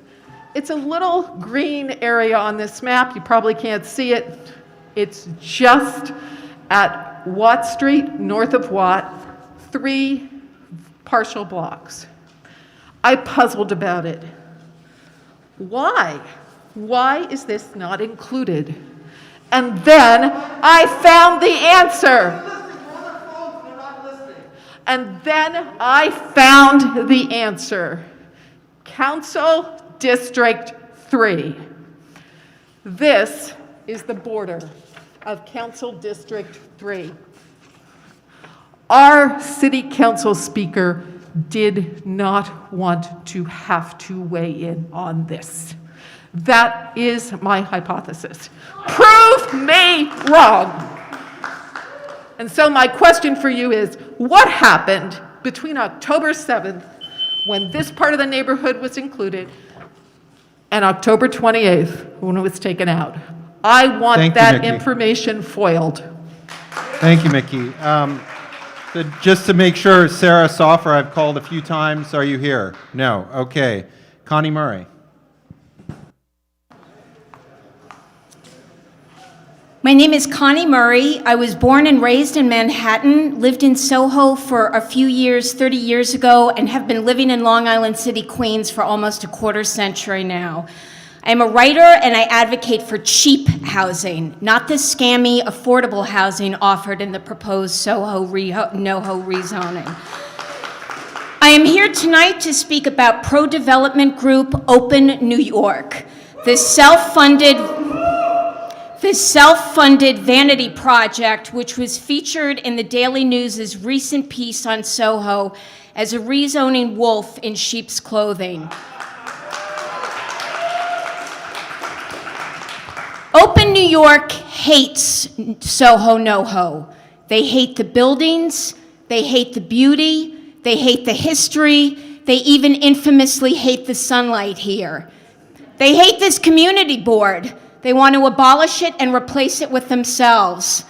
It's a little green area on this map. You probably can't see it. It's just at Watt Street, north of Watt, 3 partial blocks. I puzzled about it. Why? Why is this not included? And then I found the answer. And then I found the answer. Council District 3. This is the border of Council District 3. Our city council speaker did not want to have to weigh in on this. That is my hypothesis. Prove me wrong. And so my question for you is, what happened between October 7th, when this part of the neighborhood was included, and October 28th, when it was taken out? I want that information foiled. Thank you, Mickey. Just to make sure, Sarah Soffer, I've called a few times. Are you here? No. Okay. Connie Murray. My name is Connie Murray. I was born and raised in Manhattan, lived in SOHO for a few years, 30 years ago, and have been living in Long Island City, Queens for almost a quarter century now. I'm a writer and I advocate for cheap housing, not the scammy, affordable housing offered in the proposed SOHO NOHO rezoning. I am here tonight to speak about pro-development group Open New York, the self-funded vanity project, which was featured in the Daily News' recent piece on SOHO as a rezoning wolf in sheep's clothing. Open New York hates SOHO NOHO. They hate the buildings, they hate the beauty, they hate the history, they even infamously hate the sunlight here. They hate this community board. They want to abolish it and replace it with themselves.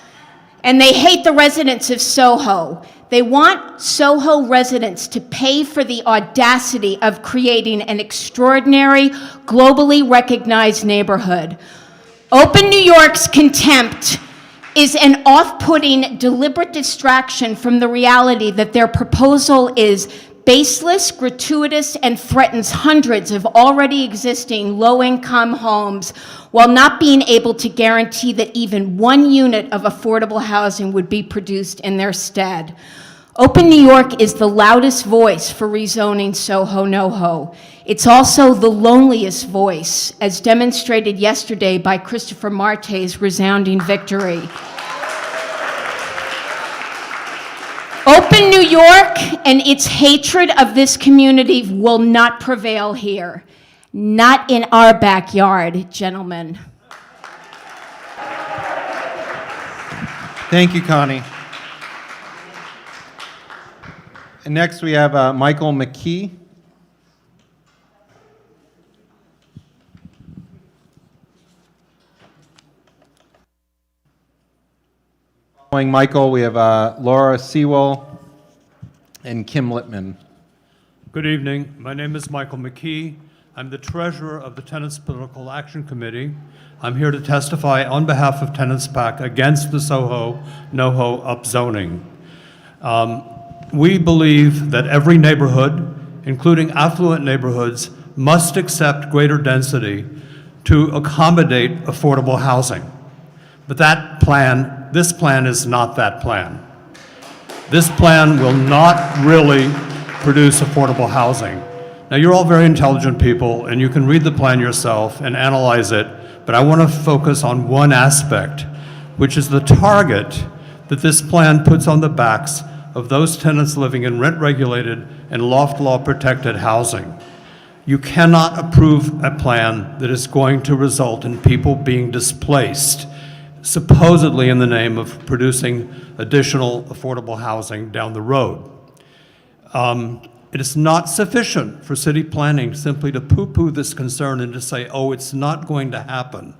And they hate the residents of SOHO. They want SOHO residents to pay for the audacity of creating an extraordinary, globally recognized neighborhood. Open New York's contempt is an off-putting, deliberate distraction from the reality that their proposal is baseless, gratuitous, and threatens hundreds of already existing low-income homes while not being able to guarantee that even one unit of affordable housing would be produced in their stead. Open New York is the loudest voice for rezoning SOHO NOHO. It's also the loneliest voice, as demonstrated yesterday by Christopher Marte's resounding victory. Open New York and its hatred of this community will not prevail here. Not in our backyard, gentlemen. Thank you, Connie. And next we have Michael McKee. Following Michael, we have Laura Sewell and Kim Lipman. Good evening. My name is Michael McKee. I'm the treasurer of the Tenants Political Action Committee. I'm here to testify on behalf of Tenants PAC against the SOHO, NOHO upzoning. We believe that every neighborhood, including affluent neighborhoods, must accept greater density to accommodate affordable housing. But this plan is not that plan. This plan will not really produce affordable housing. Now, you're all very intelligent people, and you can read the plan yourself and analyze it, but I want to focus on one aspect, which is the target that this plan puts on the backs of those tenants living in rent-regulated and loft law-protected housing. You cannot approve a plan that is going to result in people being displaced, supposedly in the name of producing additional affordable housing down the road. It is not sufficient for city planning simply to poo-poo this concern and to say, oh, it's not going to happen.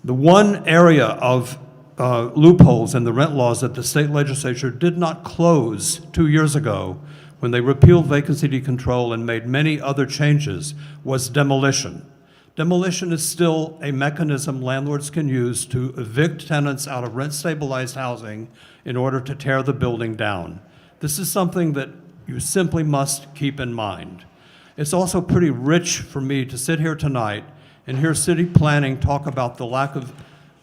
The one area of loopholes in the rent laws that the state legislature did not close 2 years ago when they repealed vacancy control and made many other changes was demolition. Demolition is still a mechanism landlords can use to evict tenants out of rent-stabilized housing in order to tear the building down. This is something that you simply must keep in mind. It's also pretty rich for me to sit here tonight and hear city planning talk about the lack of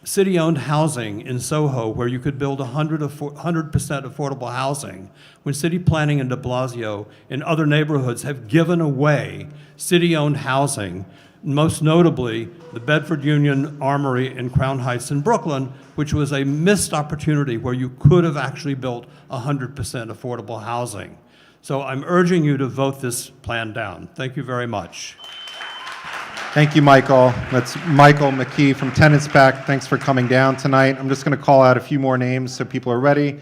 city-owned housing in SOHO where you could build 100% affordable housing, when city planning and de Blasio in other neighborhoods have given away city-owned housing, most notably the Bedford Union Armory in Crown Heights in Brooklyn, which was a missed opportunity where you could have actually built 100% affordable housing. So I'm urging you to vote this plan down. Thank you very much. Thank you, Michael. That's Michael McKee from Tenants PAC. Thanks for coming down tonight. I'm just going to call out a few more names so people are ready.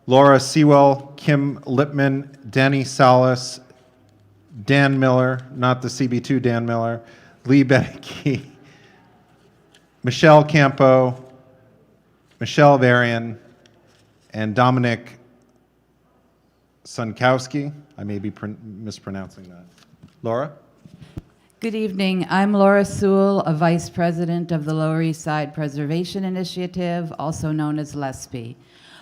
Laura Sewell, Kim Lipman, Denny Salas, Dan Miller, not the CB2 Dan Miller, Lee Benicke, Michelle Campo, Michelle Varian, and Dominic Sunkowski. I may be mispronouncing that. Laura? Good evening. I'm Laura Sewell, a vice president of the Lower East Side Preservation Initiative, also known as LESPI.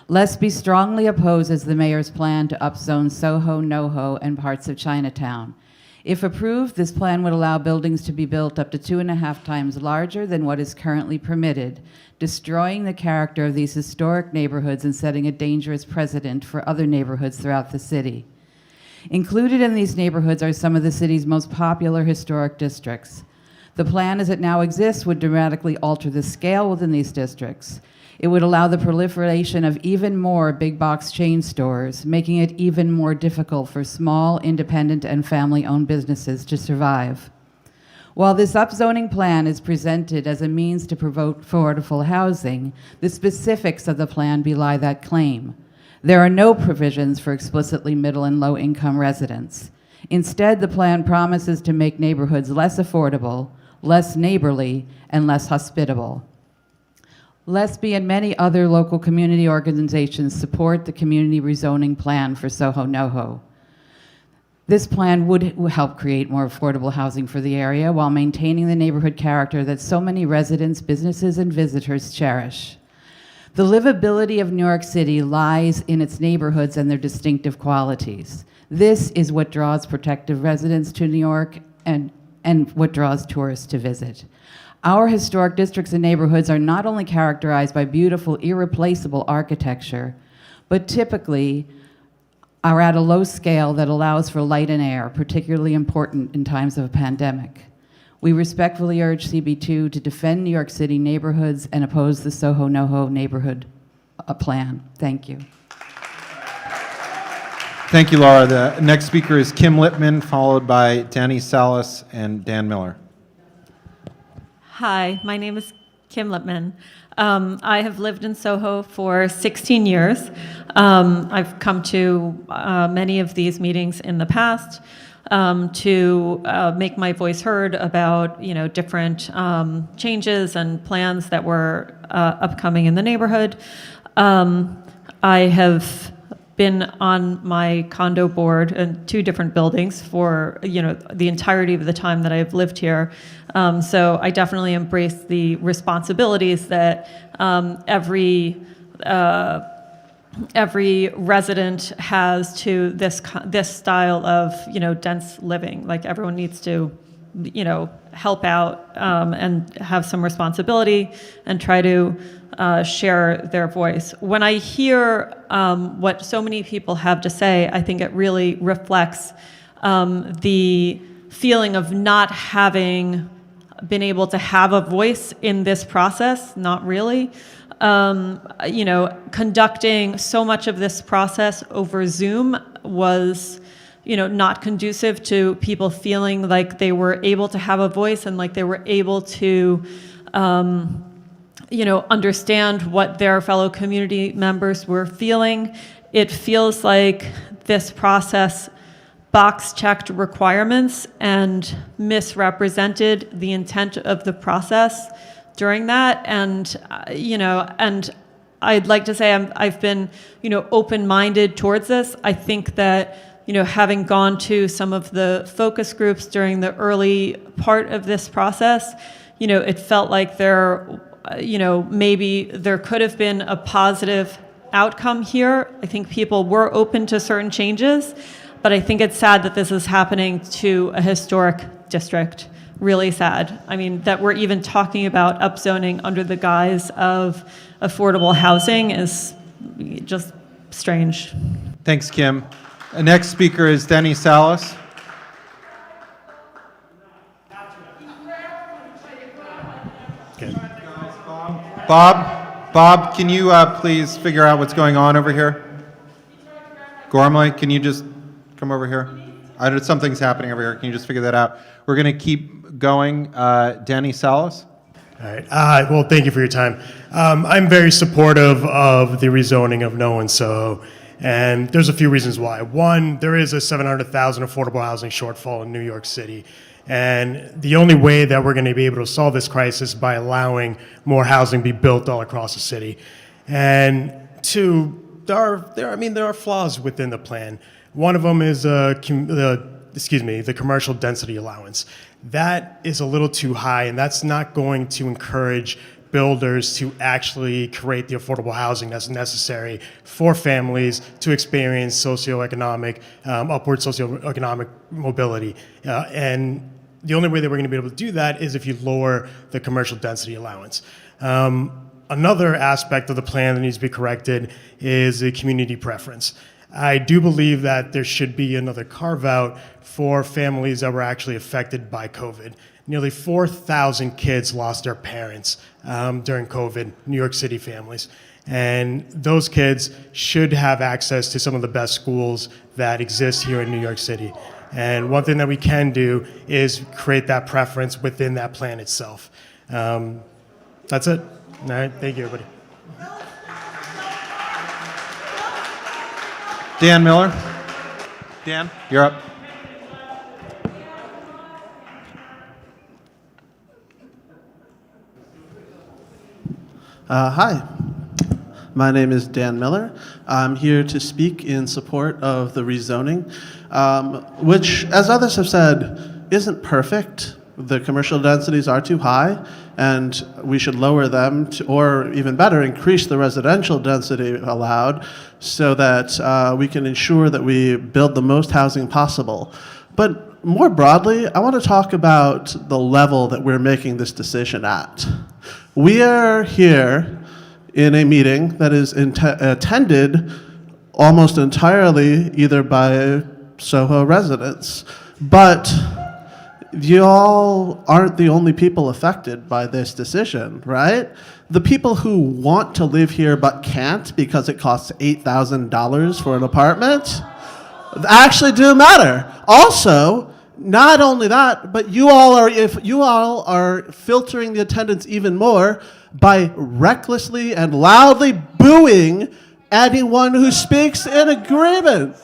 LESPI strongly opposes the mayor's plan to upzone SOHO, NOHO, and parts of Chinatown. If approved, this plan would allow buildings to be built up to 2.5 times larger than what is currently permitted, destroying the character of these historic neighborhoods and setting a dangerous precedent for other neighborhoods throughout the city. Included in these neighborhoods are some of the city's most popular historic districts. The plan as it now exists would dramatically alter the scale within these districts. It would allow the proliferation of even more big box chain stores, making it even more difficult for small, independent, and family-owned businesses to survive. While this upzoning plan is presented as a means to promote affordable housing, the specifics of the plan belie that claim. There are no provisions for explicitly middle and low-income residents. Instead, the plan promises to make neighborhoods less affordable, less neighborly, and less hospitable. LESPI and many other local community organizations support the community rezoning plan for SOHO NOHO. This plan would help create more affordable housing for the area while maintaining the neighborhood character that so many residents, businesses, and visitors cherish. The livability of New York City lies in its neighborhoods and their distinctive qualities. This is what draws protective residents to New York and what draws tourists to visit. Our historic districts and neighborhoods are not only characterized by beautiful, irreplaceable architecture, but typically are at a low scale that allows for light and air, particularly important in times of a pandemic. We respectfully urge CB2 to defend New York City neighborhoods and oppose the SOHO NOHO neighborhood plan. Thank you. Thank you, Laura. The next speaker is Kim Lipman, followed by Denny Salas and Dan Miller. Hi, my name is Kim Lipman. I have lived in SOHO for 16 years. I've come to many of these meetings in the past to make my voice heard about, different changes and plans that were upcoming in the neighborhood. I have been on my condo board in 2 different buildings for, the entirety of the time that I've lived here. So I definitely embrace the responsibilities that every resident has to this style of, dense living. Like, everyone needs to, help out and have some responsibility and try to share their voice. When I hear what so many people have to say, I think it really reflects the feeling of not having been able to have a voice in this process, not really. Conducting so much of this process over Zoom was, not conducive to people feeling like they were able to have a voice and like they were able to, understand what their fellow community members were feeling. It feels like this process box-checked requirements and misrepresented the intent of the process during that. And, and I'd like to say I've been, open-minded towards this. I think that, having gone to some of the focus groups during the early part of this process, it felt like there, maybe there could have been a positive outcome here. I think people were open to certain changes, but I think it's sad that this is happening to a historic district. Really sad. I mean, that we're even talking about upzoning under the guise of affordable housing is just strange. Thanks, Kim. The next speaker is Denny Salas. Bob, can you please figure out what's going on over here? Gormley, can you just come over here? Something's happening over here. Can you just figure that out? We're going to keep going. Denny Salas. All right. Well, thank you for your time. I'm very supportive of the rezoning of NOHO and SOHO, and there's a few reasons why. One, there is a 700,000 affordable housing shortfall in New York City, and the only way that we're going to be able to solve this crisis is by allowing more housing be built all across the city. And two, there are flaws within the plan. One of them is the commercial density allowance. That is a little too high, and that's not going to encourage builders to actually create the affordable housing that's necessary for families to experience upward socioeconomic mobility. And the only way that we're going to be able to do that is if you lower the commercial density allowance. Another aspect of the plan that needs to be corrected is the community preference. I do believe that there should be another carve-out for families that were actually affected by COVID. Nearly 4,000 kids lost their parents during COVID, New York City families. And those kids should have access to some of the best schools that exist here in New York City. And one thing that we can do is create that preference within that plan itself. That's it. All right, thank you, everybody. Dan Miller. Dan, you're up. Hi, my name is Dan Miller. I'm here to speak in support of the rezoning, which, as others have said, isn't perfect. The commercial densities are too high, and we should lower them, or even better, increase the residential density allowed so that we can ensure that we build the most housing possible. But more broadly, I want to talk about the level that we're making this decision at. We are here in a meeting that is attended almost entirely either by SOHO residents, but you all aren't the only people affected by this decision, right? The people who want to live here but can't because it costs $8,000 for an apartment actually do matter. Also, not only that, but you all are filtering the attendance even more by recklessly and loudly booing anyone who speaks in agreement.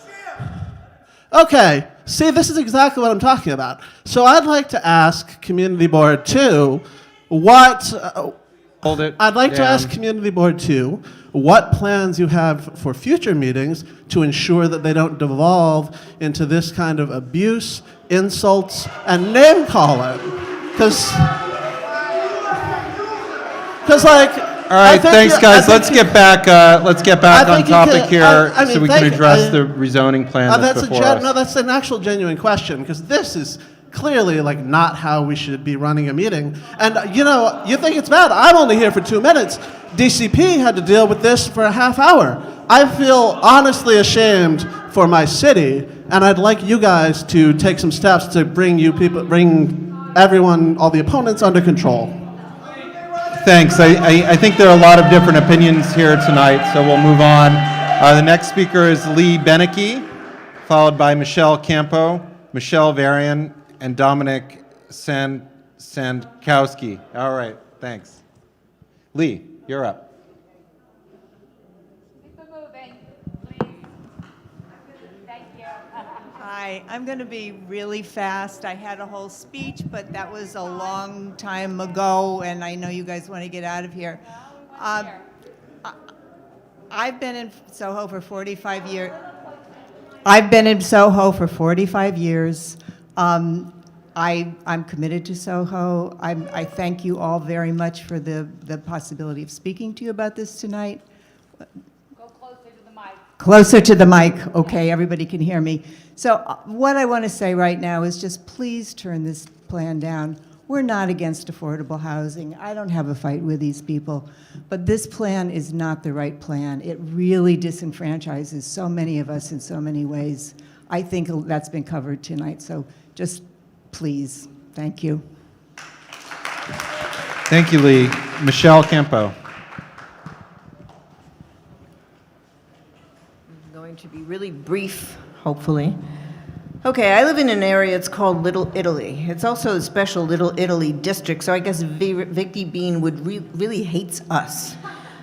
Okay, see, this is exactly what I'm talking about. So I'd like to ask Community Board 2 to ask Community Board 2 what plans you have for future meetings to ensure that they don't devolve into this kind of abuse, insults, and name calling. Because like, all right, thanks, guys. Let's get back on topic here, so we can address the rezoning plan that's before us. No, that's an actual genuine question, because this is clearly like not how we should be running a meeting. And you think it's bad? I'm only here for 2 minutes. DCP had to deal with this for a half hour. I feel honestly ashamed for my city, and I'd like you guys to take some steps to bring everyone, all the opponents, under control. Thanks. I think there are a lot of different opinions here tonight, so we'll move on. The next speaker is Lee Benicke, followed by Michelle Campo, Michelle Varian, and Dominic Sandkowski. All right, thanks. Lee, you're up. Hi, I'm going to be really fast. I had a whole speech, but that was a long time ago, and I know you guys want to get out of here. I've been in SOHO for 45 years. I'm committed to SOHO. I thank you all very much for the possibility of speaking to you about this tonight. Go closer to the mic. Closer to the mic. Okay, everybody can hear me. So what I want to say right now is just please turn this plan down. We're not against affordable housing. I don't have a fight with these people. But this plan is not the right plan. It really disenfranchises so many of us in so many ways. I think that's been covered tonight. So just please, thank you. Thank you, Lee. Michelle Campo. I'm going to be really brief, hopefully. Okay, I live in an area, it's called Little Italy. It's also a special Little Italy district, so I guess Vicky Bean would really hates us.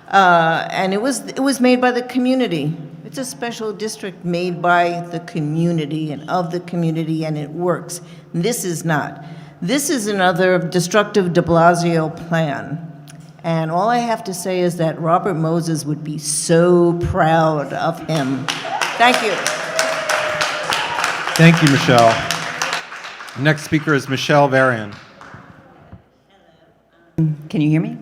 And it was made by the community. It's a special district made by the community and of the community, and it works. This is not. This is another destructive de Blasio plan. And all I have to say is that Robert Moses would be so proud of him. Thank you. Thank you, Michelle. Next speaker is Michelle Varian. Can you hear me?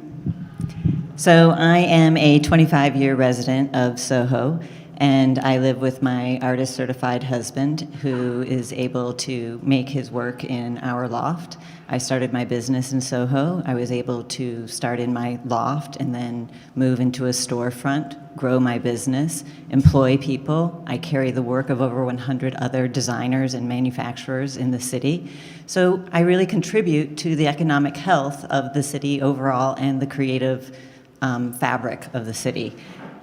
So I am a 25-year resident of SOHO, and I live with my artist-certified husband, who is able to make his work in our loft. I started my business in SOHO. I was able to start in my loft and then move into a storefront, grow my business, employ people. I carry the work of over 100 other designers and manufacturers in the city. So I really contribute to the economic health of the city overall and the creative fabric of the city.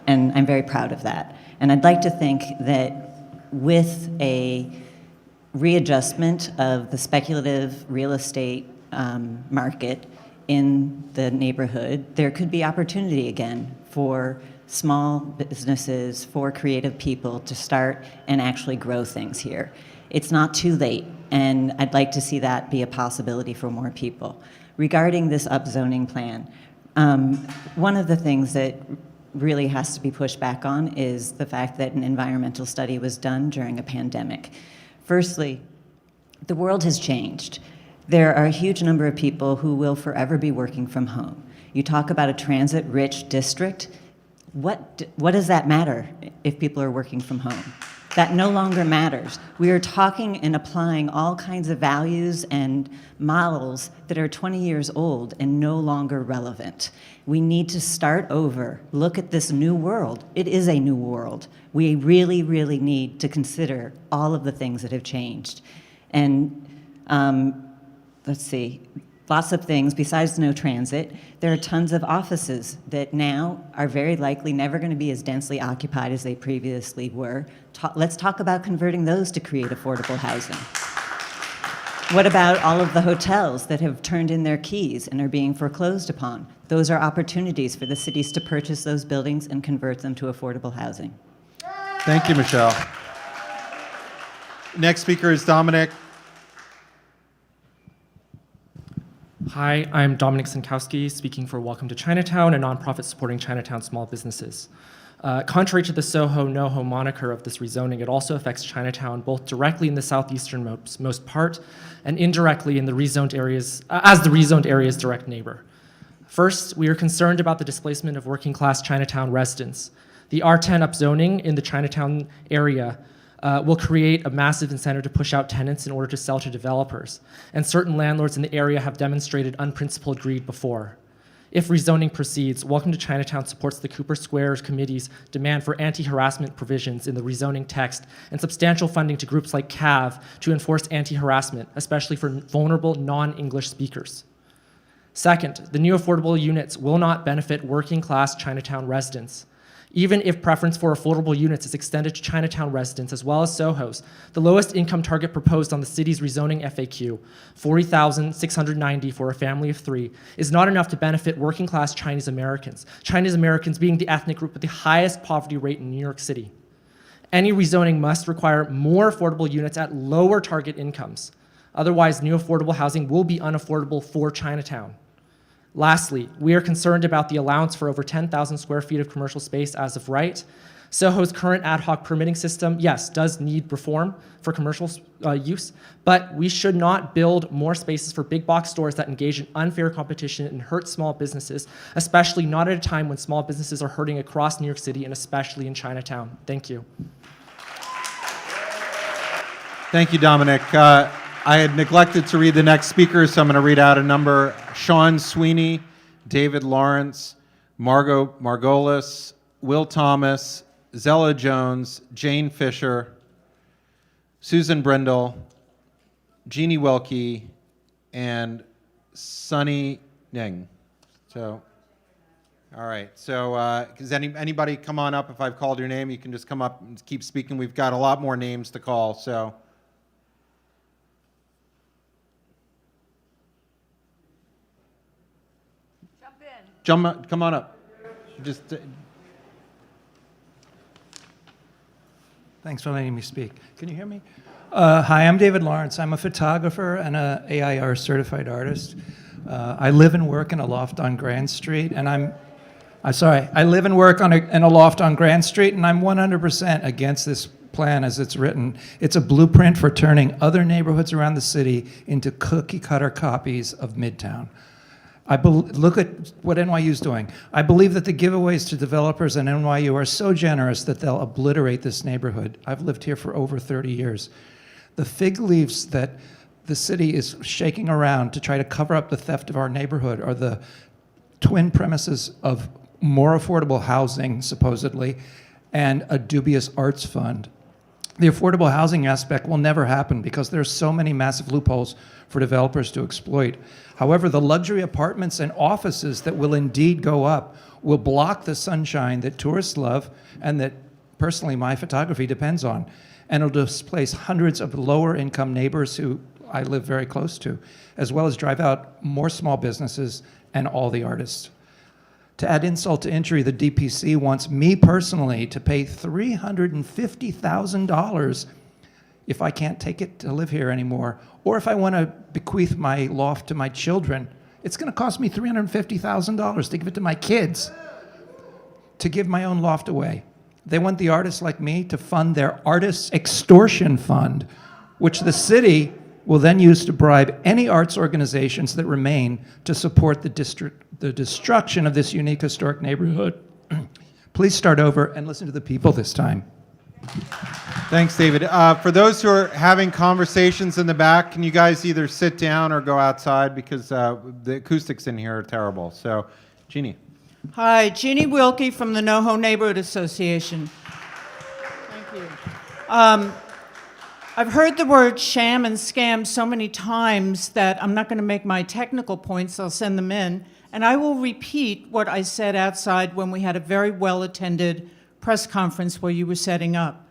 And I'm very proud of that. And I'd like to think that with a readjustment of the speculative real estate market in the neighborhood, there could be opportunity again for small businesses, for creative people to start and actually grow things here. It's not too late, and I'd like to see that be a possibility for more people. Regarding this upzoning plan, one of the things that really has to be pushed back on is the fact that an environmental study was done during a pandemic. Firstly, the world has changed. There are a huge number of people who will forever be working from home. You talk about a transit-rich district. What does that matter if people are working from home? That no longer matters. We are talking and applying all kinds of values and models that are 20 years old and no longer relevant. We need to start over, look at this new world. It is a new world. We really, really need to consider all of the things that have changed. And let's see, lots of things besides no transit. There are tons of offices that now are very likely never going to be as densely occupied as they previously were. Let's talk about converting those to create affordable housing. What about all of the hotels that have turned in their keys and are being foreclosed upon? Those are opportunities for the cities to purchase those buildings and convert them to affordable housing. Thank you, Michelle. Next speaker is Dominic. Hi, I'm Dominic Sinkowski, speaking for Welcome to Chinatown, a nonprofit supporting Chinatown small businesses. Contrary to the SOHO, NOHO moniker of this rezoning, it also affects Chinatown both directly in the southeasternmost part and indirectly in the rezoned areas, as the rezoned area's direct neighbor. First, we are concerned about the displacement of working class Chinatown residents. The R10 upzoning in the Chinatown area will create a massive incentive to push out tenants in order to sell to developers, and certain landlords in the area have demonstrated unprincipled greed before. If rezoning proceeds, Welcome to Chinatown supports the Cooper Square Committee's demand for anti-harassment provisions in the rezoning text and substantial funding to groups like CAV to enforce anti-harassment, especially for vulnerable non-English speakers. Second, the new affordable units will not benefit working-class Chinatown residents. Even if preference for affordable units is extended to Chinatown residents as well as SOHOs, the lowest income target proposed on the city's rezoning FAQ, $40,690 for a family of 3, is not enough to benefit working class Chinese Americans being the ethnic group with the highest poverty rate in New York City. Any rezoning must require more affordable units at lower target incomes. Otherwise, new affordable housing will be unaffordable for Chinatown. Lastly, we are concerned about the allowance for over 10,000 square feet of commercial space as of right. SOHO's current ad hoc permitting system, yes, does need reform for commercial use, but we should not build more spaces for big box stores that engage in unfair competition and hurt small businesses, especially not at a time when small businesses are hurting across New York City and especially in Chinatown. Thank you. Thank you, Dominic. I had neglected to read the next speakers, so I'm going to read out a number. Sean Sweeney, David Lawrence, Margot Margolis, Will Thomas, Zella Jones, Jane Fisher, Susan Brindle, Jeannie Wilkie, and Sunny Ning. So, all right. So, does anybody come on up? If I've called your name, you can just come up and keep speaking. We've got a lot more names to call, so. Come on up. Just. Thanks for letting me speak. Can you hear me? Hi, I'm David Lawrence. I'm a photographer and an AIR certified artist. I live and work in a loft on Grand Street, and I live and work in a loft on Grand Street, and I'm 100% against this plan as it's written. It's a blueprint for turning other neighborhoods around the city into cookie-cutter copies of Midtown. Look at what NYU is doing. I believe that the giveaways to developers in NYU are so generous that they'll obliterate this neighborhood. I've lived here for over 30 years. The fig leaves that the city is shaking around to try to cover up the theft of our neighborhood are the twin premises of more affordable housing, supposedly, and a dubious arts fund. The affordable housing aspect will never happen because there are so many massive loopholes for developers to exploit. However, the luxury apartments and offices that will indeed go up will block the sunshine that tourists love and that personally my photography depends on. And it'll displace hundreds of lower income neighbors who I live very close to, as well as drive out more small businesses and all the artists. To add insult to injury, the DPC wants me personally to pay $350,000 if I can't take it to live here anymore, or if I want to bequeath my loft to my children. It's going to cost me $350,000 to give it to my kids, to give my own loft away. They want the artists like me to fund their artists' extortion fund, which the city will then use to bribe any arts organizations that remain to support the destruction of this unique historic neighborhood. Please start over and listen to the people this time. Thanks, David. For those who are having conversations in the back, can you guys either sit down or go outside because the acoustics in here are terrible. So, Jeannie. Hi, Jeannie Wilkie from the NOHO Neighborhood Association. Thank you. I've heard the word sham and scam so many times that I'm not going to make my technical points. I'll send them in. And I will repeat what I said outside when we had a very well-attended press conference where you were setting up.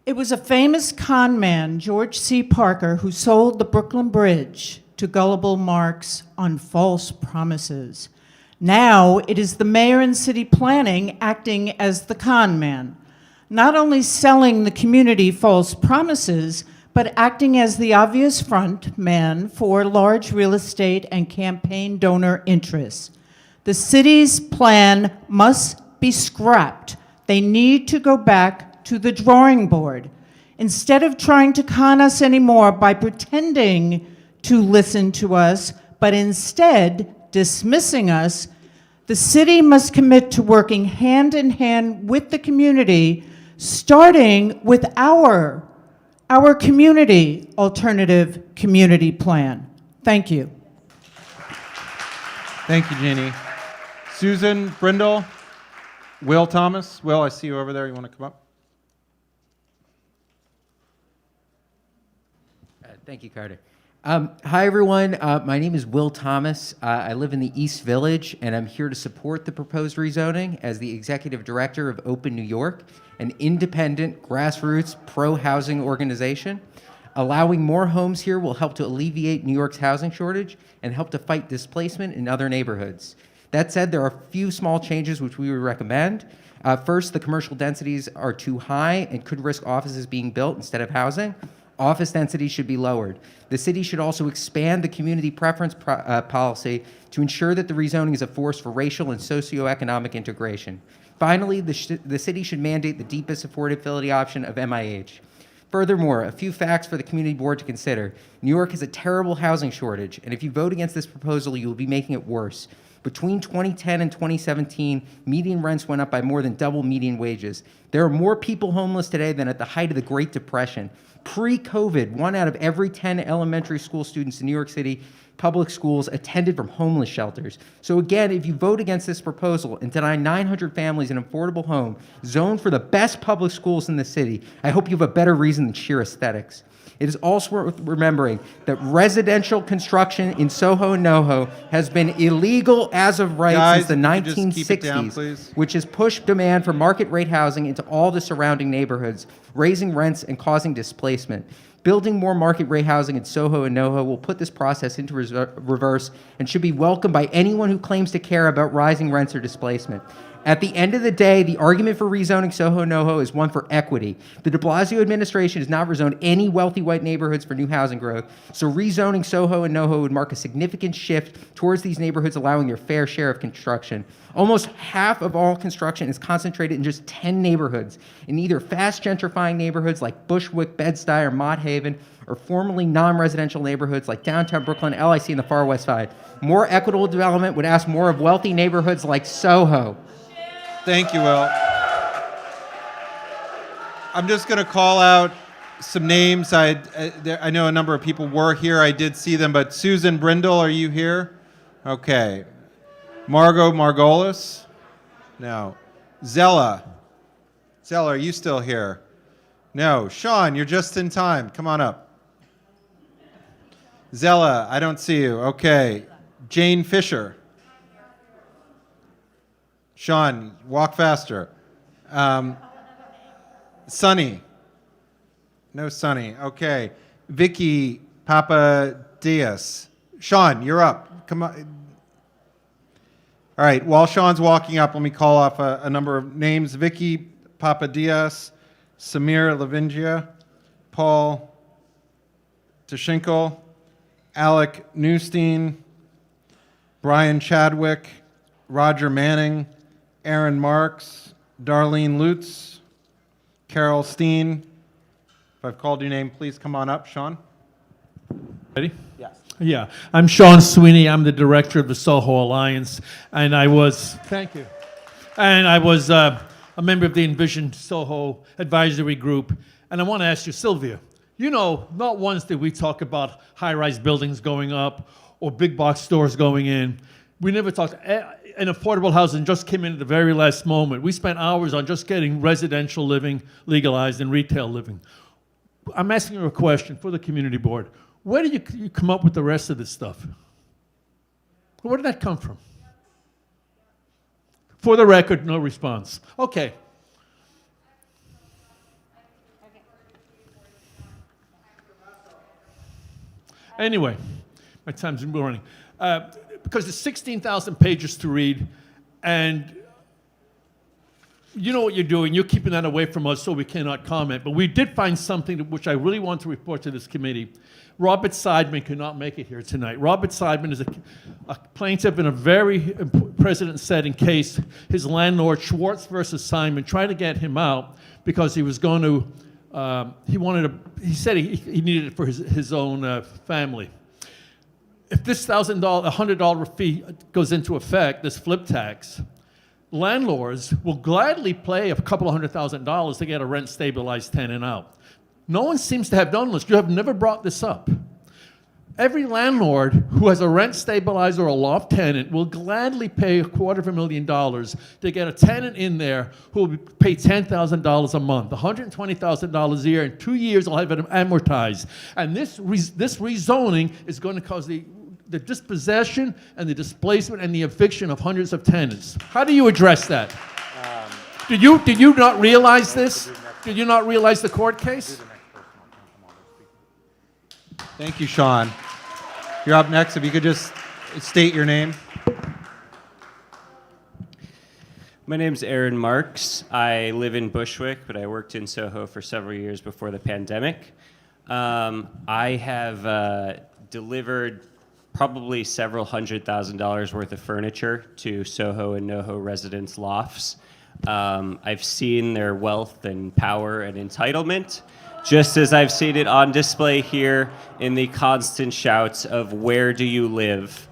It was a famous con man, George C. Parker, who sold the Brooklyn Bridge to gullible marks on false promises. Now it is the mayor and city planning acting as the con man, not only selling the community false promises, but acting as the obvious front man for large real estate and campaign donor interests. The city's plan must be scrapped. They need to go back to the drawing board. Instead of trying to con us anymore by pretending to listen to us, but instead dismissing us, the city must commit to working hand in hand with the community, starting with our community alternative community plan. Thank you. Thank you, Jeannie. Susan Brindle, Will Thomas. Will, I see you over there. You want to come up? Thank you, Carter. Hi, everyone. My name is Will Thomas. I live in the East Village, and I'm here to support the proposed rezoning as the executive director of Open New York, an independent, grassroots, pro-housing organization. Allowing more homes here will help to alleviate New York's housing shortage and help to fight displacement in other neighborhoods. That said, there are a few small changes which we would recommend. First, the commercial densities are too high and could risk offices being built instead of housing. Office density should be lowered. The city should also expand the community preference policy to ensure that the rezoning is a force for racial and socioeconomic integration. Finally, the city should mandate the deepest affordability option of MIH. Furthermore, a few facts for the community board to consider. New York has a terrible housing shortage, and if you vote against this proposal, you will be making it worse. Between 2010 and 2017, median rents went up by more than double median wages. There are more people homeless today than at the height of the Great Depression. Pre-COVID, 1 out of every 10 elementary school students in New York City public schools attended from homeless shelters. So again, if you vote against this proposal and deny 900 families an affordable home zoned for the best public schools in the city, I hope you have a better reason than sheer aesthetics. It is also worth remembering that residential construction in SOHO and NOHO has been illegal as of right since the 1960s, which has pushed demand for market rate housing into all the surrounding neighborhoods, raising rents and causing displacement. Building more market rate housing in SOHO and NOHO will put this process into reverse and should be welcomed by anyone who claims to care about rising rents or displacement. At the end of the day, the argument for rezoning SOHO NOHO is one for equity. The de Blasio administration has not rezoned any wealthy white neighborhoods for new housing growth, so rezoning SOHO and NOHO would mark a significant shift towards these neighborhoods allowing their fair share of construction. Almost half of all construction is concentrated in just 10 neighborhoods, in either fast gentrifying neighborhoods like Bushwick, Bed-Stuy, or Mott Haven, or formerly non-residential neighborhoods like downtown Brooklyn, LIC, and the Far West Side. More equitable development would ask more of wealthy neighborhoods like SOHO. Thank you, Will. I'm just going to call out some names. I know a number of people were here. I did see them, but Susan Brindle, are you here? Okay. Margot Margolis? No. Zella? Zella, are you still here? No. Sean, you're just in time. Come on up. Zella, I don't see you. Okay. Jane Fisher? Sean, walk faster. Sunny. No Sunny. Okay. Vicky Papadias. Sean, you're up. Come on. All right. While Sean's walking up, let me call off a number of names. Vicky Papadias, Samir Lavingia, Paul Tashinkle, Alec Newstein, Brian Chadwick, Roger Manning, Aaron Marks, Darlene Lutz, Carol Steen. If I've called your name, please come on up. Sean? Ready? Yes. Yeah. I'm Sean Sweeney. I'm the director of the SOHO Alliance, and I was, thank you, and I was a member of the Envision SOHO Advisory Group. And I want to ask you, Sylvia, you know, not once did we talk about high-rise buildings going up or big box stores going in. We never talked. And affordable housing just came in at the very last moment. We spent hours on just getting residential living legalized and retail living. I'm asking you a question for the community board. Where did you come up with the rest of this stuff? Where did that come from? For the record, no response. Okay. Anyway, my time's running. Because there's 16,000 pages to read, and you know what you're doing. You're keeping that away from us so we cannot comment. But we did find something which I really want to report to this committee. Robert Seidman could not make it here tonight. Robert Seidman is a plaintiff in a very precedent-setting case. His landlord, Schwartz versus Simon, tried to get him out because he was going to, he said he needed it for his own family. If this $100 fee goes into effect, this flip tax, landlords will gladly pay a couple of $100,000 to get a rent-stabilized tenant out. No one seems to have done this. You have never brought this up. Every landlord who has a rent stabilizer or a loft tenant will gladly pay $250,000 to get a tenant in there who will pay $10,000 a month, $120,000 a year. In 2 years, I'll have it amortized. And this rezoning is going to cause the dispossession and the displacement and the eviction of hundreds of tenants. How do you address that? Did you not realize this? Did you not realize the court case? Thank you, Sean. You're up next. If you could just state your name. My name's Aaron Marks. I live in Bushwick, but I worked in SOHO for several years before the pandemic. I have delivered probably several $100,000 worth of furniture to SOHO and NOHO residents' lofts. I've seen their wealth and power and entitlement, just as I've seen it on display here in the constant shouts of "Where do you live?"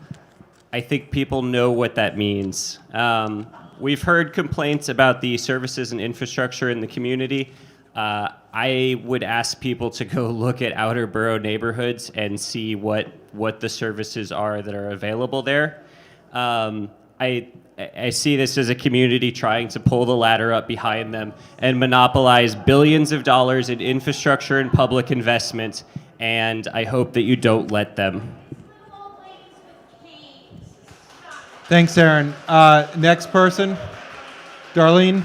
I think people know what that means. We've heard complaints about the services and infrastructure in the community. I would ask people to go look at outer borough neighborhoods and see what the services are that are available there. I see this as a community trying to pull the ladder up behind them and monopolize billions of dollars in infrastructure and public investment, and I hope that you don't let them. Thanks, Aaron. Next person, Darlene.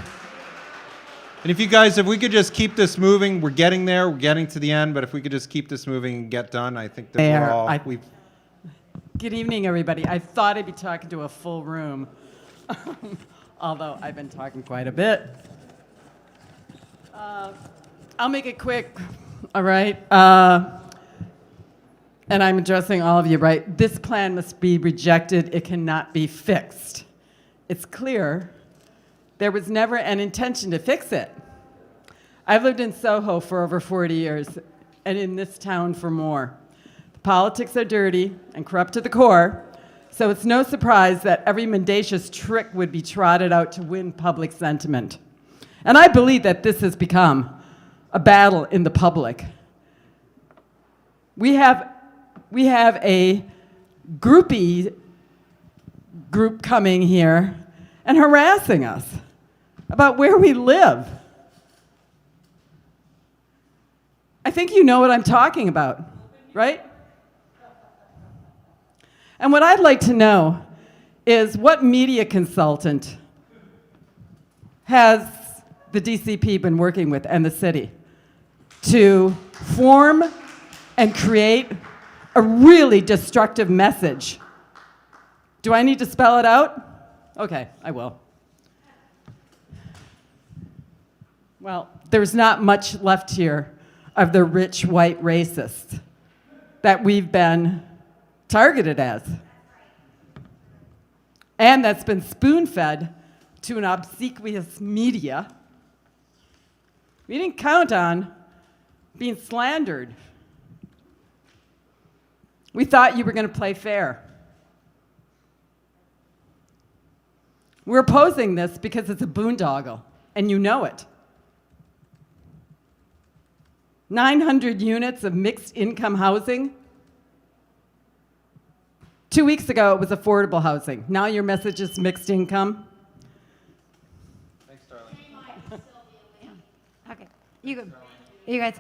And if we could just keep this moving, we're getting there, we're getting to the end, but if we could just keep this moving and get done, I think that Good evening, everybody. I thought I'd be talking to a full room, although I've been talking quite a bit. I'll make it quick, all right? And I'm addressing all of you, right? This plan must be rejected. It cannot be fixed. It's clear there was never an intention to fix it. I've lived in SOHO for over 40 years, and in this town for more. The politics are dirty and corrupt to the core, so it's no surprise that every mendacious trick would be trotted out to win public sentiment. And I believe that this has become a battle in the public. We have a groupie group coming here and harassing us about where we live. I think you know what I'm talking about, right? And what I'd like to know is what media consultant has the DCP been working with and the city to form and create a really destructive message? Do I need to spell it out? Okay, I will. Well, there's not much left here of the rich white racists that we've been targeted as. And that's been spoon-fed to an obsequious media. We didn't count on being slandered. We thought you were going to play fair. We're opposing this because it's a boondoggle, and you know it. 900 units of mixed income housing. 2 weeks ago, it was affordable housing. Now your message is mixed income. Thanks, Darlene. Okay, you guys.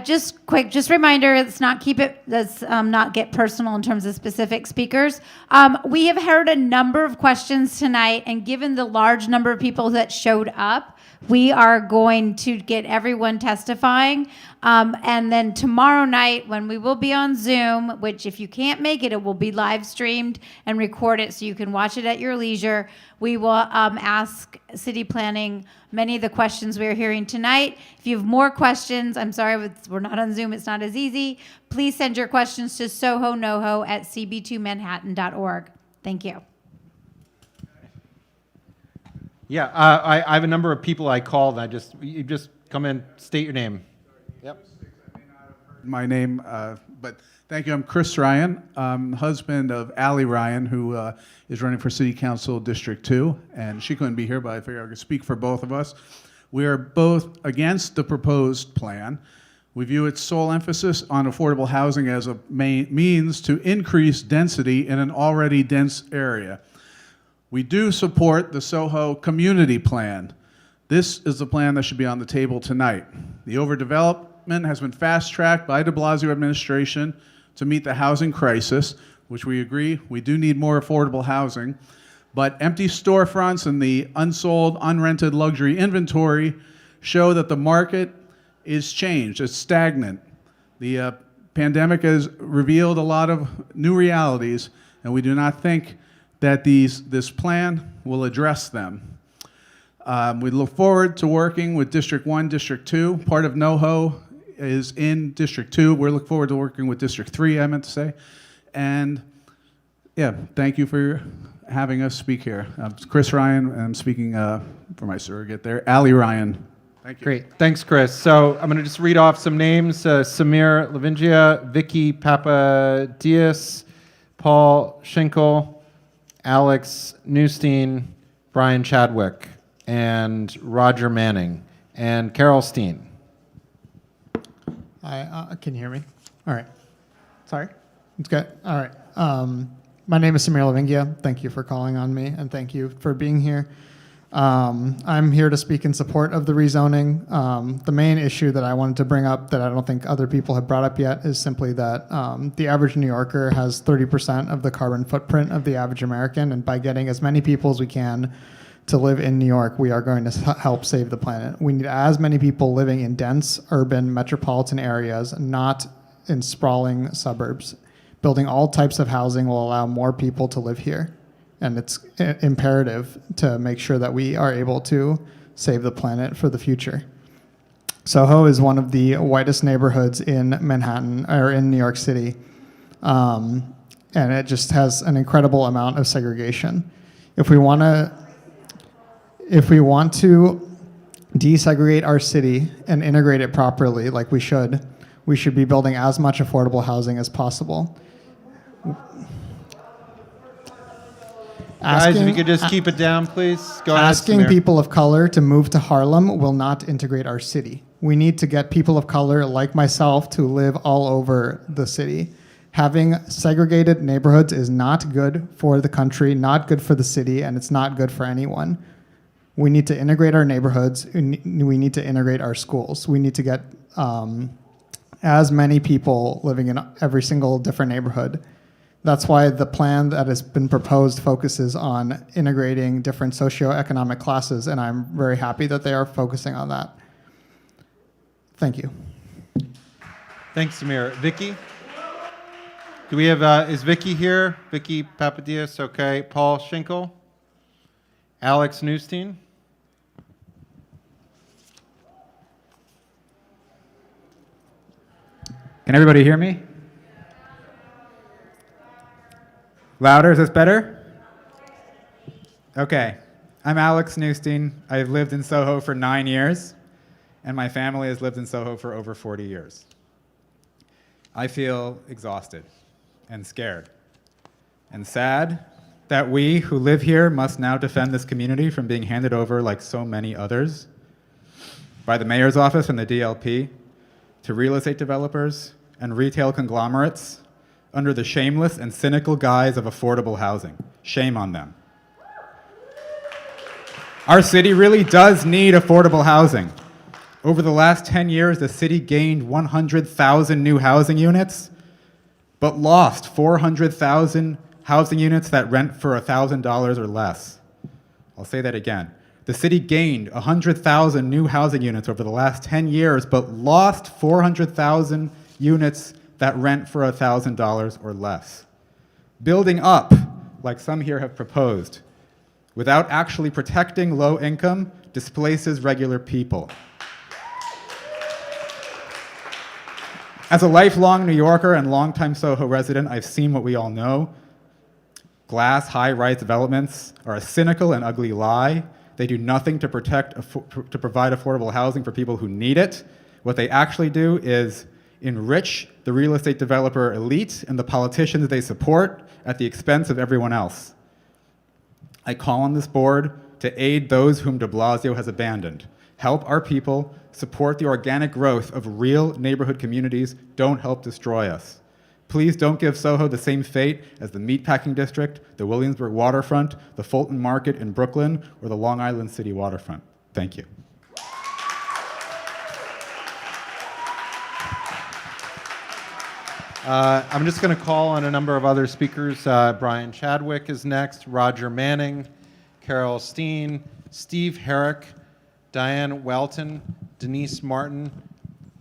Just reminder, let's not get personal in terms of specific speakers. We have heard a number of questions tonight, and given the large number of people that showed up, We are going to get everyone testifying. And then tomorrow night, when we will be on Zoom, which if you can't make it, it will be live streamed and recorded so you can watch it at your leisure. We will ask city planning many of the questions we're hearing tonight. If you have more questions, I'm sorry, we're not on Zoom, it's not as easy. Please send your questions to sohonoho@cb2manhattan.org. Thank you. Yeah, I have a number of people I called. You just come in, state your name. Yep. My name, but thank you. I'm Chris Ryan, husband of Allie Ryan, who is running for City Council District 2, and she couldn't be here, but I figured I could speak for both of us. We are both against the proposed plan. We view its sole emphasis on affordable housing as a means to increase density in an already dense area. We do support the SOHO community plan. This is the plan that should be on the table tonight. The overdevelopment has been fast-tracked by de Blasio administration to meet the housing crisis, which we agree we do need more affordable housing, but empty storefronts and the unsold, unrented luxury inventory show that the market is changed, it's stagnant. The pandemic has revealed a lot of new realities, and we do not think that this plan will address them. We look forward to working with District 1, District 2. Part of NOHO is in District 2. We're looking forward to working with District 3, I meant to say. And yeah, thank you for having us speak here. I'm Chris Ryan, and I'm speaking for my surrogate there, Allie Ryan. Thank you. Great. Thanks, Chris. So I'm going to just read off some names. Samir Lavingia, Vicky Papadias, Paul Schinkel, Alex Newstein, Brian Chadwick, and Roger Manning, and Carol Steen. Hi, can you hear me? All right. Sorry? It's good? All right. My name is Samir Lavingia. Thank you for calling on me, and thank you for being here. I'm here to speak in support of the rezoning. The main issue that I wanted to bring up that I don't think other people have brought up yet is simply that the average New Yorker has 30% of the carbon footprint of the average American, and by getting as many people as we can to live in New York, we are going to help save the planet. We need as many people living in dense urban metropolitan areas, not in sprawling suburbs. Building all types of housing will allow more people to live here. And it's imperative to make sure that we are able to save the planet for the future. SOHO is one of the whitest neighborhoods in Manhattan, or in New York City. And it just has an incredible amount of segregation. If we want to desegregate our city and integrate it properly, like we should be building as much affordable housing as possible. Guys, if you could just keep it down, please. Go ahead, Asking Samir. people of color to move to Harlem will not integrate our city. We need to get people of color like myself to live all over the city. Having segregated neighborhoods is not good for the country, not good for the city, and it's not good for anyone. We need to integrate our neighborhoods. We need to integrate our schools. We need to get as many people living in every single different neighborhood. That's why the plan that has been proposed focuses on integrating different socioeconomic classes, and I'm very happy that they are focusing on that. Thank you. Thanks, Samir. Vicky? Do we have, is Vicky here? Vicky Papadias, okay. Paul Schinkel? Alex Newstein? Can everybody hear me? Louder, is this better? Okay. I'm Alex Newstein. I've lived in SOHO for 9 years, and my family has lived in SOHO for over 40 years. I feel exhausted and scared and sad that we who live here must now defend this community from being handed over, like so many others, by the mayor's office and the DLP to real estate developers and retail conglomerates under the shameless and cynical guise of affordable housing. Shame on them. Our city really does need affordable housing. Over the last 10 years, the city gained 100,000 new housing units, but lost 400,000 housing units that rent for $1,000 or less. I'll say that again. The city gained 100,000 new housing units over the last 10 years, but lost 400,000 units that rent for $1,000 or less. Building up, like some here have proposed, without actually protecting low income, displaces regular people. As a lifelong New Yorker and longtime SoHo resident, I've seen what we all know. Glass high-rise developments are a cynical and ugly lie. They do nothing to provide affordable housing for people who need it. What they actually do is enrich the real estate developer elite and the politicians they support at the expense of everyone else. I call on this board to aid those whom de Blasio has abandoned. Help our people, support the organic growth of real neighborhood communities, don't help destroy us. Please don't give SoHo the same fate as the Meatpacking District, the Williamsburg waterfront, the Fulton Market in Brooklyn, or the Long Island City waterfront. Thank you. I'm just going to call on a number of other speakers. Brian Chadwick is next, Roger Manning, Carol Steen, Steve Herrick, Diane Welton, Denise Martin,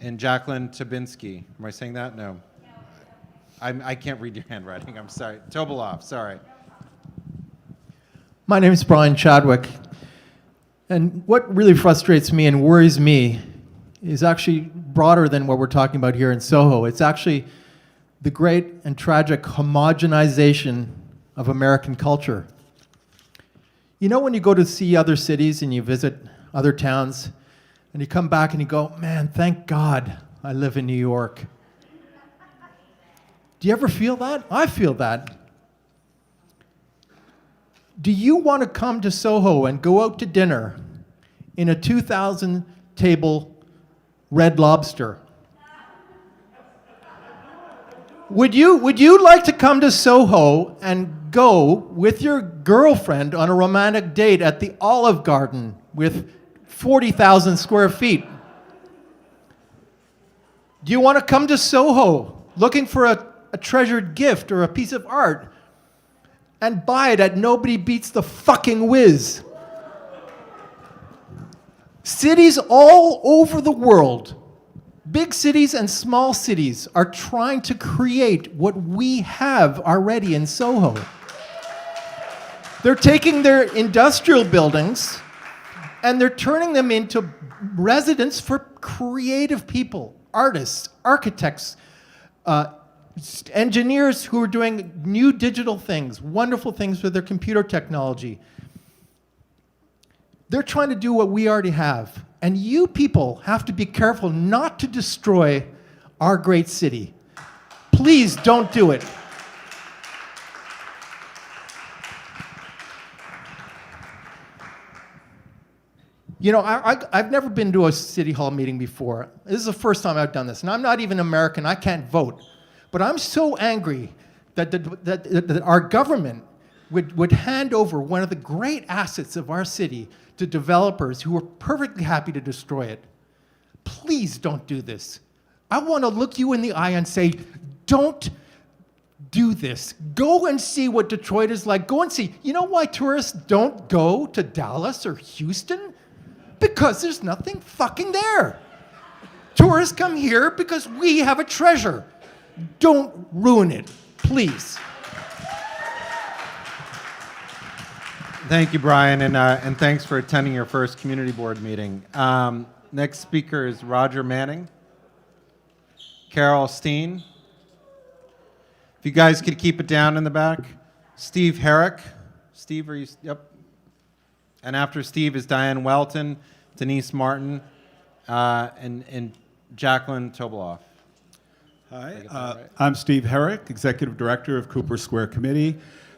and Jacqueline Tabinski. Am I saying that? No. I can't read your handwriting. I'm sorry. Tobolov, sorry. My name is Brian Chadwick. And what really frustrates me and worries me is actually broader than what we're talking about here in SoHo. It's actually the great and tragic homogenization of American culture. You know when you go to see other cities and you visit other towns and you come back and you go, man, thank God I live in New York. Do you ever feel that? I feel that. Do you want to come to SoHo and go out to dinner in a 2,000 table Red Lobster? Would you like to come to SoHo and go with your girlfriend on a romantic date at the Olive Garden with 40,000 square feet? Do you want to come to SoHo looking for a treasured gift or a piece of art and buy it at Nobody Beats the Fucking Whiz? Cities all over the world, big cities and small cities, are trying to create what we have already in SoHo. They're taking their industrial buildings and they're turning them into residence for creative people, artists, architects, engineers who are doing new digital things, wonderful things with their computer technology. They're trying to do what we already have. And you people have to be careful not to destroy our great city. Please don't do it. You know, I've never been to a city hall meeting before. This is the first time I've done this. And I'm not even American. I can't vote. But I'm so angry that our government would hand over one of the great assets of our city to developers who are perfectly happy to destroy it. Please don't do this. I want to look you in the eye and say, don't do this. Go and see what Detroit is like. Go and see. You know why tourists don't go to Dallas or Houston? Because there's nothing fucking there. Tourists come here because we have a treasure. Don't ruin it, please. Thank you, Brian, and thanks for attending your first community board meeting. Next speaker is Roger Manning, Carol Steen. If you guys could keep it down in the back. Steve Herrick. Steve, are you? Yep. And after Steve is Diane Welton, Denise Martin, and Jacqueline Tobolov. Hi, I'm Steve Herrick, Executive Director of Cooper Square Committee.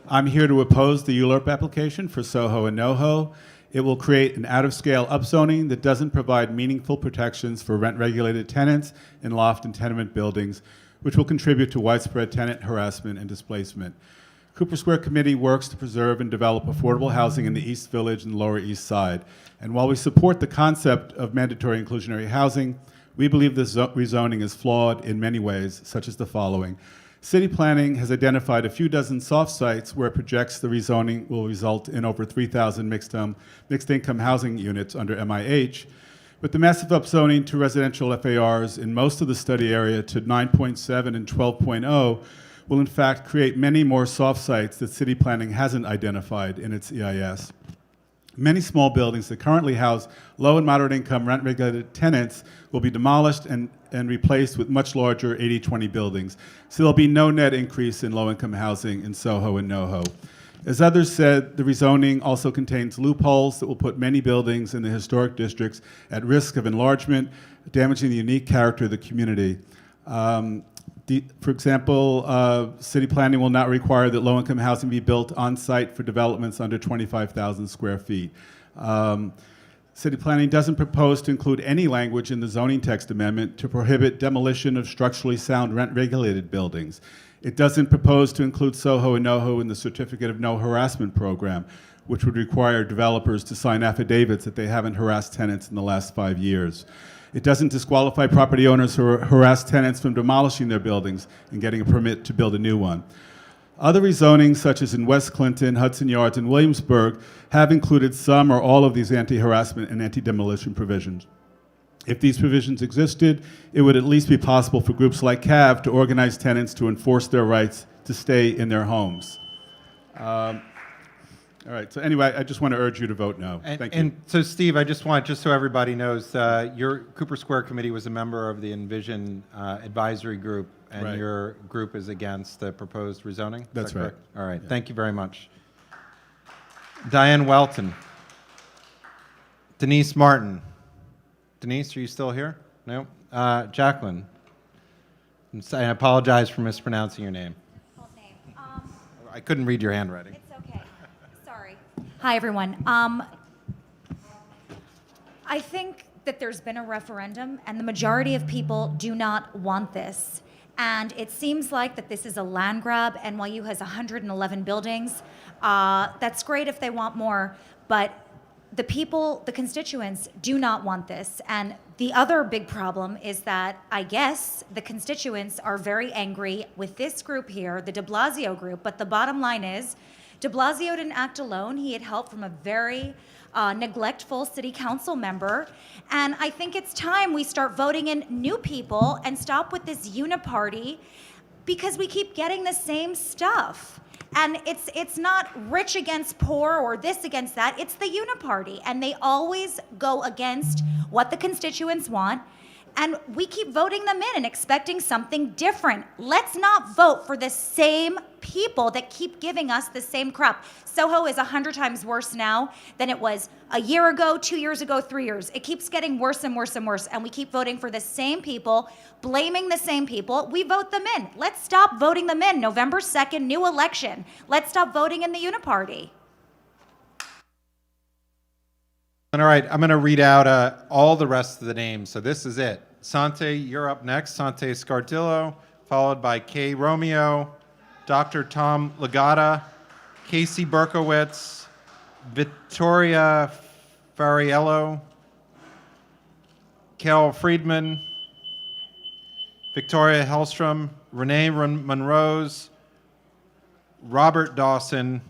I'm here to oppose the ULURP application for SOHO and NOHO. It will create an out-of-scale upzoning that doesn't provide meaningful protections for rent-regulated tenants in loft and tenement buildings, which will contribute to widespread tenant harassment and displacement. Cooper Square Committee works to preserve and develop affordable housing in the East Village and Lower East Side. And while we support the concept of mandatory inclusionary housing, we believe this rezoning is flawed in many ways, such as the following. City planning has identified a few dozen soft sites where it projects the rezoning will result in over 3,000 mixed-income housing units under MIH, but the massive upzoning to residential FARs in most of the study area to 9.7 and 12.0 will in fact create many more soft sites that city planning hasn't identified in its EIS. Many small buildings that currently house low and moderate income rent-regulated tenants will be demolished and replaced with much larger 80-20 buildings. So there'll be no net increase in low-income housing in SOHO and NOHO. As others said, the rezoning also contains loopholes that will put many buildings in the historic districts at risk of enlargement, damaging the unique character of the community. For example, city planning will not require that low-income housing be built on-site for developments under 25,000 square feet. City planning doesn't propose to include any language in the zoning text amendment to prohibit demolition of structurally sound rent-regulated buildings. It doesn't propose to include SOHO and NOHO in the Certificate of No Harassment program, which would require developers to sign affidavits that they haven't harassed tenants in the last 5 years. It doesn't disqualify property owners who harass tenants from demolishing their buildings and getting a permit to build a new one. Other rezonings, such as in West Clinton, Hudson Yards, and Williamsburg, have included some or all of these anti-harassment and anti-demolition provisions. If these provisions existed, it would at least be possible for groups like CAV to organize tenants to enforce their rights to stay in their homes. All right, so anyway, I just want to urge you to vote no. Thank you. And so, Steve, I just want, just so everybody knows, your Cooper Square Committee was a member of the Envision Advisory Group, and Right. your group is against the proposed rezoning? Is That's that right. correct? All right, Yeah. thank you very much. Diane Welton. Denise Martin. Denise, are you still here? No? Jacqueline. I apologize for mispronouncing your name. I couldn't read your handwriting. Hi, everyone. I think that there's been a referendum, and the majority of people do not want this. And it seems like that this is a land grab. NYU has 111 buildings. That's great if they want more, but the people, the constituents, do not want this. And the other big problem is that I guess the constituents are very angry with this group here, the de Blasio group, but the bottom line is, de Blasio didn't act alone. He had help from a very neglectful city council member. And I think it's time we start voting in new people and stop with this uniparty, because we keep getting the same stuff. And it's not rich against poor or this against that. It's the uniparty. And they always go against what the constituents want. And we keep voting them in and expecting something different. Let's not vote for the same people that keep giving us the same crap. SOHO is 100 times worse now than it was a year ago, 2 years ago, 3 years. It keeps getting worse and worse and worse. And we keep voting for the same people, blaming the same people. We vote them in. Let's stop voting them in. November 2nd, new election. Let's stop voting in the uniparty. All right, I'm going to read out all the rest of the names. So this is it. Sante, you're up next. Sante Scardillo, followed by Kay Romeo, Dr. Tom Legata, Casey Berkowitz, Vittoria Fariello, Carol Friedman, Victoria Hellstrom, Renee Monrose, Robert Dawson,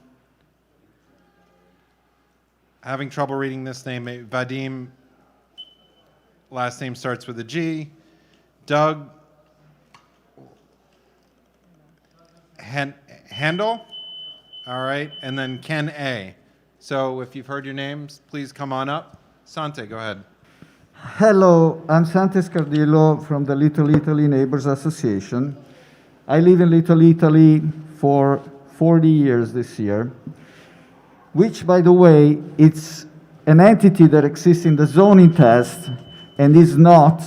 having trouble reading this name, Vadim, last name starts with a G, Doug Handel, all right, and then Ken A. So if you've heard your names, please come on up. Sante, go ahead. Hello, I'm Sante Scardillo from the Little Italy Neighbors Association. I live in Little Italy for 40 years this year, which, by the way, it's an entity that exists in the zoning test and is not,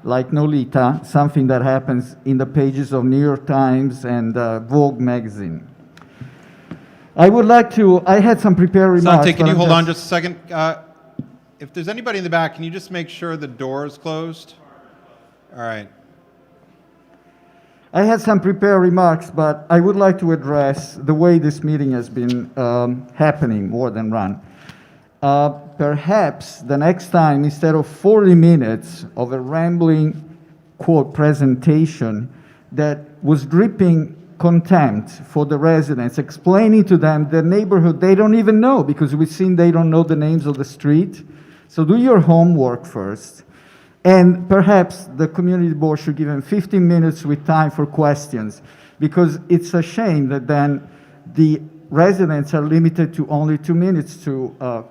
like Nolita, something that happens in the pages of New York Times and Vogue magazine. I would like to, I had some prepared remarks. Sante, can you hold on just a second? If there's anybody in the back, can you just make sure the door is closed? All right. I had some prepared remarks, but I would like to address the way this meeting has been happening more than run. Perhaps the next time, instead of 40 minutes of a rambling, quote, presentation that was dripping contempt for the residents, explaining to them the neighborhood they don't even know, because we've seen they don't know the names of the street. So do your homework first. And perhaps the community board should give them 15 minutes with time for questions, because it's a shame that then the residents are limited to only 2 minutes to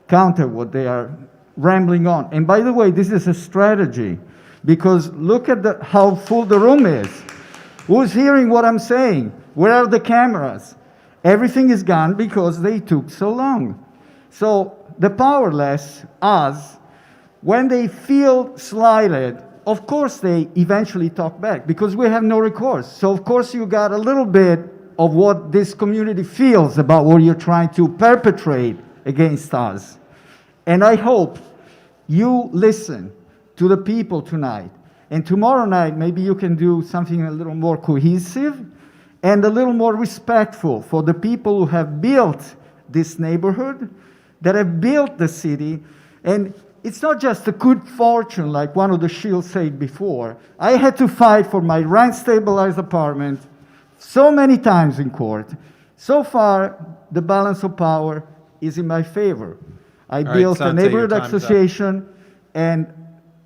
counter what they are rambling on. And by the way, this is a strategy, because look at how full the room is. Who's hearing what I'm saying? Where are the cameras? Everything is gone because they took so long. So the powerless, us, when they feel slighted, of course they eventually talk back, because we have no recourse. So of course you got a little bit of what this community feels about what you're trying to perpetrate against us. And I hope you listen to the people tonight. And tomorrow night, maybe you can do something a little more cohesive and a little more respectful for the people who have built this neighborhood, that have built the city. And it's not just a good fortune, like one of the shields said before. I had to fight for my rent-stabilized apartment so many times in court. So far, the balance of power is in my favor. I built a neighborhood association, and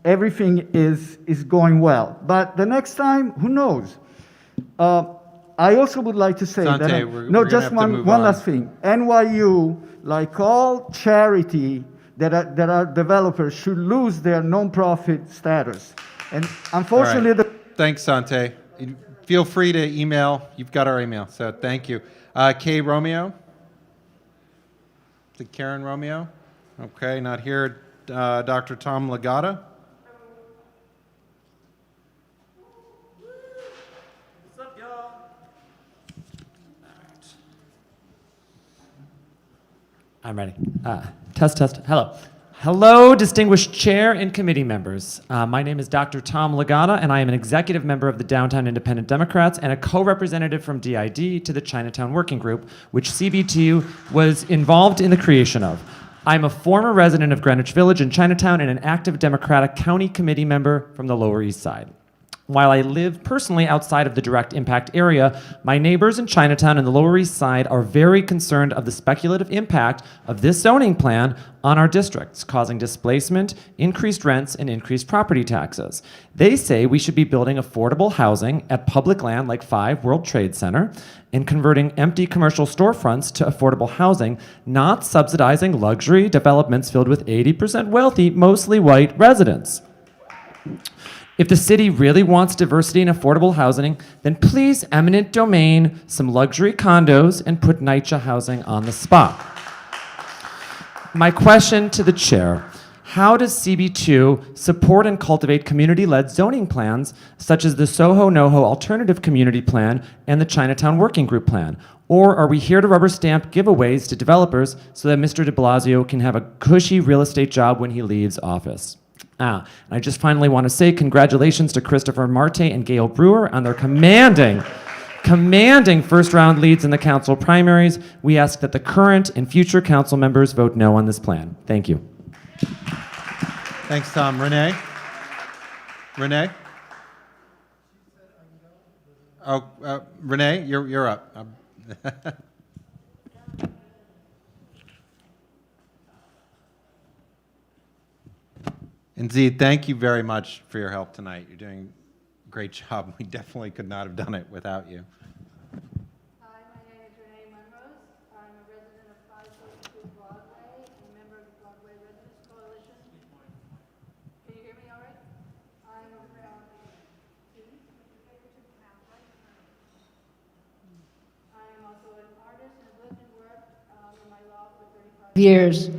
everything is going well. But the next time, who knows? I also would like to say just one last thing. NYU, like all charity that are developers, should lose their nonprofit status. And unfortunately, Thanks, Sante. Feel free to email. You've got our email, so thank you. Kay Romeo? Is it Karen Romeo? Okay, not here. Dr. Tom Legata? I'm ready. Test. Hello. Hello, distinguished chair and committee members. My name is Dr. Tom Legata, and I am an executive member of the Downtown Independent Democrats and a co-representative from DID to the Chinatown Working Group, which CBTU was involved in the creation of. I'm a former resident of Greenwich Village in Chinatown and an active Democratic County Committee member from the Lower East Side. While I live personally outside of the direct impact area, my neighbors in Chinatown and the Lower East Side are very concerned of the speculative impact of this zoning plan on our districts, causing displacement, increased rents, and increased property taxes. They say we should be building affordable housing at public land like 5 World Trade Center and converting empty commercial storefronts to affordable housing, not subsidizing luxury developments filled with 80% wealthy, mostly white residents. If the city really wants diversity and affordable housing, then please eminent domain some luxury condos and put NYCHA housing on the spot. My question to the chair: how does CB2 support and cultivate community-led zoning plans such as the SOHO NOHO Alternative Community Plan and the Chinatown Working Group Plan? Or are we here to rubber stamp giveaways to developers so that Mr. de Blasio can have a cushy real estate job when he leaves office? And I just finally want to say congratulations to Christopher Marte and Gail Brewer on their commanding first round leads in the council primaries. We ask that the current and future council members vote no on this plan. Thank you. Thanks, Tom. Renee? Oh, Renee, you're up. Indeed, thank you very much for your help tonight. You're doing a great job. We definitely could not have done it without you. Hi, my name is Renee Monrose. I'm a resident of 542 Broadway and a member of the Broadway Residents Coalition. Can you hear me all right? I'm a I am also an artist and have lived and worked in my law for 35 years.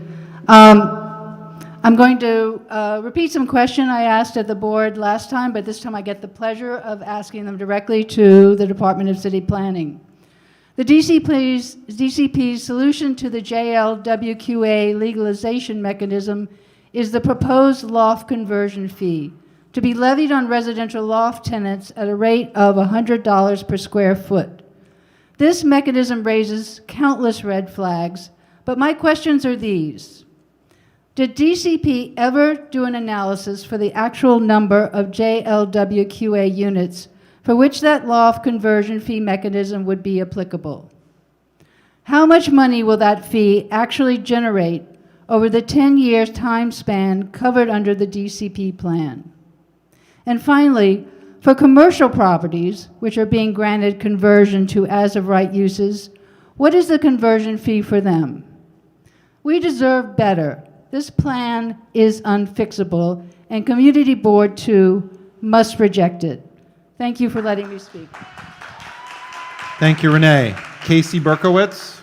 I'm going to repeat some question I asked at the board last time, but this time I get the pleasure of asking them directly to the Department of City Planning. The DCP's solution to the JLWQA legalization mechanism is the proposed loft conversion fee to be levied on residential loft tenants at a rate of $100 per square foot. This mechanism raises countless red flags, but my questions are these. Did DCP ever do an analysis for the actual number of JLWQA units for which that loft conversion fee mechanism would be applicable? How much money will that fee actually generate over the 10-year time span covered under the DCP plan? And finally, for commercial properties, which are being granted conversion to as-of-right uses, what is the conversion fee for them? We deserve better. This plan is unfixable, and Community Board 2 must reject it. Thank you for letting me speak. Thank you, Renee. Casey Berkowitz.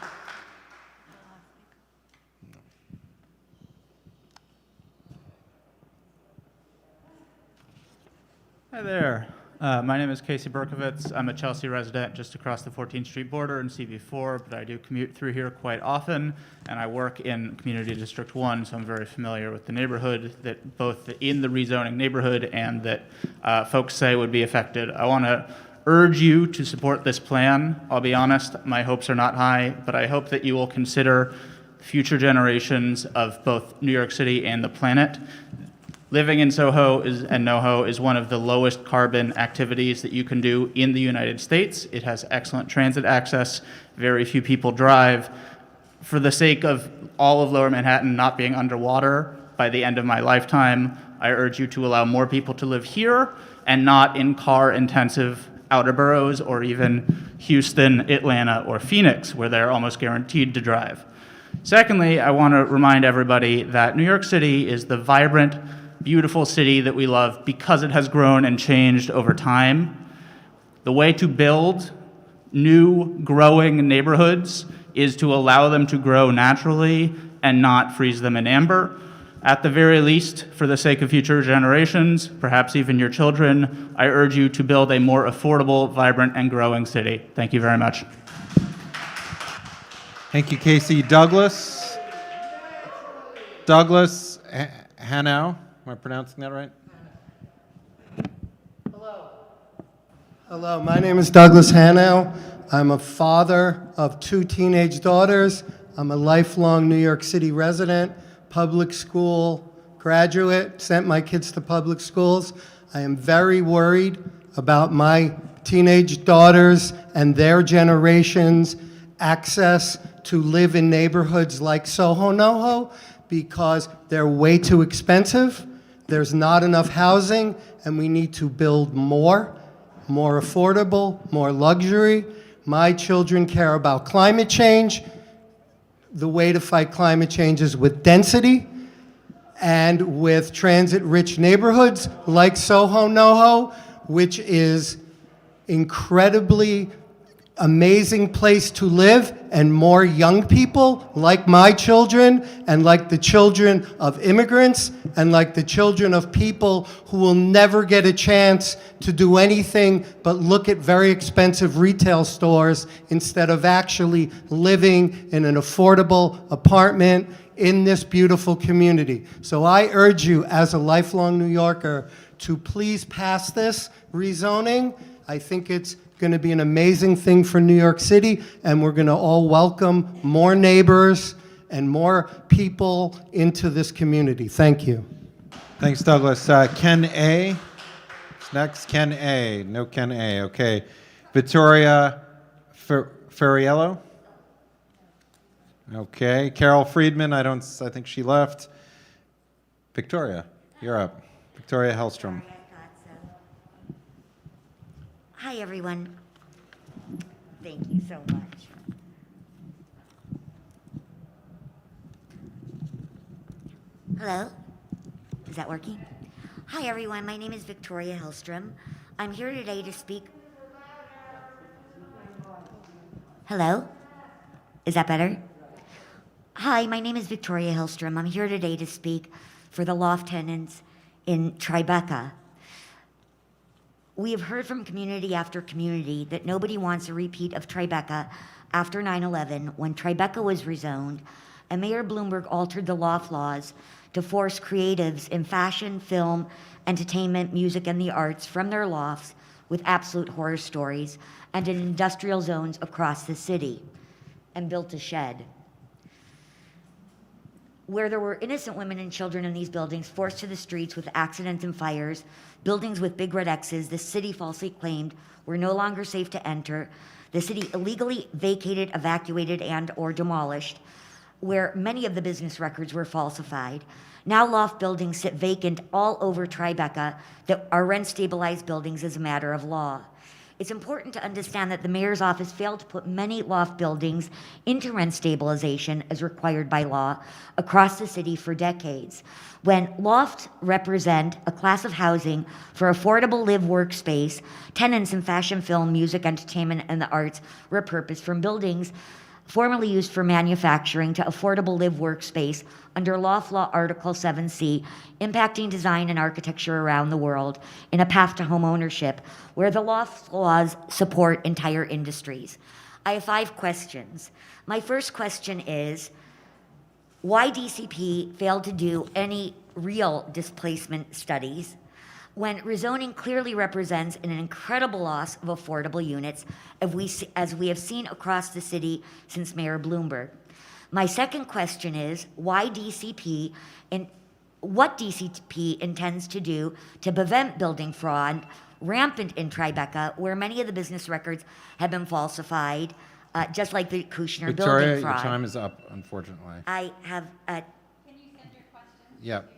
Hi there. My name is Casey Berkowitz. I'm a Chelsea resident just across the 14th Street border in CV4, but I do commute through here quite often, and I work in Community District 1, so I'm very familiar with the neighborhood, that both in the rezoning neighborhood and that folks say would be affected. I want to urge you to support this plan. I'll be honest, my hopes are not high, but I hope that you will consider future generations of both New York City and the planet. Living in SOHO and NOHO is one of the lowest carbon activities that you can do in the United States. It has excellent transit access. Very few people drive. For the sake of all of Lower Manhattan not being underwater by the end of my lifetime, I urge you to allow more people to live here and not in car-intensive outer boroughs or even Houston, Atlanta, or Phoenix, where they're almost guaranteed to drive. Secondly, I want to remind everybody that New York City is the vibrant, beautiful city that we love because it has grown and changed over time. The way to build new growing neighborhoods is to allow them to grow naturally and not freeze them in amber. At the very least, for the sake of future generations, perhaps even your children, I urge you to build a more affordable, vibrant, and growing city. Thank you very much. Thank you, Casey. Douglas Hanow. Am I pronouncing that right? Hello, my name is Douglas Hanow. I'm a father of 2 teenage daughters. I'm a lifelong New York City resident, public school graduate, sent my kids to public schools. I am very worried about my teenage daughters and their generation's access to live in neighborhoods like SOHO, NOHO, because they're way too expensive. There's not enough housing, and we need to build more affordable, more luxury. My children care about climate change. The way to fight climate change is with density and with transit-rich neighborhoods like SOHO, NOHO, which is incredibly amazing place to live, and more young people like my children and like the children of immigrants and like the children of people who will never get a chance to do anything but look at very expensive retail stores instead of actually living in an affordable apartment in this beautiful community. So I urge you as a lifelong New Yorker to please pass this rezoning. I think it's going to be an amazing thing for New York City, and we're going to all welcome more neighbors and more people into this community. Thank you. Thanks, Douglas. Ken A. Next, Ken A. No Ken A. Okay. Victoria Ferriello. Okay. Carol Friedman. I think she left. Victoria, you're up. Victoria Hellstrom. Hi, everyone. Thank you so much. Hello? Is that working? Hi, everyone. My name is Victoria Hellstrom. I'm here today to speak. Hello? Is that better? Hi, my name is Victoria Hellstrom. I'm here today to speak for the loft tenants in Tribeca. We have heard from community after community that nobody wants a repeat of Tribeca after 9/11, when Tribeca was rezoned, and Mayor Bloomberg altered the loft laws to force creatives in fashion, film, entertainment, music, and the arts from their lofts with absolute horror stories and in industrial zones across the city, and built a shed. where there were innocent women and children in these buildings forced to the streets with accidents and fires, buildings with big red X's the city falsely claimed were no longer safe to enter, the city illegally vacated, evacuated, and or demolished, where many of the business records were falsified. Now loft buildings sit vacant all over Tribeca that are rent-stabilized buildings as a matter of law. It's important to understand that the mayor's office failed to put many loft buildings into rent stabilization as required by law across the city for decades. When lofts represent a class of housing for affordable live workspace, tenants in fashion, film, music, entertainment, and the arts repurposed from buildings formerly used for manufacturing to affordable live workspace under Loft Law Article 7C, impacting design and architecture around the world in a path to home ownership, where the loft laws support entire industries. I have 5 questions. My first question is, why DCP failed to do any real displacement studies when rezoning clearly represents an incredible loss of affordable units, as we have seen across the city since Mayor Bloomberg. My second question is why DCP and what DCP intends to do to prevent building fraud rampant in Tribeca, where many of the business records have been falsified, just like the Kushner Victoria, building your fraud. time is up, unfortunately. I have. Can you send your questions? Yep.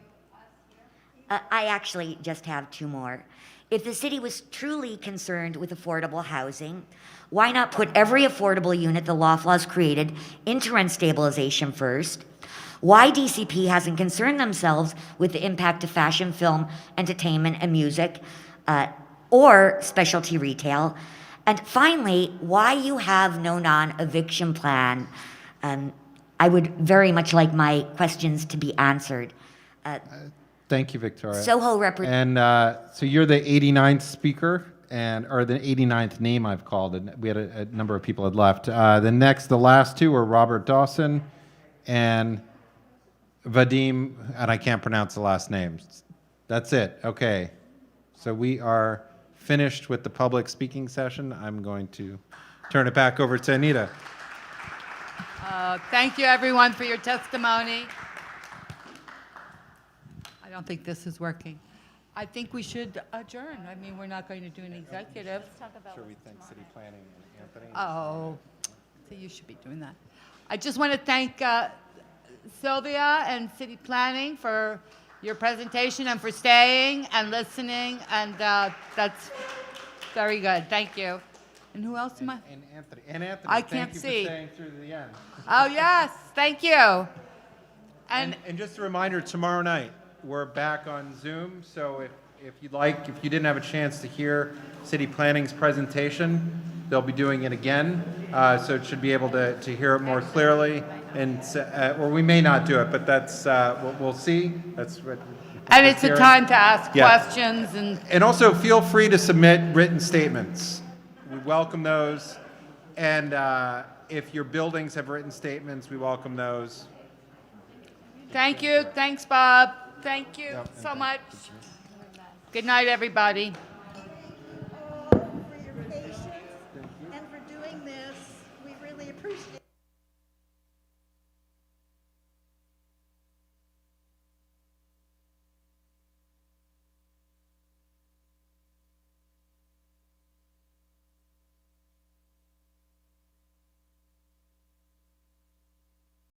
I actually just have 2 more. If the city was truly concerned with affordable housing, why not put every affordable unit the loft laws created into rent stabilization first? Why DCP hasn't concerned themselves with the impact of fashion, film, entertainment, and music, or specialty retail? And finally, why you have no non-eviction plan? I would very much like my questions to be answered. Thank you, Victoria. SOHO And so you're the 89th speaker, or the 89th name I've called, and we had a number of people had left. The last 2 are Robert Dawson and Vadim, and I can't pronounce the last names. That's it. Okay. So we are finished with the public speaking session. I'm going to turn it back over to Anita. Thank you, everyone, for your testimony. I don't think this is working. I think we should adjourn. I mean, we're not going to do an executive. Should we thank city planning and Anthony? Oh, so you should be doing that. I just want to thank Sylvia and city planning for your presentation and for staying and listening, and that's very good. Thank you. And who else am I? And Anthony. And Anthony, I thank can't you see. for staying through the end. Oh, yes. Thank you. And just a reminder, tomorrow night, we're back on Zoom, so if you'd like, if you didn't have a chance to hear City Planning's presentation, they'll be doing it again, so it should be able to hear it more clearly, and or we may not do it, but that's, we'll see. That's what. And it's a time to ask questions. And also feel free to submit written statements. We welcome those, and if your buildings have written statements, we welcome those. Thank you. Thanks, Bob. Thank you so much. Good night, everybody.